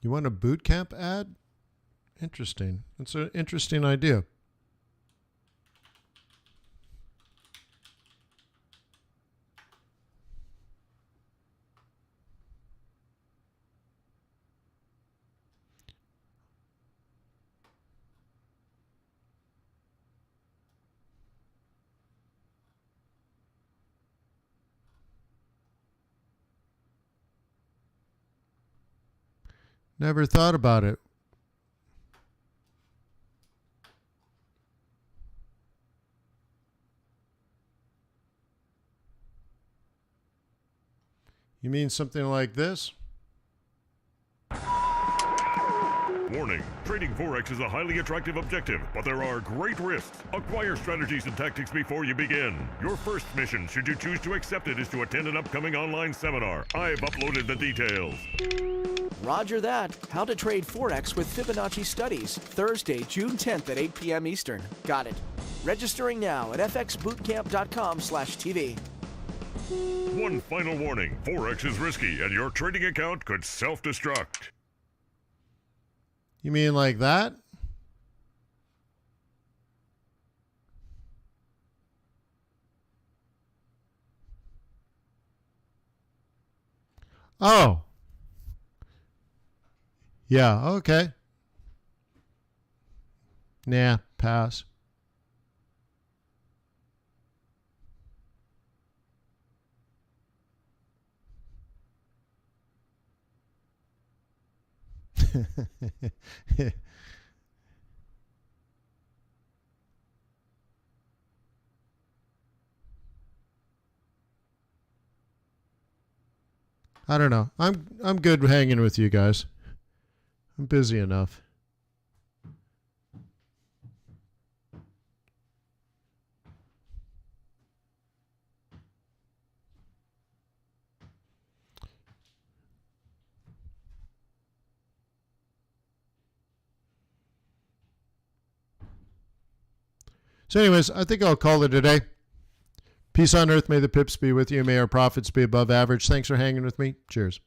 you want a boot camp ad? Interesting. It's an interesting idea. Never thought about it. You mean something like this? Warning, trading Forex is a highly attractive objective, but there are great risks. Acquire strategies and tactics before you begin. Your first mission, should you choose to accept it, is to attend an upcoming online seminar. I've uploaded the details. Roger that. How to trade Forex with Fibonacci Studies, Thursday, June 10th at 8 p.m. Eastern. Got it. Registering now at fxbootcamp.com/TV. One final warning, Forex is risky and your trading account could self-destruct. You mean like that? Oh. Yeah, okay. Nah, pass. I don't know. I'm good hanging with you guys. I'm busy enough. So anyways, I think I'll call it a day. Peace on earth. May the pips be with you. May our profits be above average. Thanks for hanging with me. Cheers.